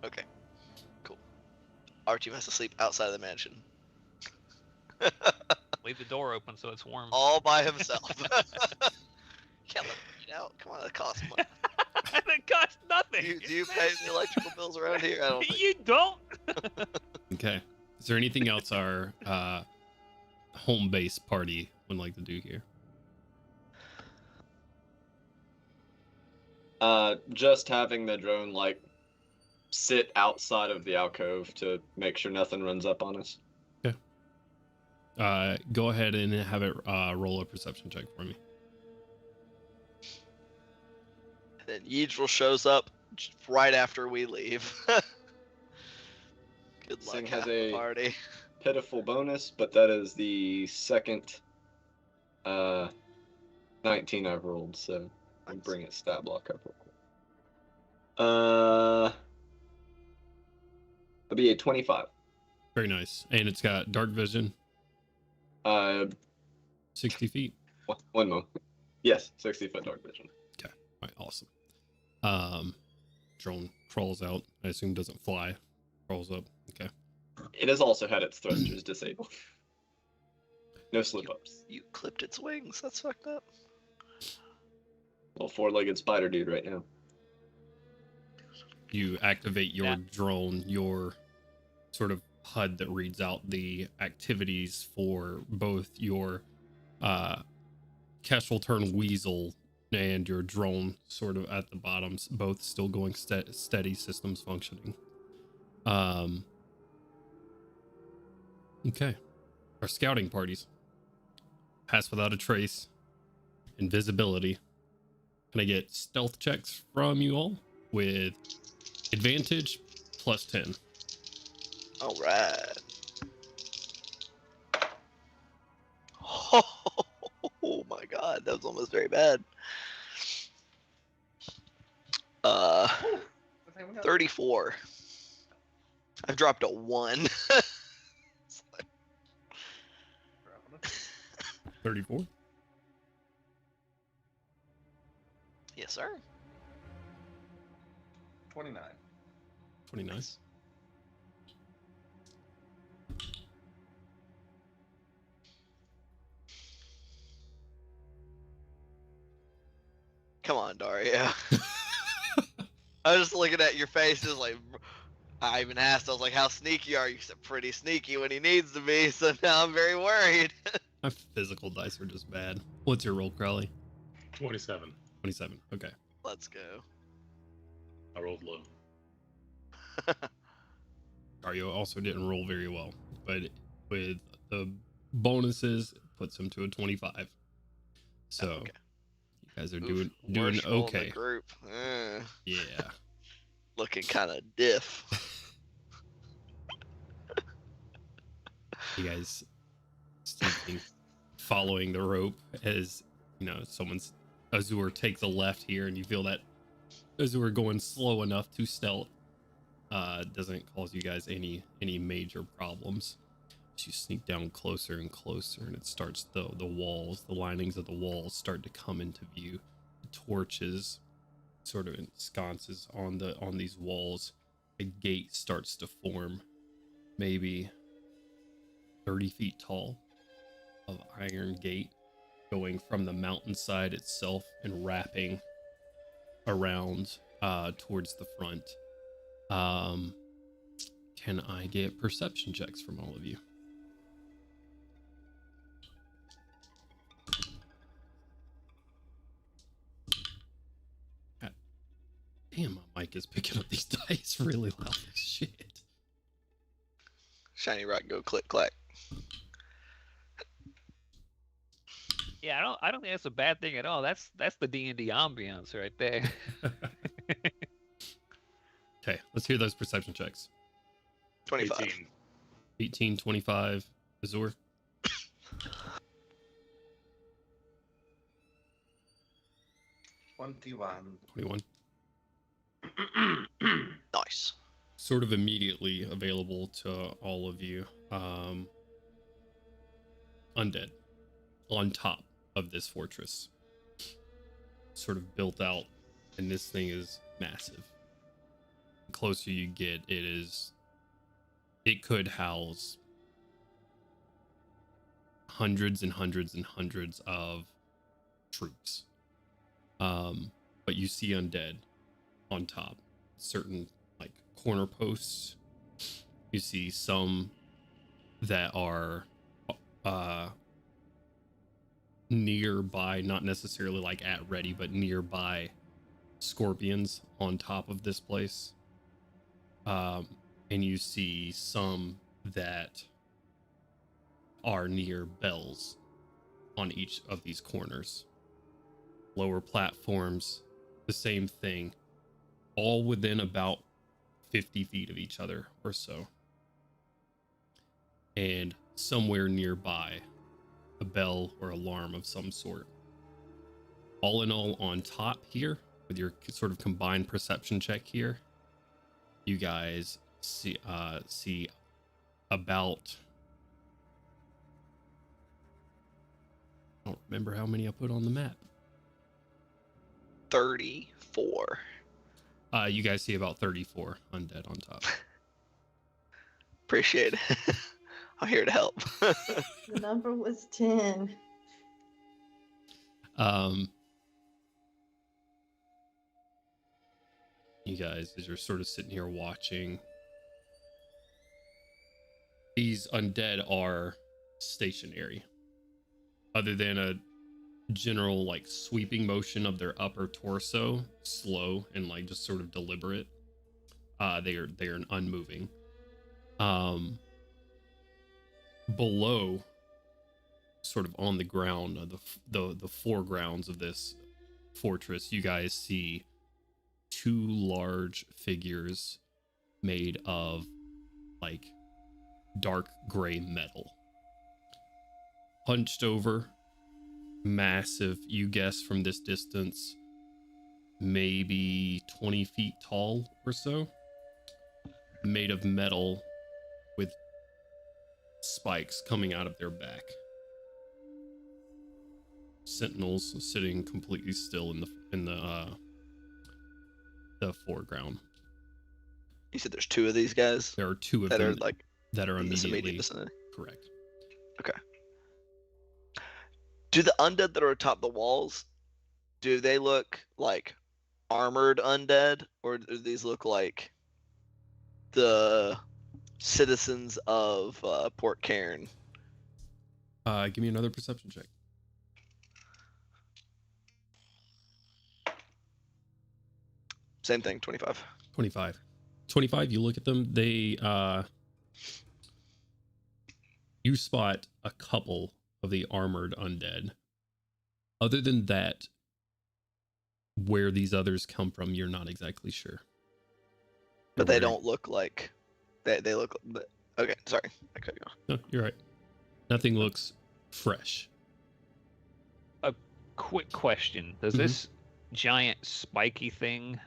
okay. Cool. Archie has to sleep outside of the mansion. Leave the door open so it's warm. All by himself. Can't let him eat out. Come on, that costs money. That costs nothing. Do you pay the electrical bills around here? I don't think. You don't. Okay. Is there anything else our home base party would like to do here? Just having the drone like sit outside of the alcove to make sure nothing runs up on us. Okay. Go ahead and have it roll a perception check for me. And then Yidril shows up right after we leave. Good luck, Sing half has the a party. pitiful bonus, but that is the second 19 I've rolled, so I'll bring its stat block up real quick. It'll be a 25. Very nice. And it's got dark vision. 60 feet. One more. Yes, 60-foot dark vision. Okay. All right, awesome. Drone crawls out. I assume doesn't fly. Crawls up. Okay. It has also had its thrusters disabled. No slip-ups. You clipped its wings. That's fucked up. Little four-legged spider dude right now. You activate your drone, your sort of HUD that reads out the activities for both your Kestrel Turn Weasel and your drone sort of at the bottoms, both still going steady, systems functioning. Okay. Our scouting parties. Pass without a trace. Invisibility. Can I get stealth checks from you all with advantage plus 10? All right. Oh my god, that was almost very bad. 34. I've dropped a 1. 34? Yes, sir. 29. 29. Come on, Dario. I was just looking at your faces like, I even asked, I was like, how sneaky are you? You said pretty sneaky when he needs to be, so now I'm very worried. My physical dice are just bad. What's your roll, Crowley? 27. 27. Okay. Let's go. I rolled low. Dario also didn't roll very well, but with the bonuses, it puts him to a 25. So Okay. you guys are Oof, doing worst roll in the okay. group. Yeah. Looking kind of diff. You guys sneaking, following the rope as, you know, Azur takes a left here, and you feel that Azur going slow enough to stealth doesn't cause you guys any major problems. As you sneak down closer and closer, and it starts the walls, the linings of the walls start to come into view. The torches sort of ensconces on these walls. A gate starts to form, maybe 30 feet tall, of iron gate going from the mountainside itself and wrapping around towards the front. Can I get perception checks from all of you? God damn, my mic is picking up these dice really loud as shit. Shiny rock, go click clack. Yeah, I don't think that's a bad thing at all. That's the D&D ambiance right there. Okay, let's hear those perception checks. 25. 18. 18, 25, Azur. 21. 21. Nice. Sort of immediately available to all of you. Undead on top of this fortress, sort of built out, and this thing is massive. The closer you get, it could house hundreds and hundreds and hundreds of troops. But you see undead on top, certain like corner posts. You see some that are nearby, not necessarily like at ready, but nearby scorpions on top of this place. And you see some that are near bells on each of these corners. Lower platforms, the same thing, all within about 50 feet of each other or so. And somewhere nearby, a bell or alarm of some sort. All in all, on top here, with your sort of combined perception check here, you guys see about, I don't remember how many I put on the map. 34. You guys see about 34 undead on top. Appreciate it. I'm here to help. The number was 10. You guys, as you're sort of sitting here watching, these undead are stationary. Other than a general like sweeping motion of their upper torso, slow and like just sort of deliberate, they are unmoving. Below, sort of on the ground, the foregrounds of this fortress, you guys see two large figures made of like dark gray metal, hunched over, massive. You guess from this distance, maybe 20 feet tall or so, made of metal with spikes coming out of their back. Sentinels sitting completely still in the foreground. You said there's two of these guys There are two of that them are like that are in this immediate immediately vicinity. correct. Okay. Do the undead that are atop the walls, do they look like armored undead, or do these look like the citizens of Port Cairn? Give me another perception check. Same thing, 25. 25, you look at them, they you spot a couple of the armored undead. Other than that, where these others come from, you're not exactly sure. But they don't look like they look. But, okay, sorry, I cut you off. No, you're right. Nothing looks fresh. A quick question: Does this giant spiky thing,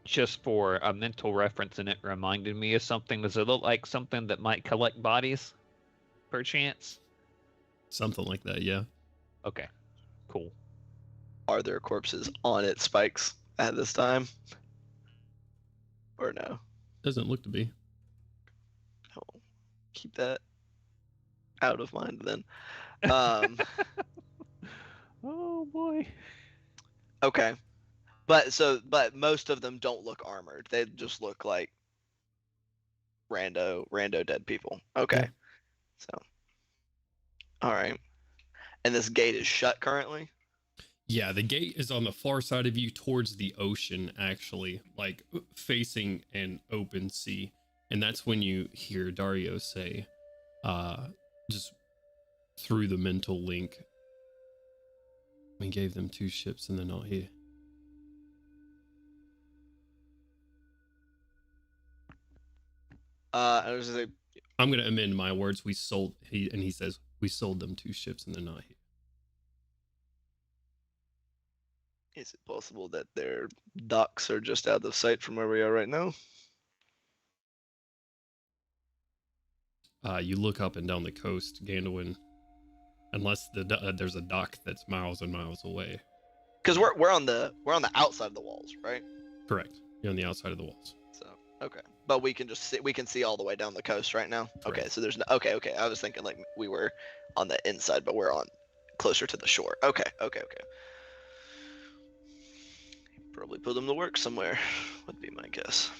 just for a mental reference, and it reminded me of something? Does it look like something that might collect bodies, perchance? Something like that, yeah. Okay, cool. Are there corpses on its spikes at this time, or no? Doesn't look to be. I'll keep that out of mind then. Oh boy. Okay, but most of them don't look armored. They just look like rando dead people. Okay, Yeah. so all right, and this gate is shut currently. Yeah, the gate is on the far side of you towards the ocean, actually, like facing an open sea. And that's when you hear Dario say, just through the mental link, we gave them 2 ships and they're not here. I was gonna say, I'm going to amend my words. He says, we sold them 2 ships and they're not here. Is it possible that their docks are just out of sight from where we are right now? You look up and down the coast, Gandalf, unless there's a dock that's miles and miles away. Because we're on the outside of the walls, right? Correct. You're on the outside of the walls. So okay, but we can just see all the way down the coast right now. Correct. Okay, so there's no okay. I was thinking like we were on the inside, but we're on closer to the shore. Okay. Probably put them to work somewhere, would be my guess.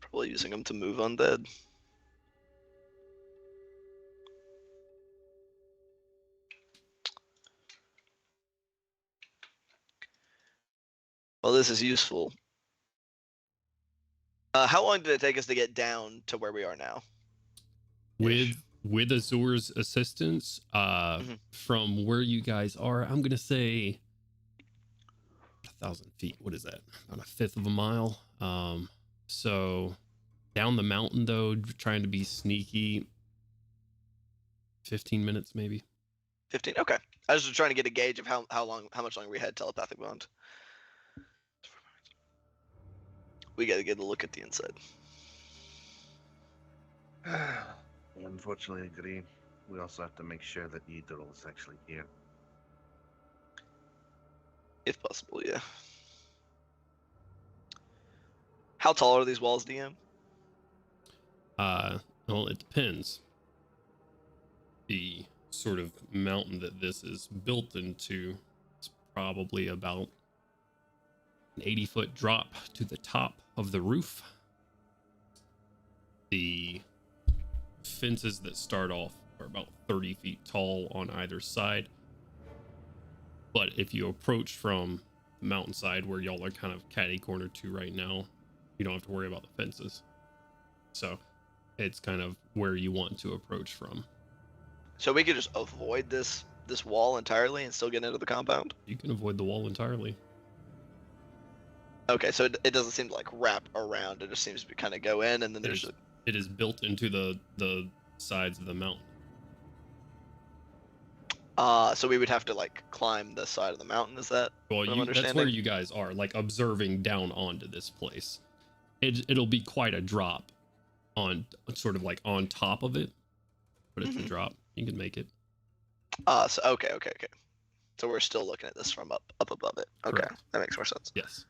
Probably using them to move undead. Well, this is useful. How long did it take us to get down to where we are now? With Azur's assistance, from where you guys are, I'm gonna say 1,000 feet. What is that? About a fifth of a mile. So down the mountain though, trying to be sneaky. 15 minutes maybe. 15. Okay. I was just trying to get a gauge of how much longer we had telepathic bond. We got to get a look at the inside. Unfortunately, agree. We also have to make sure that Yidril is actually here. If possible, yeah. How tall are these walls, DM? Well, it depends. The sort of mountain that this is built into is probably about an 80-foot drop to the top of the roof. The fences that start off are about 30 feet tall on either side. But if you approach from the mountainside where y'all are kind of catty-corner to right now, you don't have to worry about the fences. So it's kind of where you want to approach from. So we could just avoid this wall entirely and still get into the compound? You can avoid the wall entirely. Okay, so it doesn't seem to like wrap around. It just seems to kind of go in, and then there's it is built into the sides of the mountain. So we would have to like climb the side of the mountain. Is that well? what I'm understanding? That's where you guys are, like observing down onto this place. It'll be quite a drop on sort of like on top of it, but it's a drop. You can make it. So okay. So we're still looking at this from up above it. Okay, Correct. That makes more sense. Yes.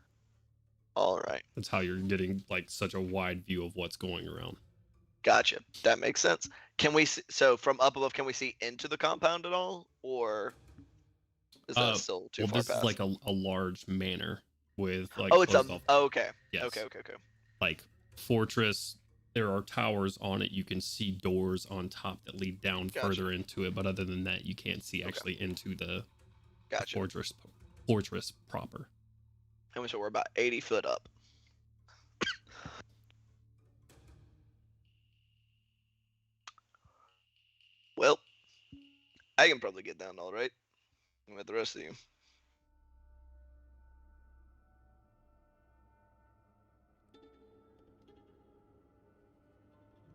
All right. That's how you're getting like such a wide view of what's going around. Gotcha. That makes sense. Can we see, so from up above? Can we see into the compound at all, or is that still too far this past? is like a large manor with like. Oh, it's a. off, Okay. Yes. Okay. Like fortress. There are towers on it. You can see doors on top that lead down further into it, but other than that, you can't see actually into the fortress proper. And so we're about 80 foot up. Well, I can probably get down all right with the rest of you.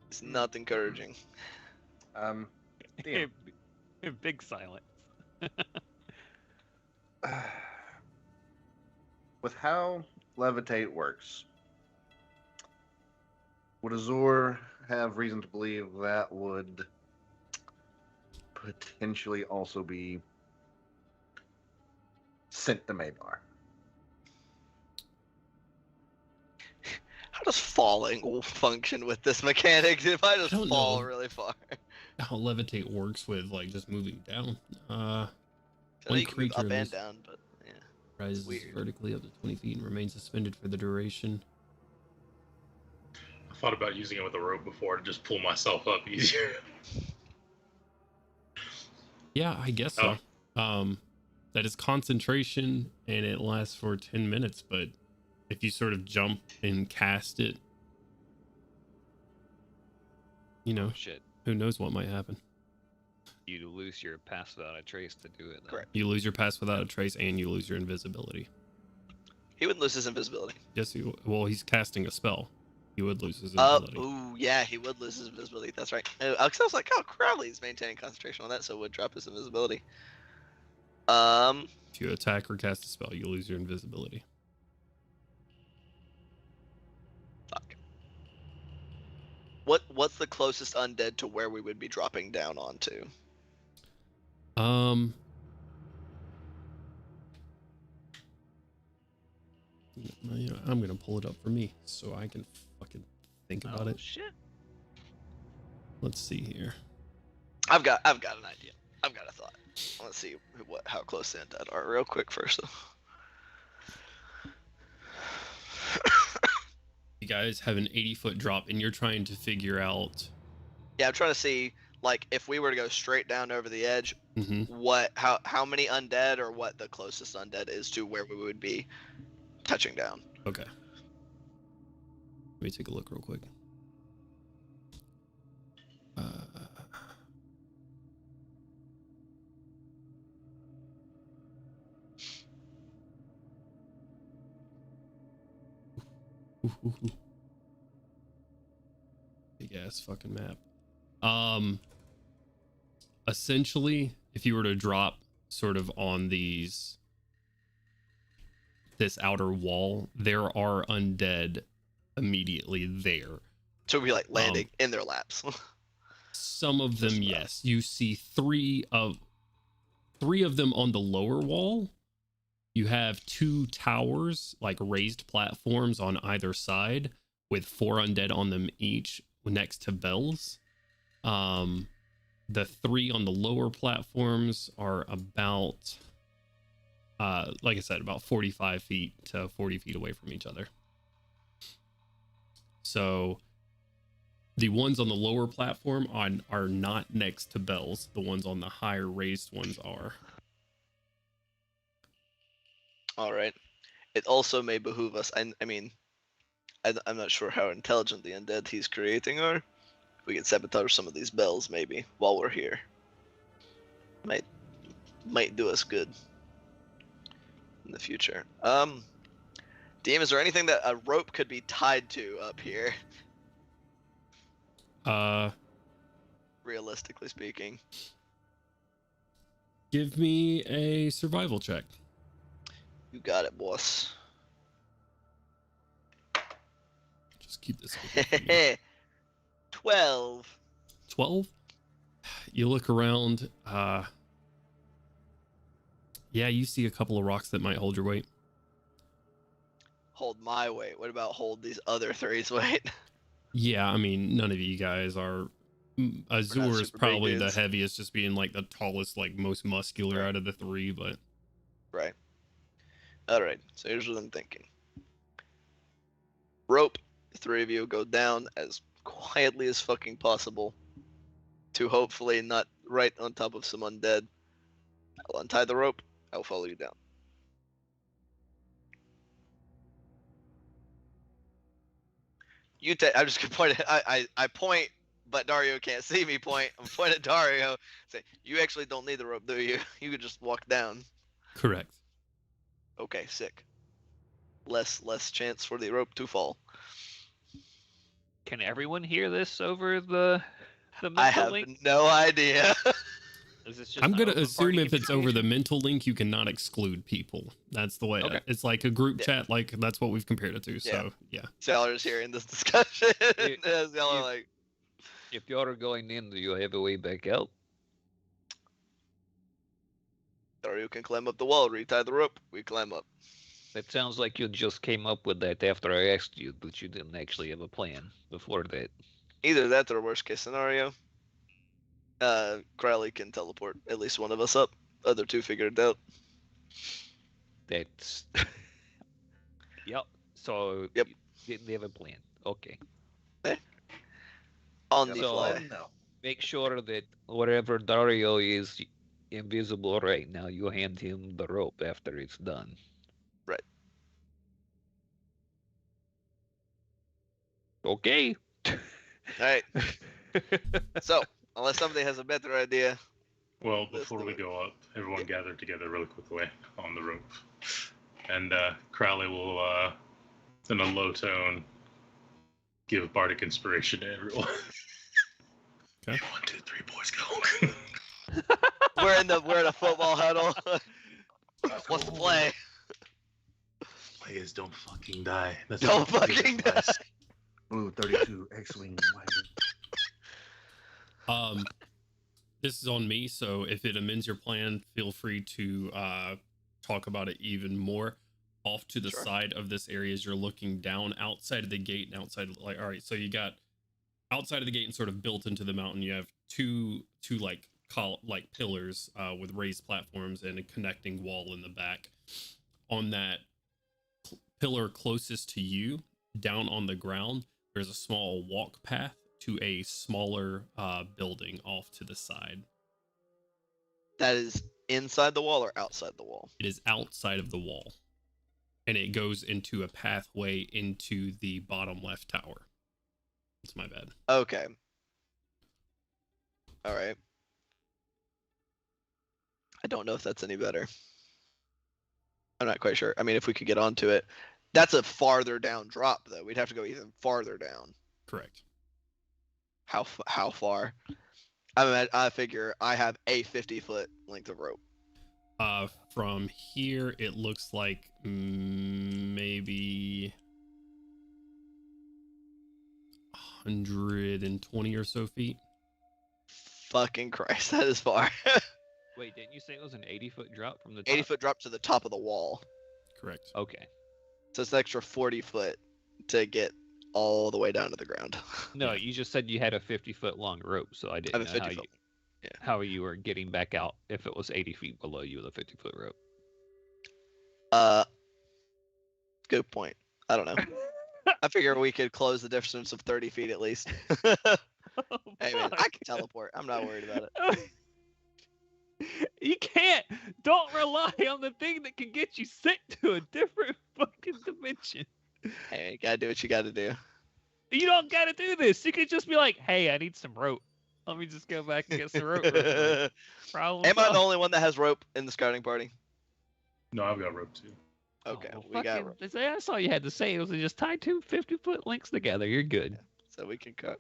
It's not encouraging. DM. Big silence. With how levitate works, would Azur have reason to believe that would potentially also be sent to Madar? How does falling function with this mechanic? If I just fall know really far? how levitate works with like just moving down. I know One you can move creature up in and this down, but yeah. rises weird. vertically up to 20 feet and remains suspended for the duration. I thought about using it with a rope before to just pull myself up easier. Yeah, I guess so. That is concentration and it lasts for 10 minutes, but if you sort of jump and cast it, you know, Shit. who knows what might happen. You lose your pass without a trace to do it. Then. Correct. You lose your pass without a trace and you lose your invisibility. He wouldn't lose his invisibility. Yes, well, he's casting a spell. He would lose his invisibility. Ooh, yeah, he would lose his invisibility. That's right. Because I was like, oh, Crowley's maintaining concentration on that, so it would drop his invisibility. If you attack or cast a spell, you lose your invisibility. Fuck. What's the closest undead to where we would be dropping down onto? You know, I'm gonna pull it up for me so I can fucking think about it. Shit. Let's see here. I've got an idea. I've got a thought. Let's see how close the undead are real quick first. You guys have an 80-foot drop, and you're trying to figure out. Yeah, I'm trying to see, like, if we were to go straight down over the edge, Mhm. how many undead, or what the closest undead is to where we would be touching down. Okay. Let me take a look real quick. Big ass fucking map. Essentially, if you were to drop sort of on this outer wall, there are undead immediately there. So we'd be like landing in their laps. Some of them, yes. You see three of them on the lower wall. You have 2 towers, like raised platforms on either side, with 4 undead on them each, next to bells. The 3 on the lower platforms are about, like I said, about 45 feet to 40 feet away from each other. So the ones on the lower platform are not next to bells. The ones on the higher raised ones are. All right. It also may behoove us. I mean, I'm not sure how intelligent the undead he's creating are. If we could sabotage some of these bells, maybe while we're here, might do us good in the future. DM, is there anything that a rope could be tied to up here? Realistically speaking. Give me a survival check. You got it, boss. Just keep this open. 12. 12? You look around. Yeah, you see a couple of rocks that might hold your weight. Hold my weight. What about hold these other 3's weight? Yeah, I mean, none of you guys are. Azur is super big probably the dudes. heaviest, just being like the tallest, like most muscular Right. out of the 3, but Right. Alright, so here's what I'm thinking. Rope, the 3 of you go down as quietly as fucking possible to hopefully not right on top of some undead. I'll untie the rope, I'll follow you down. I'm just gonna point at, I point, but Dario can't see me point. I'm pointing at Dario, say, you actually don't need the rope, do you? You could just walk down. correct. Okay, sick. Less chance for the rope to fall. Can everyone hear this over the I mental have link? no idea. Is this just I'm an gonna open assume party if it's over the communication? mental link, you cannot exclude people. That's the way. Okay. It's like a group Yeah. chat. Like that's what we've compared it to. So yeah. Saller's hearing this discussion. It- As y'all are it- like, If you're going in, do you have a way back out? Dario can climb up the wall, retie the rope, we climb up. That sounds like you just came up with that after I asked you, but you didn't actually have a plan before that. Either that or worst case scenario. Crowley can teleport at least one of us up. Other 2 figure it out. That's. Yep. So Yep. you didn't have a plan. Okay. On the So- fly. No. Make sure that wherever Dario is invisible right now, you hand him the rope after it's done. Right. Okay. Alright, so, unless somebody has a better idea. Well, Let's before do we it. go up, everyone gather together really quickly on the rope. And Crowley will, in a low tone, give bardic inspiration to everyone. Okay. 1, 2, 3, boys, go. we're in a football huddle. What's the play? Players don't fucking die. That's Don't what the fucking advice. Blue 32, X-Wing. This is on me, so if it amends your plan, feel free to talk about it even more. Off to the Sure. side of this area as you're looking down outside of the gate and outside of, like, all right, so you got outside of the gate and sort of built into the mountain, you have two like pillars with raised platforms and a connecting wall in the back. On that pillar closest to you, down on the ground, there's a small walk path to a smaller building off to the side. That is inside the wall or outside the wall? It is outside of the wall, and it goes into a pathway into the bottom left tower. That's my bad. Okay. All right. I don't know if that's any better. I'm not quite sure. I mean, if we could get onto it. That's a farther down drop, though. We'd have to go even farther down. Correct. How far? I figure I have a 50-foot length of rope. From here, it looks like maybe 120 or so feet. Fucking Christ, that is far. Wait, didn't you say it was an 80-foot drop from the top? 80-foot drop to the top of the wall. Correct. Okay. So it's an extra 40 foot to get all the way down to the ground. No, you just said you had a 50-foot long rope, so I I didn't have a know 50 foot. Yeah. how you were getting back out if it was 80 feet below you with a 50-foot rope. Good point. I don't know. I figure we could close the difference of 30 feet at least. Hey man, I can teleport. I'm not worried about it. You can't. Don't rely on the thing that can get you sent to a different fucking dimension. Hey, you gotta do what you gotta do. You don't gotta do this. You could just be like, "Hey, I need some rope. Let me just go back and get some rope." Real quick." Problem Am I the solved. only one that has rope in the scouting party? No, I've got rope too. Okay, Oh, we got fucking- rope. That's all you had to say. It was just tie two 50-foot links together. You're good. So we can tie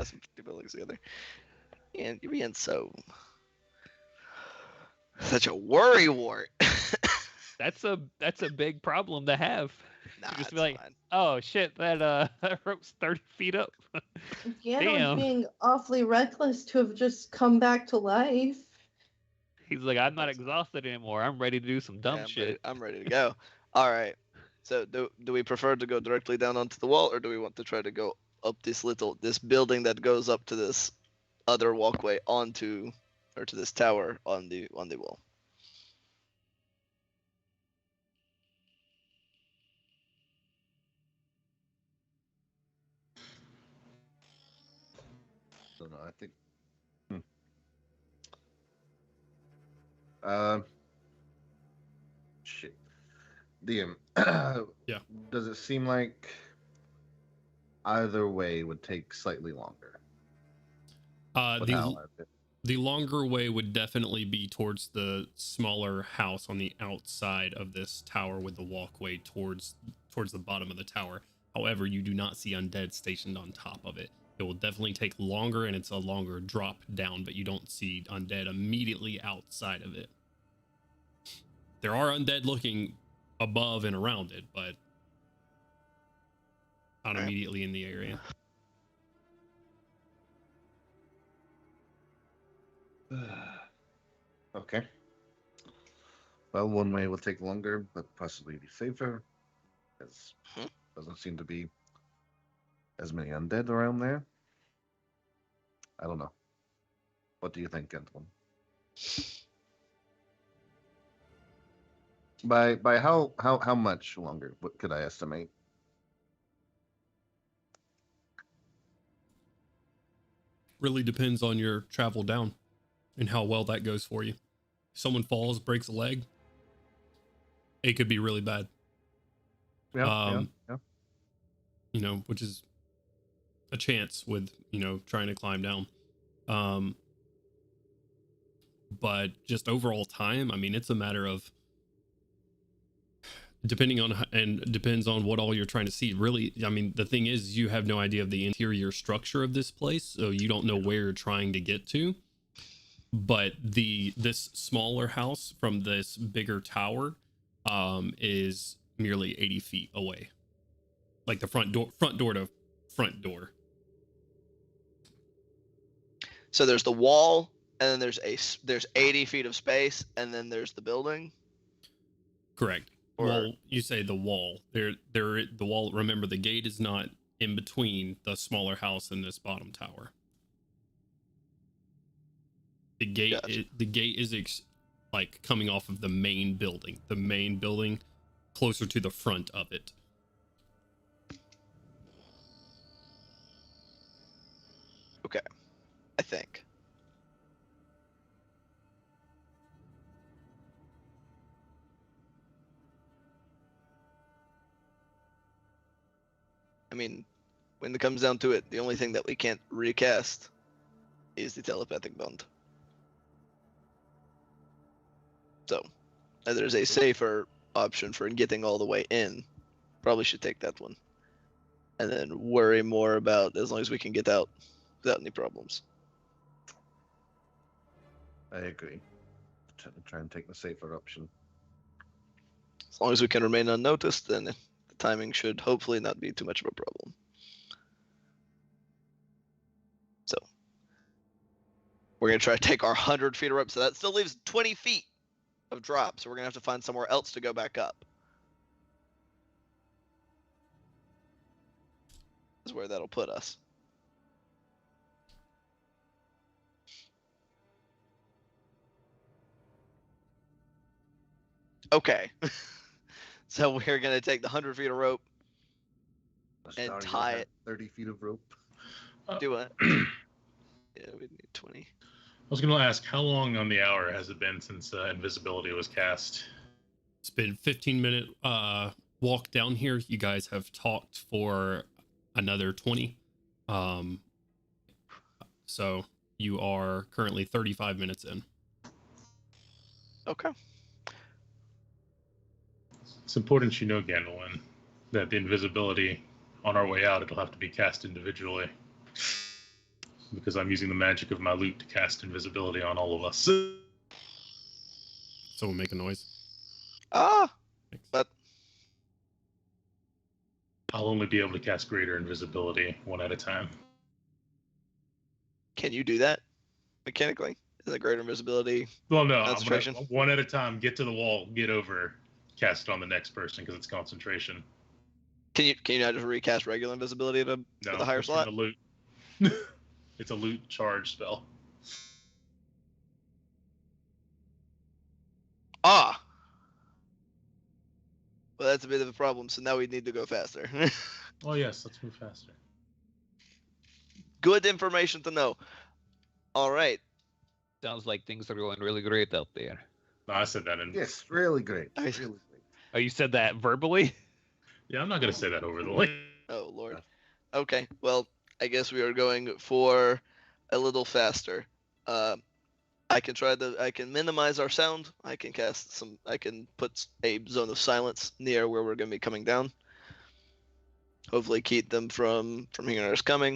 some 50 buildings together. And you're being such a worry wart. That's a big problem to have. Nah, just it's be like, fine. oh shit, that that rope's 30 feet up. Yeah, Damn. we're being awfully reckless to have just come back to life. He's like, I'm not exhausted anymore. I'm ready to do some dumb Yeah, shit. I'm ready to go. All right. So do we prefer to go directly down onto the wall, or do we want to try to go up this building that goes up to this other walkway to this tower on the wall? Don't know. I think. Shit. DM. Yeah. Does it seem like either way would take slightly longer? The longer way would definitely be towards the smaller house on the outside of this tower with the walkway towards the bottom of the tower. However, you do not see undead stationed on top of it. It will definitely take longer, and it's a longer drop down, but you don't see undead immediately outside of it. There are undead looking above and around it, but not Right. immediately in the area. Okay. Well, one way will take longer, but possibly be safer. As doesn't seem to be as many undead around there. I don't know. What do you think, gentlemen? By how much longer? What could I estimate? Really depends on your travel down and how well that goes for you. If someone falls, breaks a leg, it could be really bad. Yeah. You know, which is a chance with, you know, trying to climb down. But just overall time, I mean, it's a matter of depends on what all you're trying to see. Really, I mean, the thing is, you have no idea of the interior structure of this place, so you don't know where you're trying to get to. but this smaller house from this bigger tower is merely 80 feet away, like the front door to front door. So there's the wall, and then there's 80 feet of space, and then there's the building. Correct. Or- Well, you say the wall. The wall. Remember, the gate is not in between the smaller house and this bottom tower. The gate. Gotcha. The gate is like coming off of the main building. The main building, closer to the front of it. Okay, I think. I mean, when it comes down to it, the only thing that we can't recast is the telepathic bond. So, there's a safer option for getting all the way in. Probably should take that one. And then worry more about as long as we can get out without any problems. I agree. Try and take the safer option. As long as we can remain unnoticed, then the timing should hopefully not be too much of a problem. So, we're going to try to take our 100 feet of rope. So that still leaves 20 feet of drop. So we're going to have to find somewhere else to go back up. Is where that'll put us. Okay. So we're going to take the 100 feet of rope. And Dario tie had it. 30 feet of rope. Do it. Yeah, we need 20. I was going to ask, how long on the hour has it been since invisibility was cast? It's been 15-minute walk down here. You guys have talked for another 20. So you are currently 35 minutes in. Okay. It's important you know, Gandalin, that the invisibility on our way out, it'll have to be cast individually. Because I'm using the magic of my loot to cast invisibility on all of us. Someone make a noise. Ah, Thanks. but I'll only be able to cast greater invisibility one at a time. can you do that mechanically? Is it greater invisibility? Well, no, I'm gonna, Concentration? one at a time, get to the wall, get over, cast it on the next person because it's concentration. Can you not just recast regular invisibility at No, with a higher it's from slot? the loot. It's a loot charge spell. Ah. Well, that's a bit of a problem. So now we need to go faster. Oh yes, let's move faster. Good information to know. All right. Sounds like things are going really great out there. No, I said that in. Yes, really great. I- Really great. Oh, you said that verbally? Yeah, I'm not gonna say that over the link. Oh Lord. Okay. Well, I guess we are going for a little faster. I can minimize our sound. I can put a zone of silence near where we're going to be coming down. Hopefully keep them from hearing us coming.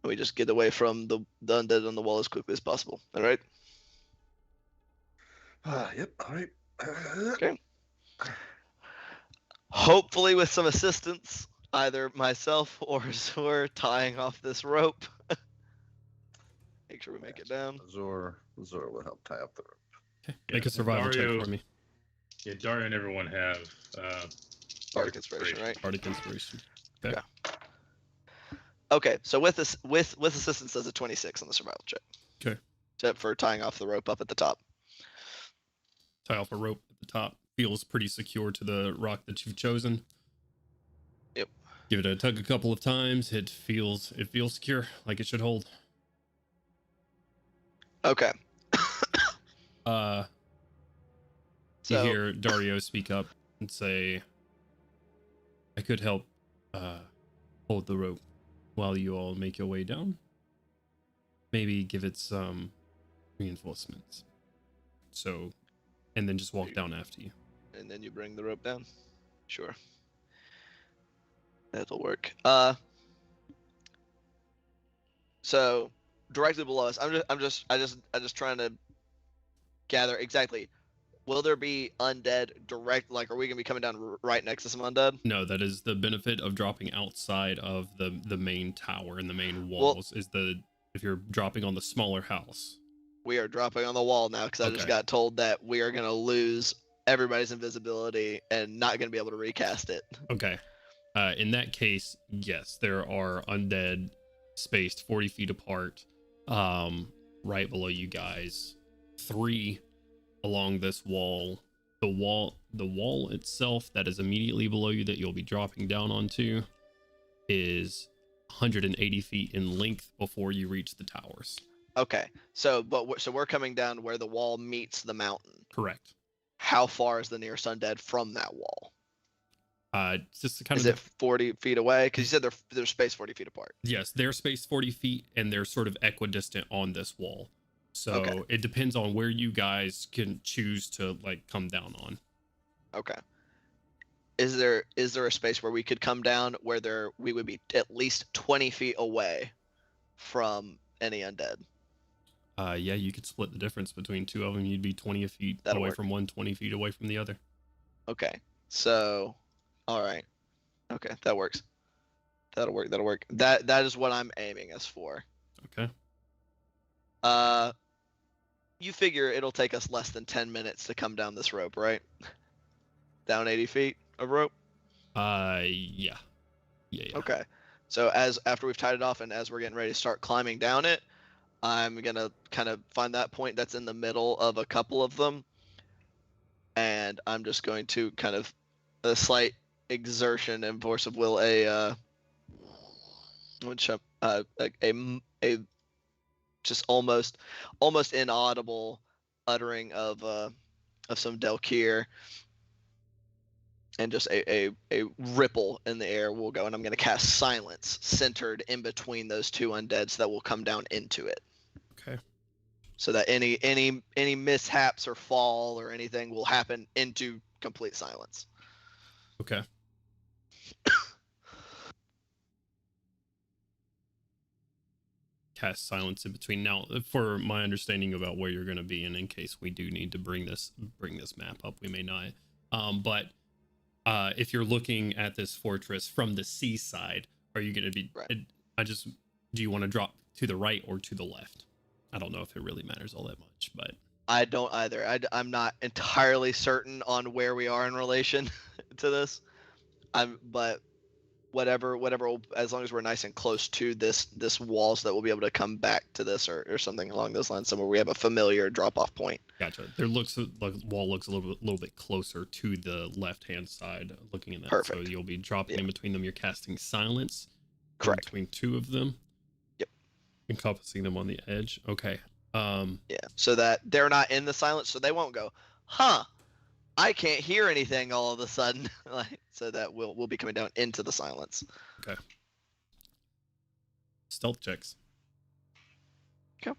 And we just get away from the undead on the wall as quickly as possible. All right? Yep, all right. Okay. Hopefully with some assistance, either myself or Zor tying off this rope. Make sure we make it down. Zor will help tie up the rope. Okay. Make a survival Dario- check for me. Yeah, Dario and everyone have Bardic inspiration, right? Bardic inspiration. Okay, so with assistance, does a 26 on the survival check. Okay. Except for tying off the rope up at the top. Tie off a rope at the top. Feels pretty secure to the rock that you've chosen. Yep. Give it a tug a couple of times. It feels secure, like it should hold. Okay. You So hear Dario speak up and say, I could help hold the rope while you all make your way down. Maybe give it some reinforcements. So, and then just walk down after you. and then you bring the rope down. Sure. That'll work. So directly below us. I'm just trying to gather exactly. Will there be undead direct? Like, are we gonna be coming down right next to some undead? No, that is the benefit of dropping outside of the main tower and the main walls. If you're dropping on the smaller house. We are dropping on the wall now because I just Okay. got told that we are gonna lose everybody's invisibility and not gonna be able to recast it. Okay. In that case, yes, there are undead spaced 40 feet apart, right below you guys. 3 along this wall. The wall itself that is immediately below you that you'll be dropping down onto is 180 feet in length before you reach the towers. Okay, so we're coming down where the wall meets the mountain. Correct. How far is the nearest undead from that wall? Just kind Is it 40 feet away? Because you said they're spaced 40 feet apart. Yes, they're spaced 40 feet and they're sort of equidistant on this wall. So Okay. it depends on where you guys can choose to like come down on. Okay. Is there a space where we could come down where we would be at least 20 feet away from any undead? Yeah, you could split the difference between 2 of them. You'd be 20 feet That'll away work. from one, 20 feet away from the other. Okay. So, all right. Okay, that works. That'll work. That is what I'm aiming us for. Okay. You figure it'll take us less than 10 minutes to come down this rope, right? Down 80 feet of rope? Yeah. Okay. So after we've tied it off and as we're getting ready to start climbing down it, I'm going to kind of find that point that's in the middle of a couple of them. And I'm just going to kind of a slight exertion and force of will, a just almost inaudible uttering of some Delkir, and just a ripple in the air will go, and I'm going to cast silence centered in between those 2 undeads that will come down into it. Okay. So that any mishaps or fall or anything will happen into complete silence. Okay. Cast silence in between. Now, for my understanding about where you're going to be, and in case we do need to bring this map up, we may not. But if you're looking at this fortress from the seaside, are you going to be? Right. Do you want to drop to the right or to the left? I don't know if it really matters all that much, but I don't either. I'm not entirely certain on where we are in relation to this. But whatever, as long as we're nice and close to this wall, so that we'll be able to come back to this or something along those lines, somewhere we have a familiar drop-off point. Gotcha. There looks like the wall looks a little bit closer to the left-hand side, looking at that. Perfect. So you'll be dropping in between them. You're casting silence. Correct. Between 2 of them. Yep. Encompassing them on the edge. Okay. Yeah. So that they're not in the silence, so they won't go, huh? I can't hear anything all of a sudden. So that we'll be coming down into the silence. Okay. Stealth checks. Okay.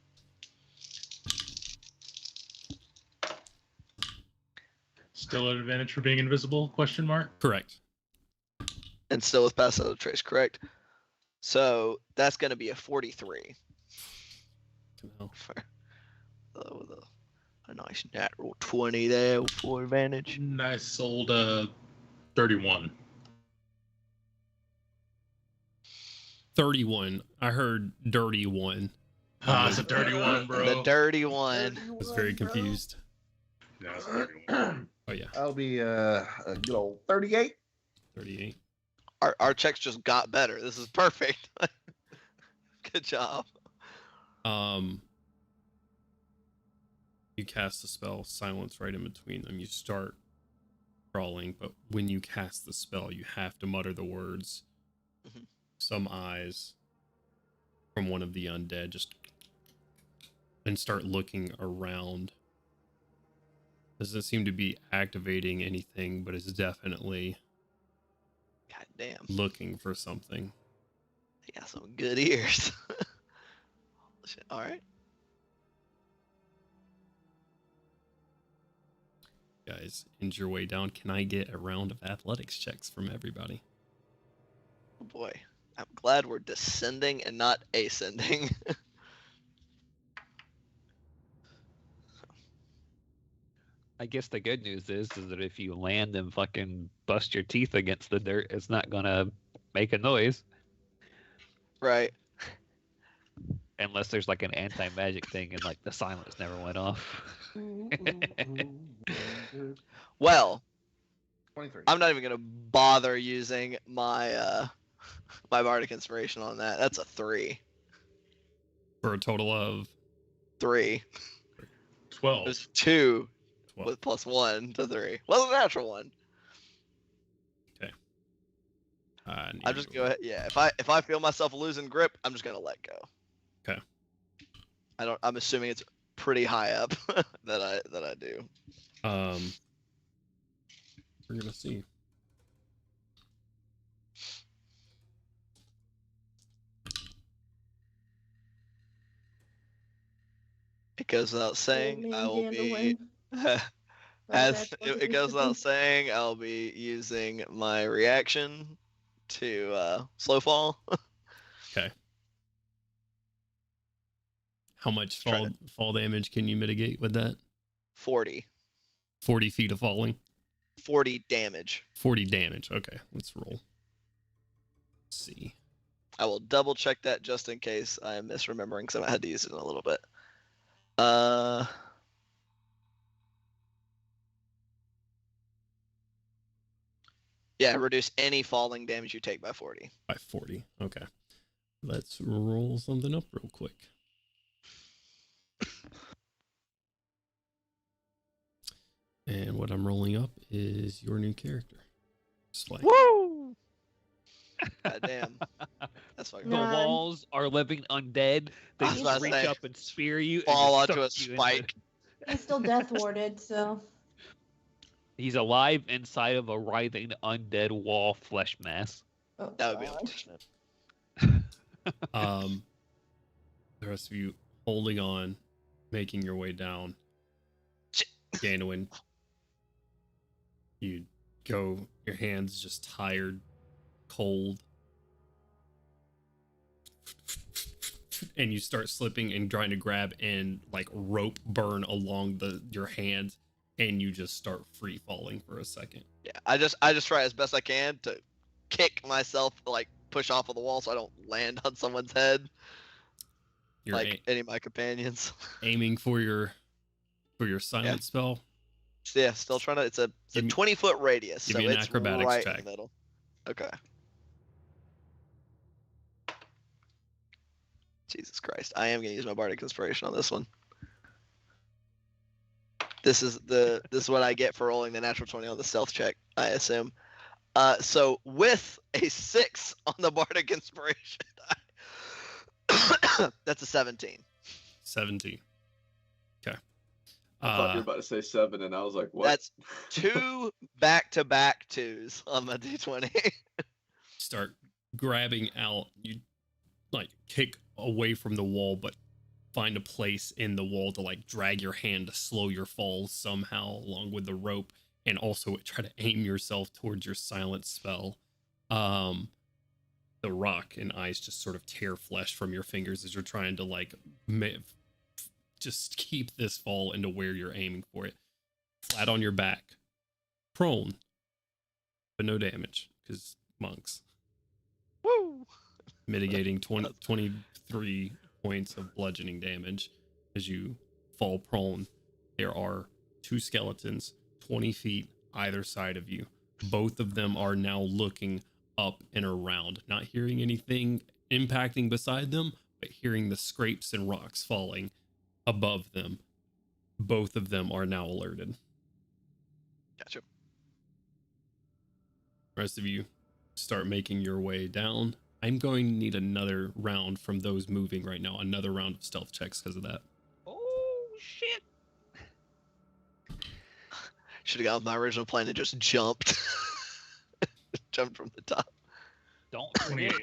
Still at advantage for being invisible? Question mark. Correct. And still with pass out of trace, correct? So that's going to be a 43. With a nice natural 20 there for advantage. Nice old 31. 31. I heard dirty one. Ah, it's a dirty one, bro. The dirty one. I was very confused. No, it's 31. Oh yeah. I'll be good old 38. 38. Our checks just got better. This is perfect. Good job. You cast the spell silence right in between them. You start crawling, but when you cast the spell, you have to mutter the words. Mhm. Some eyes from one of the undead just and start looking around. Doesn't seem to be activating anything, but it's definitely God damn. looking for something. They got some good ears. All right. Guys, inch your way down. Can I get a round of athletics checks from everybody? Oh boy. I'm glad we're descending and not ascending. I guess the good news is that if you land and fucking bust your teeth against the dirt, it's not gonna make a noise Right. unless there's like an anti-magic thing and like the silence never went off. Well, 23. I'm not even gonna bother using my my bardic inspiration on that. That's a 3. For a total of 3. 12. There's 2 12. with +1 to 3. Wasn't a natural one. I'm just go ahead. Yeah, if I feel myself losing grip, I'm just gonna let go. Okay. I'm assuming it's pretty high up that I do. We're gonna see. It goes without saying Man I will be Dandelion. as That's it goes without saying I'll be using my reaction to slow fall. Okay. How much Try fall damage can you mitigate with that? 40. 40 feet of falling. 40 damage. 40 damage. Okay, let's roll. Let's see. I will double check that just in case I'm misremembering because I had to use it in a little bit. Yeah, reduce any falling damage you take by 40. By 40. Okay. Let's roll something up real quick. And what I'm rolling up is your new character. Slay. Woo! God damn. That's fucking The No. cool. walls are living undead. They I was about just to reach say, up and spear you. fall and just onto a suck you spike. He's still death warded, so He's alive inside of a writhing undead wall flesh mass. oh, That would be God. unfortunate. The rest of you holding on, making your way down. Ganowin, you go, your hands just tired, cold, and you start slipping and trying to grab and like rope burn along your hands, and you just start free falling for a second. Yeah, I just try as best I can to kick myself, like push off of the wall so I don't land on someone's head, You're like any of my companions. aiming for your silent spell. So yeah, still trying to. It's a Give me- 20-foot radius, give so me an it's acrobatics right check. in the middle. Okay. Jesus Christ, I am gonna use my bardic inspiration on this one. This is what I get for rolling the natural 20 on the stealth check, I assume. So with a 6 on the bardic inspiration, that's a 17. 17. Okay. I thought you were about to say 7, and I was like, what? That's 2 back-to-back 2s on my d20. Start grabbing out. You like kick away from the wall, but find a place in the wall to like drag your hand to slow your fall somehow along with the rope, and also try to aim yourself towards your silent spell. The rock and eyes just sort of tear flesh from your fingers as you're trying to like just keep this fall into where you're aiming for it. Flat on your back, prone, but no damage because monks. Woo! Mitigating 23 points of bludgeoning damage as you fall prone. There are 2 skeletons 20 feet either side of you. Both of them are now looking up and around, not hearing anything impacting beside them, but hearing the scrapes and rocks falling above them. Both of them are now alerted. Gotcha. Rest of you start making your way down. I'm going to need another round from those moving right now. Another round of stealth checks because of that. Oh shit! Should have gone with my original plan and just jumped. Jumped from the top. Don't forget, 28.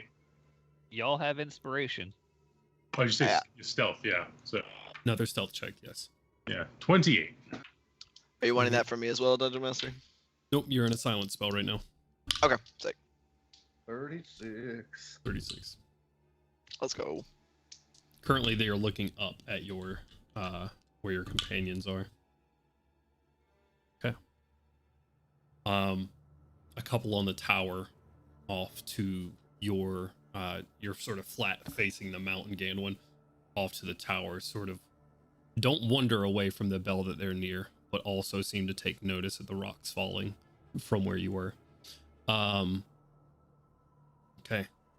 y'all have inspiration. Oh, you say Yeah. stealth, yeah. So, Another stealth check, yes. yeah, 28. Are you wanting that from me as well, Dungeon Master? Nope, you're in a silent spell right now. Okay, sick. 36. 36. Let's go. Currently, they are looking up at your where your companions are. A couple on the tower off to your you're sort of flat facing the mountain, Ganwin, off to the tower, sort of don't wander away from the bell that they're near, but also seem to take notice of the rocks falling from where you were. Okay,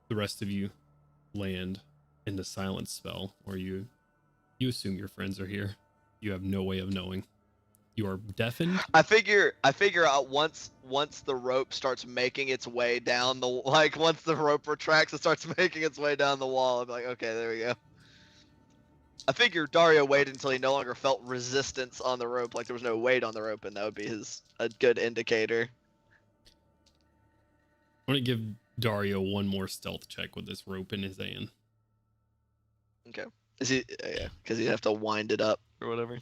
the rest of you land in the silence spell, or you assume your friends are here. You have no way of knowing. You are deafened. I figure out once the rope starts making its way down the once the rope retracts, it starts making its way down the wall. I'm like, okay, there we go. I figure Dario waited until he no longer felt resistance on the rope, like there was no weight on the rope, and that would be a good indicator. I'm gonna give Dario one more stealth check with this rope in his hand. Okay. Is he? Yeah, because he'd have to wind it up or whatever.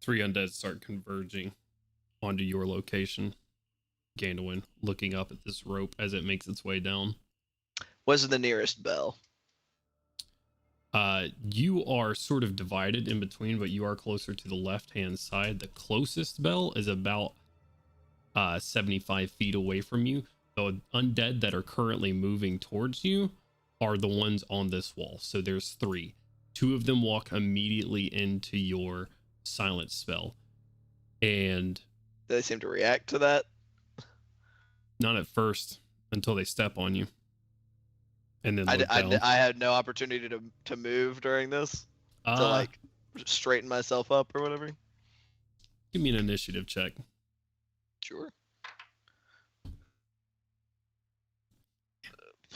Three undead start converging onto your location. Gandalwin looking up at this rope as it makes its way down. Where's the nearest bell? You are sort of divided in between, but you are closer to the left-hand side. The closest bell is about 75 feet away from you. The undead that are currently moving towards you are the ones on this wall. So there's three. Two of them walk immediately into your silence spell. And Do they seem to react to that? not at first, until they step on you. And then I had no opportunity to move during this, to like straighten myself up or whatever. Give me an initiative check. Sure.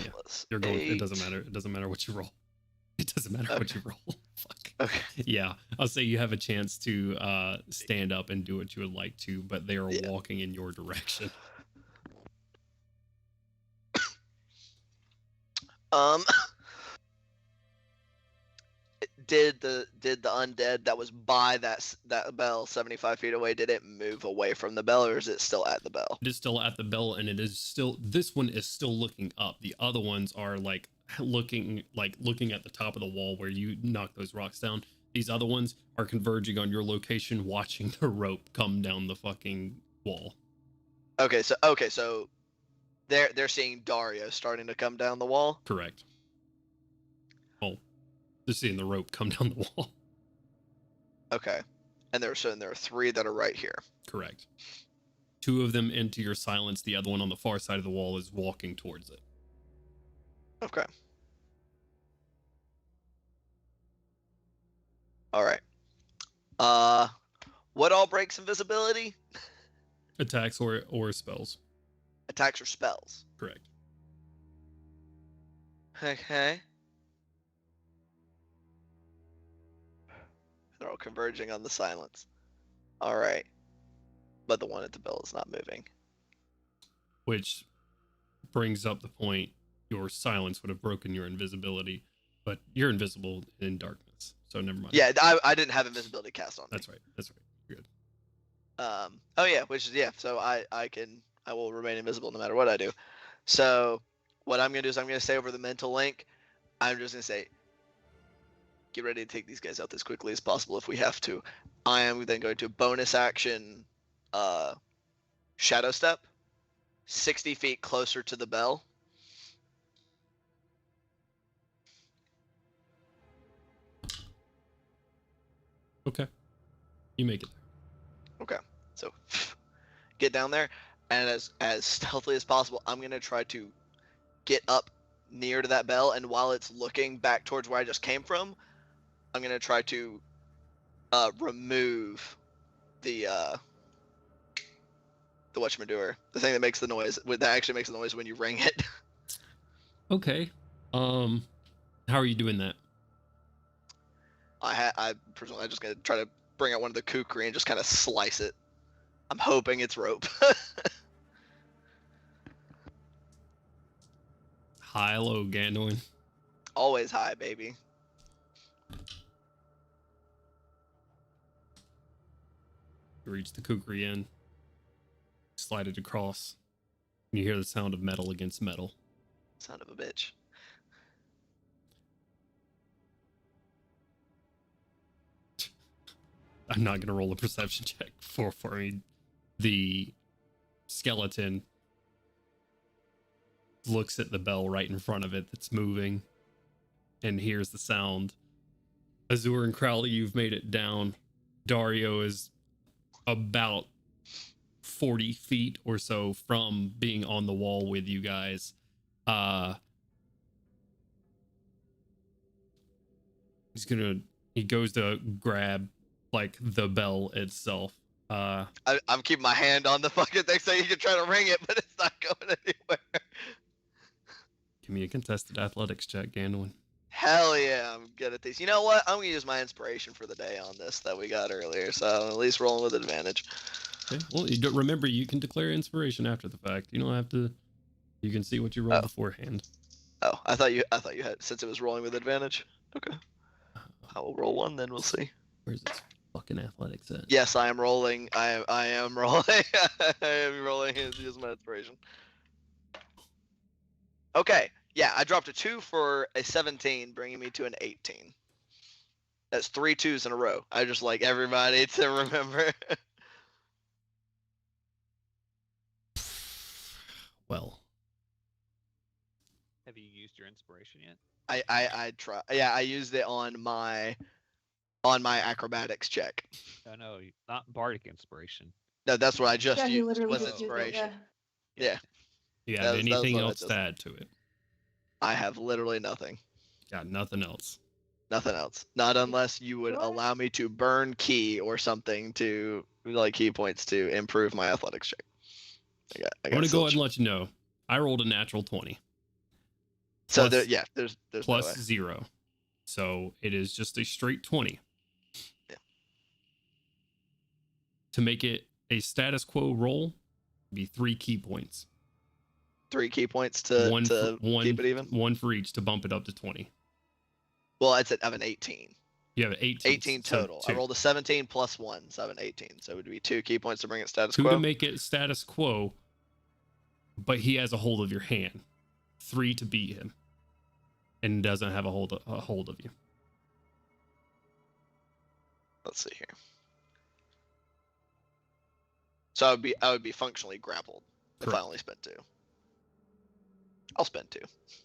Yeah, Plus you're going. 8. It doesn't matter. It doesn't matter what you roll. It doesn't matter what you roll. Fuck. Okay. Yeah, I'll say you have a chance to stand up and do what you would like to, but they are walking in your direction. Did the undead that was by that bell 75 feet away, did it move away from the bell, or is it still at the bell? It is still at the bell, and it is still. This one is still looking up. The other ones are like looking at the top of the wall where you knocked those rocks down. These other ones are converging on your location, watching the rope come down the fucking wall. Okay, so they're seeing Dario starting to come down the wall. Correct. Well, they're seeing the rope come down the wall. Okay, and there are three that are right here. Correct. Two of them into your silence. The other one on the far side of the wall is walking towards it. Okay. All right. What all breaks invisibility? Attacks or spells. Attacks or spells. Correct. Okay. They're all converging on the silence. All right. But the one at the bell is not moving. Which brings up the point, your silence would have broken your invisibility, but you're invisible in darkness, so never mind. Yeah, I didn't have invisibility cast on me. That's right. You're good. Oh yeah, so I will remain invisible no matter what I do. So what I'm gonna do is I'm gonna say over the mental link, I'm just gonna say, get ready to take these guys out as quickly as possible if we have to. I am then going to bonus action shadow step 60 feet closer to the bell. Okay. You make it there. Okay. So get down there, and as stealthily as possible, I'm gonna try to get up near to that bell, and while it's looking back towards where I just came from, I'm gonna try to remove the whatchamadour, the thing that makes the noise, that actually makes the noise when you ring it. Okay. How are you doing that? I'm just gonna try to bring out one of the kukri and just kind of slice it. I'm hoping it's rope. High, low, Gandalf. Always high, baby. You reach the kukri end, slide it across, and you hear the sound of metal against metal. Son of a bitch. I'm not gonna roll a perception check for me. The skeleton looks at the bell right in front of it that's moving and hears the sound. Azur and Crowley, you've made it down. Dario is about 40 feet or so from being on the wall with you guys. He goes to grab like the bell itself. I'm keeping my hand on the fucking thing so you can try to ring it, but it's not going anywhere. Give me a contested athletics check, Gandalf. Hell yeah, I'm good at these. You know what? I'm gonna use my inspiration for the day on this that we got earlier, so I'm at least rolling with advantage. Okay. Well, you don't remember you can declare inspiration after the fact. You don't have to. You can see what you rolled beforehand. Oh, I thought you had, since it was rolling with advantage. Okay. I will roll one, then we'll see. Where's this fucking athletics at? Yes, I am rolling. I am rolling. I am rolling and use my inspiration. Okay. Yeah, I dropped a 2 for a 17, bringing me to an 18. That's 3 2s in a row. I just like everybody to remember. Well. Have you used your inspiration yet? I try. Yeah, I used it on my acrobatics check. Oh no, not bardic inspiration. No, that's what I just Yeah, he used. literally Was just used it, inspiration. yeah. Yeah. You That have was anything what I else just- to add to it? I have literally nothing. Got nothing else. Nothing else. Not unless you would Sure. allow me to burn key or something to like key points to improve my athletics check. I I'm gonna go silch. ahead and let you know. I rolled a natural 20. So Plus- there's plus no way. 0. So it is just a straight 20. Yeah. To make it a status quo roll, it'd be 3 key points. 3 key points to keep it even. One for each to bump it up to 20. Well, I have an 18. You have 18. 18 so total. I 2. rolled a 17 plus 1, so I have an 18. So it would be 2 key points to bring it status 2 quo. to make it status quo, but he has a hold of your hand. 3 to beat him, and doesn't have a hold of you. Let's see here. So I would be functionally grappled if I Correct. only spent 2. I'll spend 2.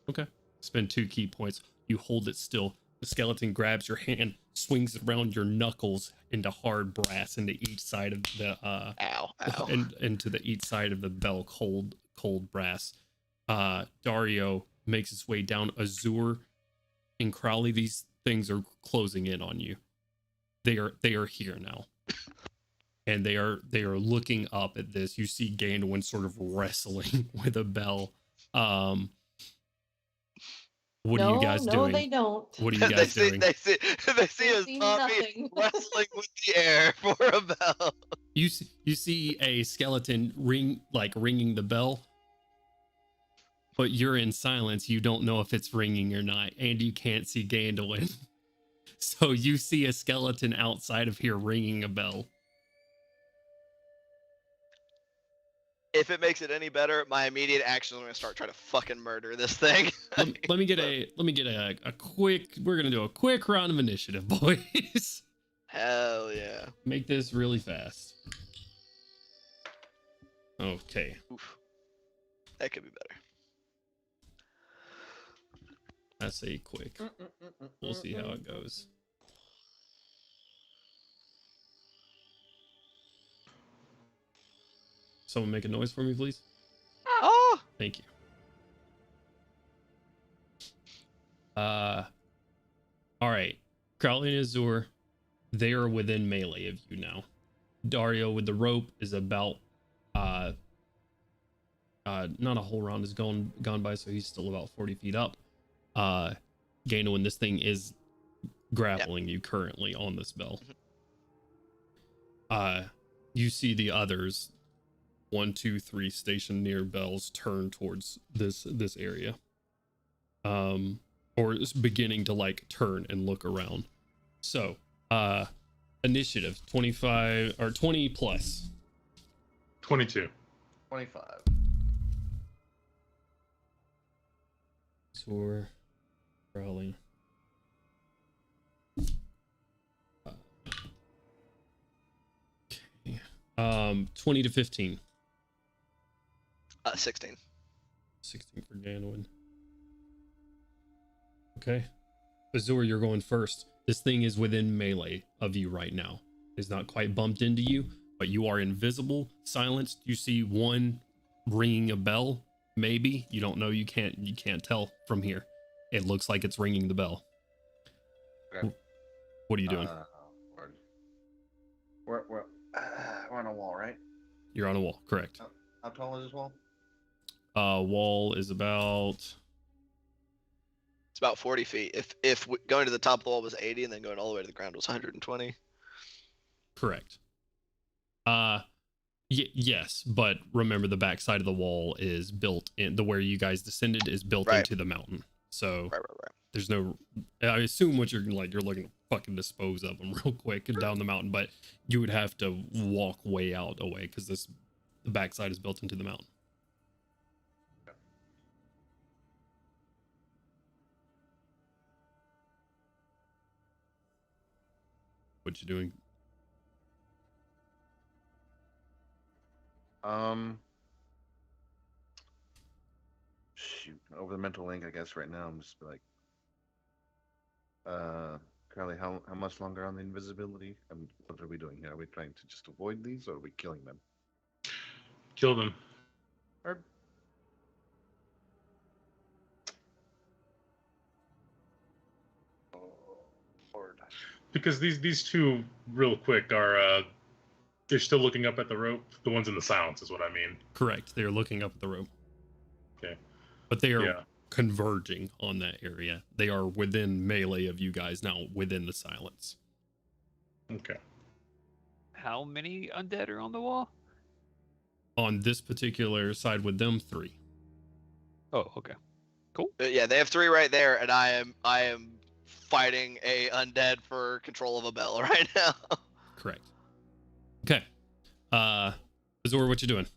Okay. Spend 2 key points. You hold it still. The skeleton grabs your hand, swings it around your knuckles into hard brass into each side of the Ow. and into the each side of the bell, cold brass. Dario makes his way down. Azur and Crowley, these things are closing in on you. They are here now. And they are looking up at this. You see Gandalf sort of wrestling with a bell. What are you guys doing? No, they don't. What are you guys doing? They see us see Tommy nothing. wrestling with the air for a bell. You see a skeleton ringing the bell, but you're in silence. You don't know if it's ringing or not, and you can't see Gandalf. So you see a skeleton outside of here ringing a bell. If it makes it any better, my immediate action is going to start trying to fucking murder this thing. Let me get a quick. We're gonna do a quick round of initiative, boys. Hell yeah. Make this really fast. Okay. Oof. That could be better. I say quick. We'll see how it goes. Someone make a noise for me, please. Oh! Thank you. All right. Crowley and Azur, they are within melee of you now. Dario with the rope is about not a whole round has gone by, so he's still about 40 feet up. Gano, and this thing is grappling you currently on this bell. You see the others, 1, 2, 3 stationed near bells, turn towards this area. Or is beginning to like turn and look around. So, initiative 25 or 20 plus. 22. 25. So probably 20 to 15. 16. 16 for Ganwin. Okay. Azur, you're going first. This thing is within melee of you right now. It's not quite bumped into you, but you are invisible, silenced. You see one ringing a bell, maybe. You don't know. You can't tell from here. It looks like it's ringing the bell. Okay. What are you doing? We're on a wall, right? You're on a wall, correct. How tall is this wall? Wall is about... It's about 40 feet. If going to the top of the wall was 80 and then going all the way to the ground was 120. Correct. Yes, but remember the back side of the wall is built in, the where you guys descended is built Right. into the mountain. So Right. there's no, I assume what you're looking to fucking dispose of them real quick and down the mountain, but you would have to walk way out away because the backside is built into the mountain. What you doing? Shoot, over the mental link, I guess right now I'm just like, Carly, how much longer on the invisibility? And what are we doing here? Are we trying to just avoid these, or are we killing them? Kill them. Or... Oh, Lord. Because these two, real quick, are they're still looking up at the rope. The ones in the silence is what I mean. Correct. They're looking up at the rope. Okay. But they are Yeah. converging on that area. They are within melee of you guys now, within the silence. Okay. How many undead are on the wall? On this particular side with them, 3. Oh, okay. Yeah, they have 3 right there, and I am fighting a undead for control of a bell right now. Correct. Okay. Azor, what you doing?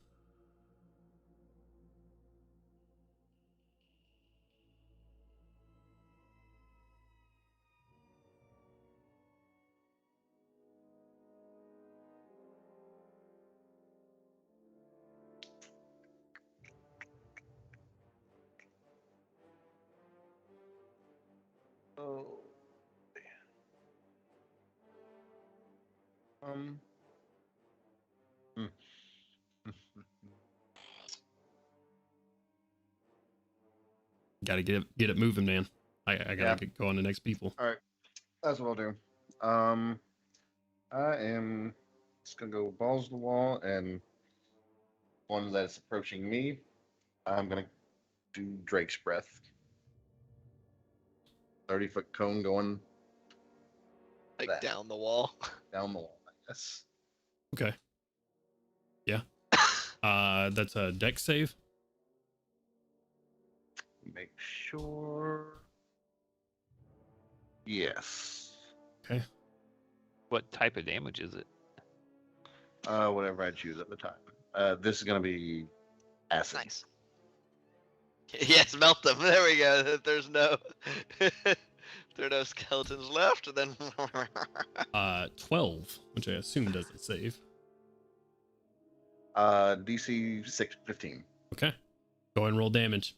Oh. Hmm. Gotta get it moving, man. I gotta get going to next people. All right, that's what I'll do. I am just gonna go balls to the wall, and one that's approaching me, I'm gonna do Drake's Breath. 30-foot cone going Like that. down the wall. Down the wall, I guess. Okay. Yeah. That's a dex save. Make sure. Yes. Okay. What type of damage is it? Whatever I choose at the time. This is gonna be acid. Nice. Yes, melt them. There we go. If there's no there are no skeletons left, then 12, which I assume doesn't save. DC 15. Okay. Go and roll damage.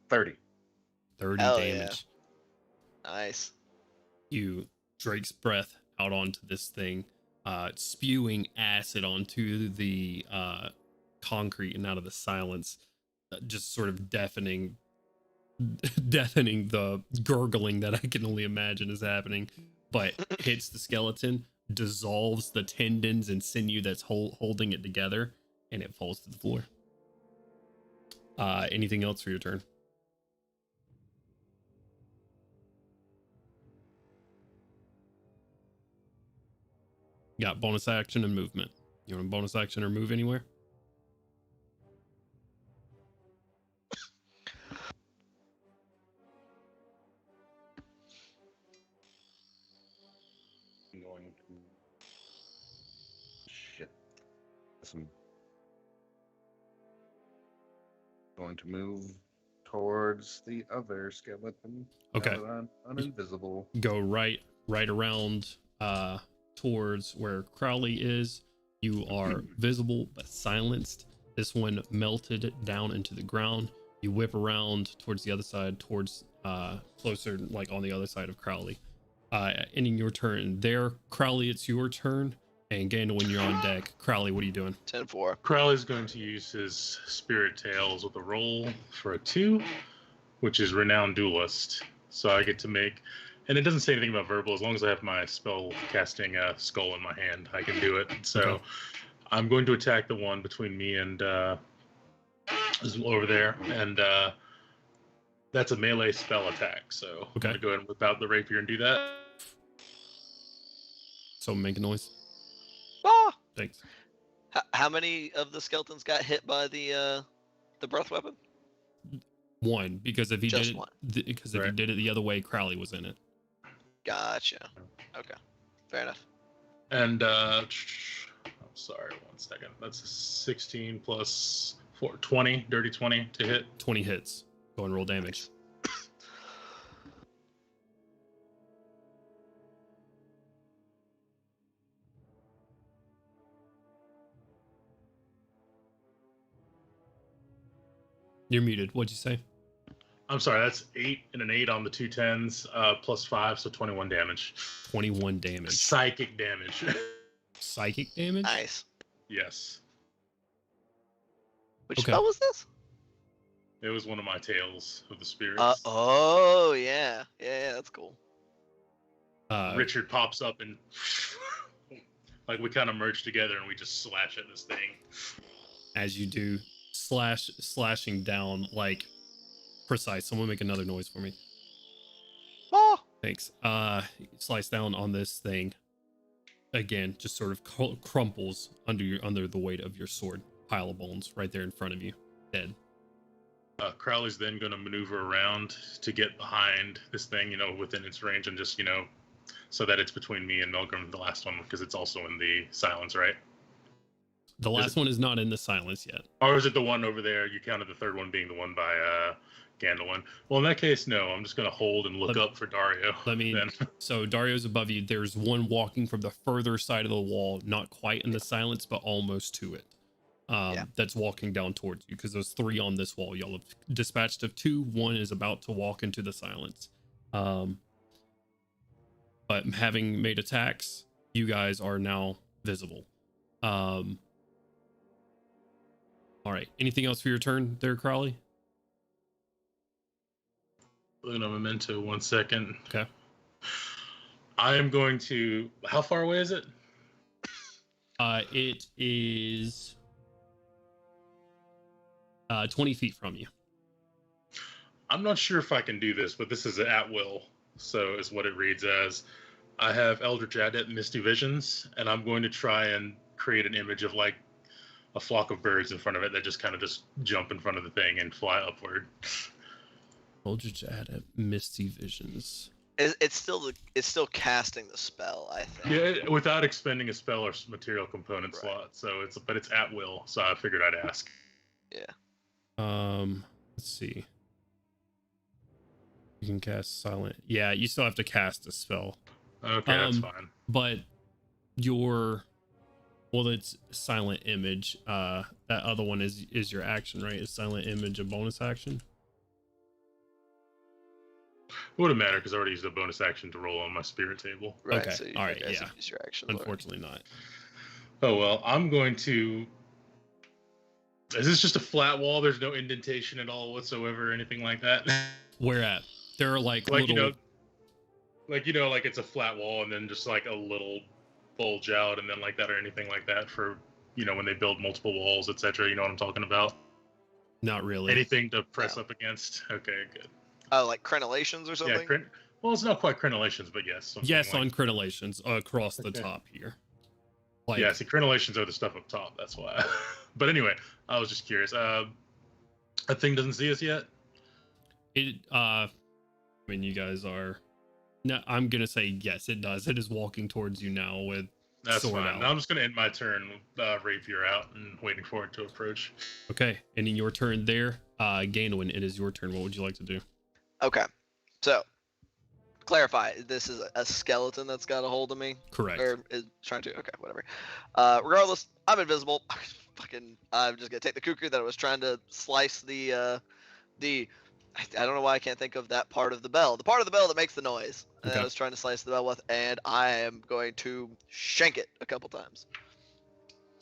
$30. 30 Hell damage. yeah. Nice. You Drake's breath out onto this thing, spewing acid onto the concrete and out of the silence, just sort of deafening the gurgling that I can only imagine is happening, but hits the skeleton, dissolves the tendons and sinew that's holding it together, and it falls to the floor. Anything else for your turn? Got bonus action and movement. You want a bonus action or move anywhere? I'm going to... Shit. Going to move towards the other skeleton. Okay. Now that I'm uninvisible. Go right around towards where Crowley is. You are visible but silenced. This one melted down into the ground. You whip around towards the other side, towards closer, like on the other side of Crowley. Ending your turn there. Crowley, it's your turn. And Gandalf, when you're on deck. Crowley, what are you doing? 10-4. Crowley's going to use his Spirit Tails with a roll for a 2, which is Renowned Duelist. So I get to make, and it doesn't say anything about verbal. As long as I have my spell casting skull in my hand, I can do it. So Okay. I'm going to attack the one between me and over there, and that's a melee spell attack. So I'm going to go ahead and whip out the rapier and do that. So make a noise. Ah! Thanks. How many of the skeletons got hit by the breath weapon? One, because if he Just did it, one. Because if he did it the other way, Crowley was in it. Gotcha. Okay, fair enough. And I'm sorry, 1 second. That's a 16 plus 4, 20, dirty 20 to hit. 20 hits. Go and roll damage. You're muted. What'd you say? I'm sorry, that's 8 and an 8 on the 2 10s, plus 5, so 21 damage. 21 damage. Psychic damage. Psychic damage? Nice. Yes. Which Okay. spell was this? It was one of my Tales of the Spirits. Oh yeah, that's cool. Richard pops up and like we kind of merge together and we just slash at this thing. As you do, slashing down like precise. Someone make another noise for me. Oh! Thanks. Slice down on this thing. Again, just sort of crumples under the weight of your sword. Pile of bones right there in front of you. Dead. Crowley's then going to maneuver around to get behind this thing, within its range, and just, so that it's between me and Milgram, the last one, because it's also in the silence, right? The last one is not in the silence yet. Or is it the one over there? You counted the third one being the one by Gandalf. Well, in that case, no. I'm just going to hold and look up for Dario. So Dario's above you. There's one walking from the further side of the wall, not quite in the silence, but almost to it. That's walking down towards you, because there's 3 on this wall. Y'all have dispatched of 2. 1 is about to walk into the silence. But having made attacks, you guys are now visible. All right. Anything else for your turn there, Crowley? Looking at Memento 1 second. Okay. I am going to. How far away is it? It is 20 feet from you. I'm not sure if I can do this, but this is at will. So is what it reads as. I have Eldritch Adept Misty Visions, and I'm going to try and create an image of like a flock of birds in front of it that just kind of just jump in front of the thing and fly upward. Eldritch Adept Misty Visions. It's still casting the spell, I think. Yeah, without expending a spell or material component slot. So it's at will. So I figured I'd ask. Yeah. Let's see. You can cast silent. Yeah, you still have to cast a spell. Okay, that's fine. But it's silent image. That other one is your action, right? Is silent image a bonus action? It wouldn't matter because I already used a bonus action to roll on my spirit table. Right. Okay. So All right. Yeah. Use your action. Unfortunately, not. Oh well, I'm going to. Is this just a flat wall? There's no indentation at all whatsoever, or anything like that. Where at? There are like little... like it's a flat wall and then just like a little bulge out and then like that or anything like that for when they build multiple walls, etc. You know what I'm talking about? Not really. Anything to press up against? Okay, good. Like crenellations or something? Yeah, well, it's not quite crenellations, but yes. Yes, on crenellations across the top here. Like, yeah, see, crenellations are the stuff up top. That's why. But anyway, I was just curious. That thing doesn't see us yet? I mean, you guys are. No, I'm gonna say yes. It does. It is walking towards you now with That's sword fine. out. Now I'm just gonna end my turn with rapier out and waiting for it to approach. Okay, ending your turn there. Gainwin, it is your turn. What would you like to do? Okay. So, clarify. This is a skeleton that's got a hold of me? Correct. Or is trying to? Okay, whatever. Regardless, I'm invisible. I'm just gonna take the cuckoo that I was trying to slice the. I don't know why I can't think of that part of the bell. The part of the bell that makes the noise. And Okay. I was trying to slice the bell with, and I am going to shank it a couple times.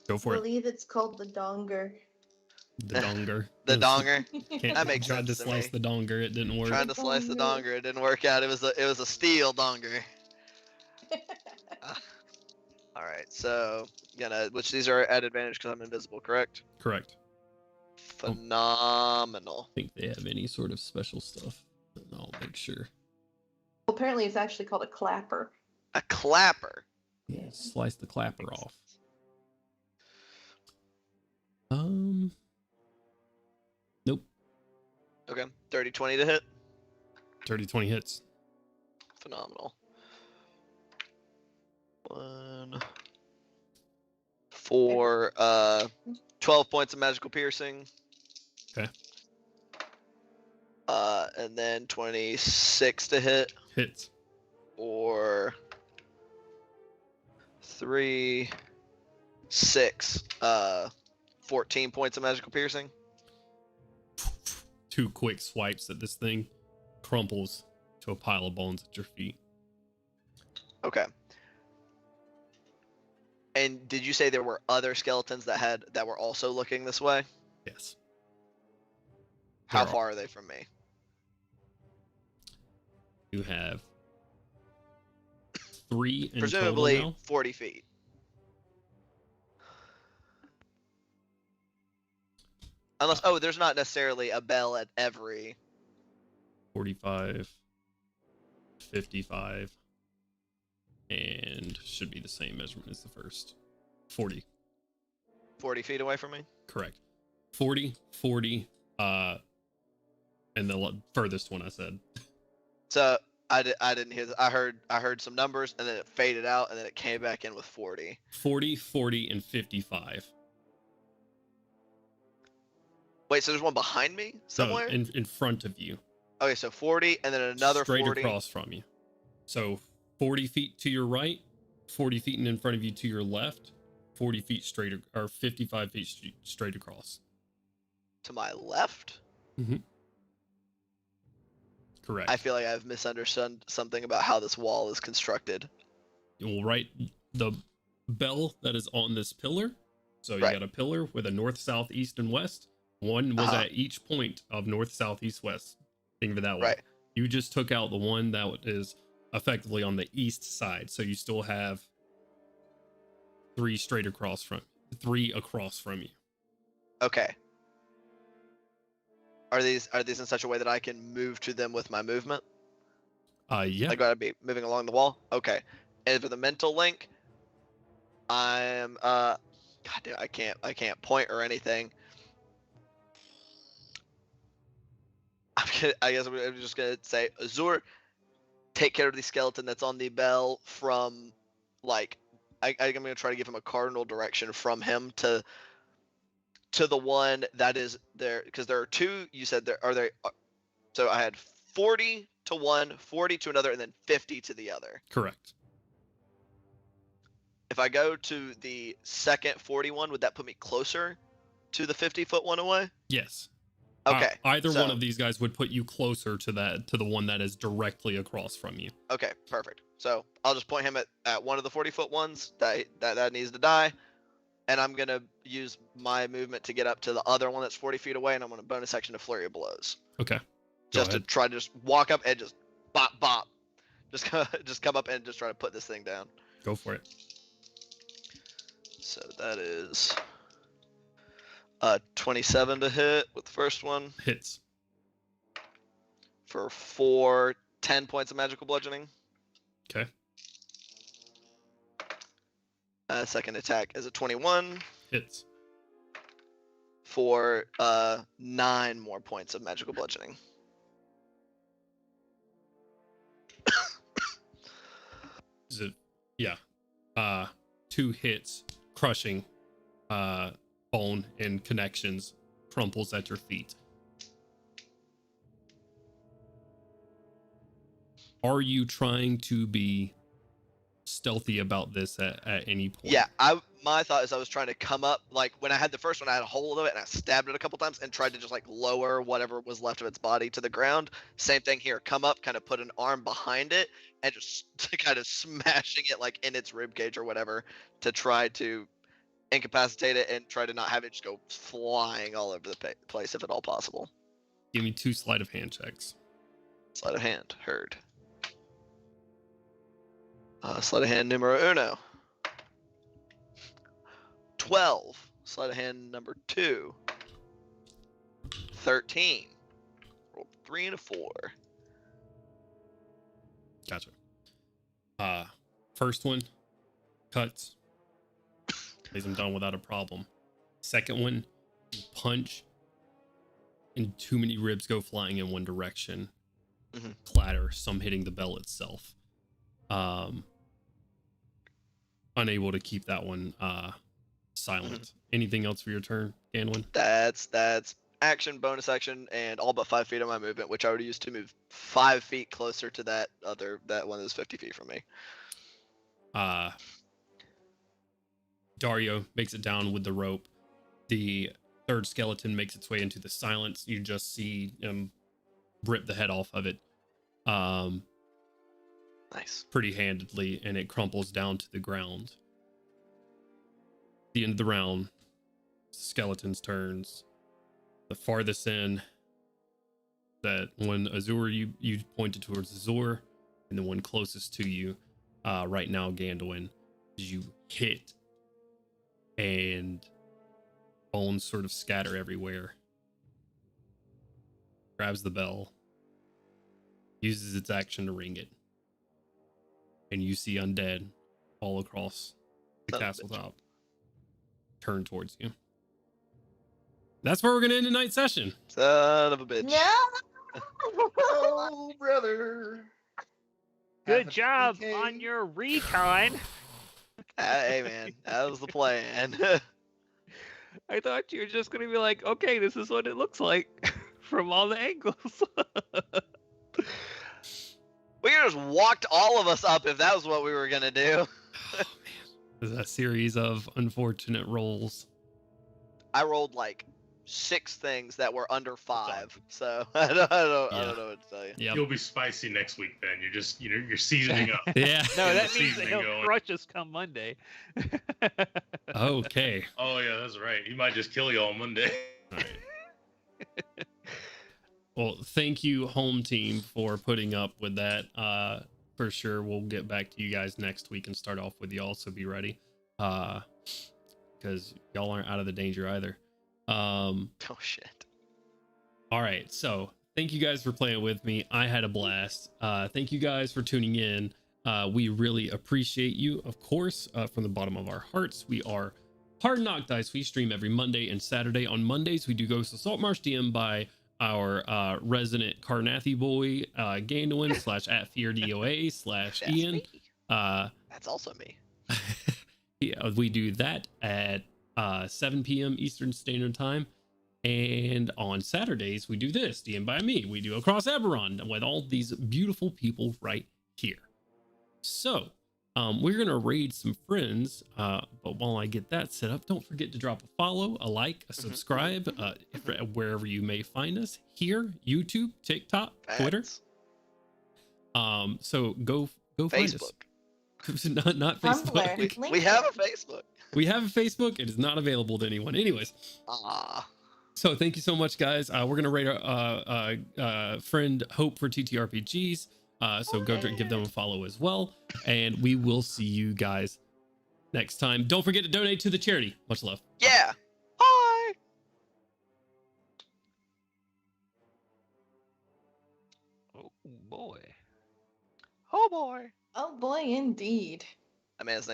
Go I for it. believe it's called the donger. The donger. The donger. Can't, That makes tried sense to to slice me. the donger. It didn't work. Trying to slice the Donger. donger, it didn't work out. It was a steel donger. All right, so which these are at advantage because I'm invisible, correct? Correct. Phenomenal. I think they have any sort of special stuff. I'll make sure. Apparently, it's actually called a clapper. A clapper. Yeah, slice the clapper off. Nope. Okay, 30-20 to hit. 30-20 hits. Phenomenal. 1 for 12 points of magical piercing. Okay. And then 26 to hit Hits. or 3, 6, 14 points of magical piercing. 2 quick swipes at this thing. Crumples to a pile of bones at your feet. Okay. And did you say there were other skeletons that were also looking this way? Yes. How There far are they from me? You have 3 in Presumably total now. 40 feet. Unless, there's not necessarily a bell at every. 45, 55, and should be the same measurement as the first. 40. 40 feet away from me? Correct. 40, and the furthest one I said. So I didn't hear that. I heard some numbers and then it faded out and then it came back in with 40. 40, 40, and 55. Wait, so there's one behind me somewhere? No, in front of you. Okay, so 40 and then another straight 40. across from you. So 40 feet to your right, 40 feet in front of you to your left, 40 feet straight, or 55 feet straight across. To my left? Mm-hmm. Correct. I feel like I've misunderstood something about how this wall is constructed. Well, right, the bell that is on this pillar. So you Right. got a pillar with a north, south, east, and west. One was at each point of north, south, east, west. Think of it that way. Right. You just took out the one that is effectively on the east side, so you still have 3 across from you. Okay. Are these in such a way that I can move to them with my movement? Yeah. I gotta be moving along the wall. Okay. And for the mental link, I'm God damn, I can't point or anything. I guess I'm just gonna say, Azur, take care of the skeleton that's on the bell from, like, I'm gonna try to give him a cardinal direction from him to the one that is there, because there are 2. You said there are there. So I had 40 to one, 40 to another, and then 50 to the other. Correct. If I go to the second 41, would that put me closer to the 50-foot one away? Yes. Okay. Either so- one of these guys would put you closer to the one that is directly across from you. Okay, perfect. So I'll just point him at one of the 40-foot ones that needs to die, and I'm gonna use my movement to get up to the other one that's 40 feet away, and I'm gonna bonus action to flurry of blows. Okay. Just to try to just walk up and just bop bop, just come up and just try to put this thing down. Go for it. So that is 27 to hit with the first one Hits. for 10 points of magical bludgeoning. Okay. Second attack is a 21 Hits. for 9 more points of magical bludgeoning. Is it? Yeah. 2 hits, crushing bone and connections, crumples at your feet. Are you trying to be stealthy about this at any point? Yeah, my thought is I was trying to come up, like when I had the first one, I had a hold of it and I stabbed it a couple times and tried to just like lower whatever was left of its body to the ground. Same thing here, come up, kind of put an arm behind it and just kind of smashing it like in its rib cage or whatever to try to incapacitate it and try to not have it just go flying all over the place if at all possible. Give me 2 sleight of hand checks. Sleight of hand, heard. Sleight of hand numero uno. 12. Sleight of hand number 2. 13. Roll 3 and a 4. Gotcha. First one, cuts. Lays him down without a problem. Second one, you punch, and too many ribs go flying in one direction. Mm-hmm. Clatter, some hitting the bell itself. Unable to keep that one silent. Mm-hmm. Anything else for your turn, Ganwin? That's action, bonus action, and all but 5 feet of my movement, which I would use to move 5 feet closer to that one that was 50 feet from me. Dario makes it down with the rope. The third skeleton makes its way into the silence. You just see him rip the head off of it. Nice. Pretty handedly, and it crumples down to the ground. The end of the round, skeletons turns. The farthest in, that one Azure, you pointed towards Azure, and the one closest to you right now, Gandalin, you hit, and bones sort of scatter everywhere. Grabs the bell, uses its action to ring it, and you see undead all across the castle top turn towards you. That's where we're gonna end tonight's session. Son of a bitch. No. Oh, brother. Good job on your recon. Hey man, that was the plan. I thought you were just gonna be like, okay, this is what it looks like from all the angles. We just walked all of us up if that was what we were gonna do. Oh man, there's a series of unfortunate rolls. I rolled like 6 things that were under 5, so I don't know what to tell you. Yep. You'll be spicy next week, Ben. You're seasoning up. Yeah. No, that The means that seasoning he'll going. crush us come Monday. Okay. Oh yeah, that's right. He might just kill you on Monday. All right. Well, thank you, home team, for putting up with that. For sure, we'll get back to you guys next week and start off with y'all, so be ready. Because y'all aren't out of the danger either. Oh shit. All right, so thank you guys for playing with me. I had a blast. Thank you guys for tuning in. We really appreciate you, of course, from the bottom of our hearts. We are Hard Knock Dice. We stream every Monday and Saturday. On Mondays, we do Ghost of Saltmarsh, DM by our resident Carnathy boy, Gandalin /@FearDOA /Ian. That's also me. Yeah, we do that at 7 p.m. Eastern Standard Time. And on Saturdays, we do this, DM by me. We do Across Eberron with all these beautiful people right here. So, we're going to raid some friends. But while I get that set up, don't forget to drop a follow, a like, a subscribe, wherever you may find us. Here, YouTube, TikTok, Twitter. So go find us. Not Facebook. Tumblr. We have a Facebook. We have a Facebook. It is not available to anyone. Anyways. So thank you so much, guys. We're going to rate our friend Hope for TTRPGs. So go give them a follow as well. And we will see you guys next time. Don't forget to donate to the charity. Much love. Yeah. Bye. Oh boy. Oh boy. Oh boy, indeed. I mean, his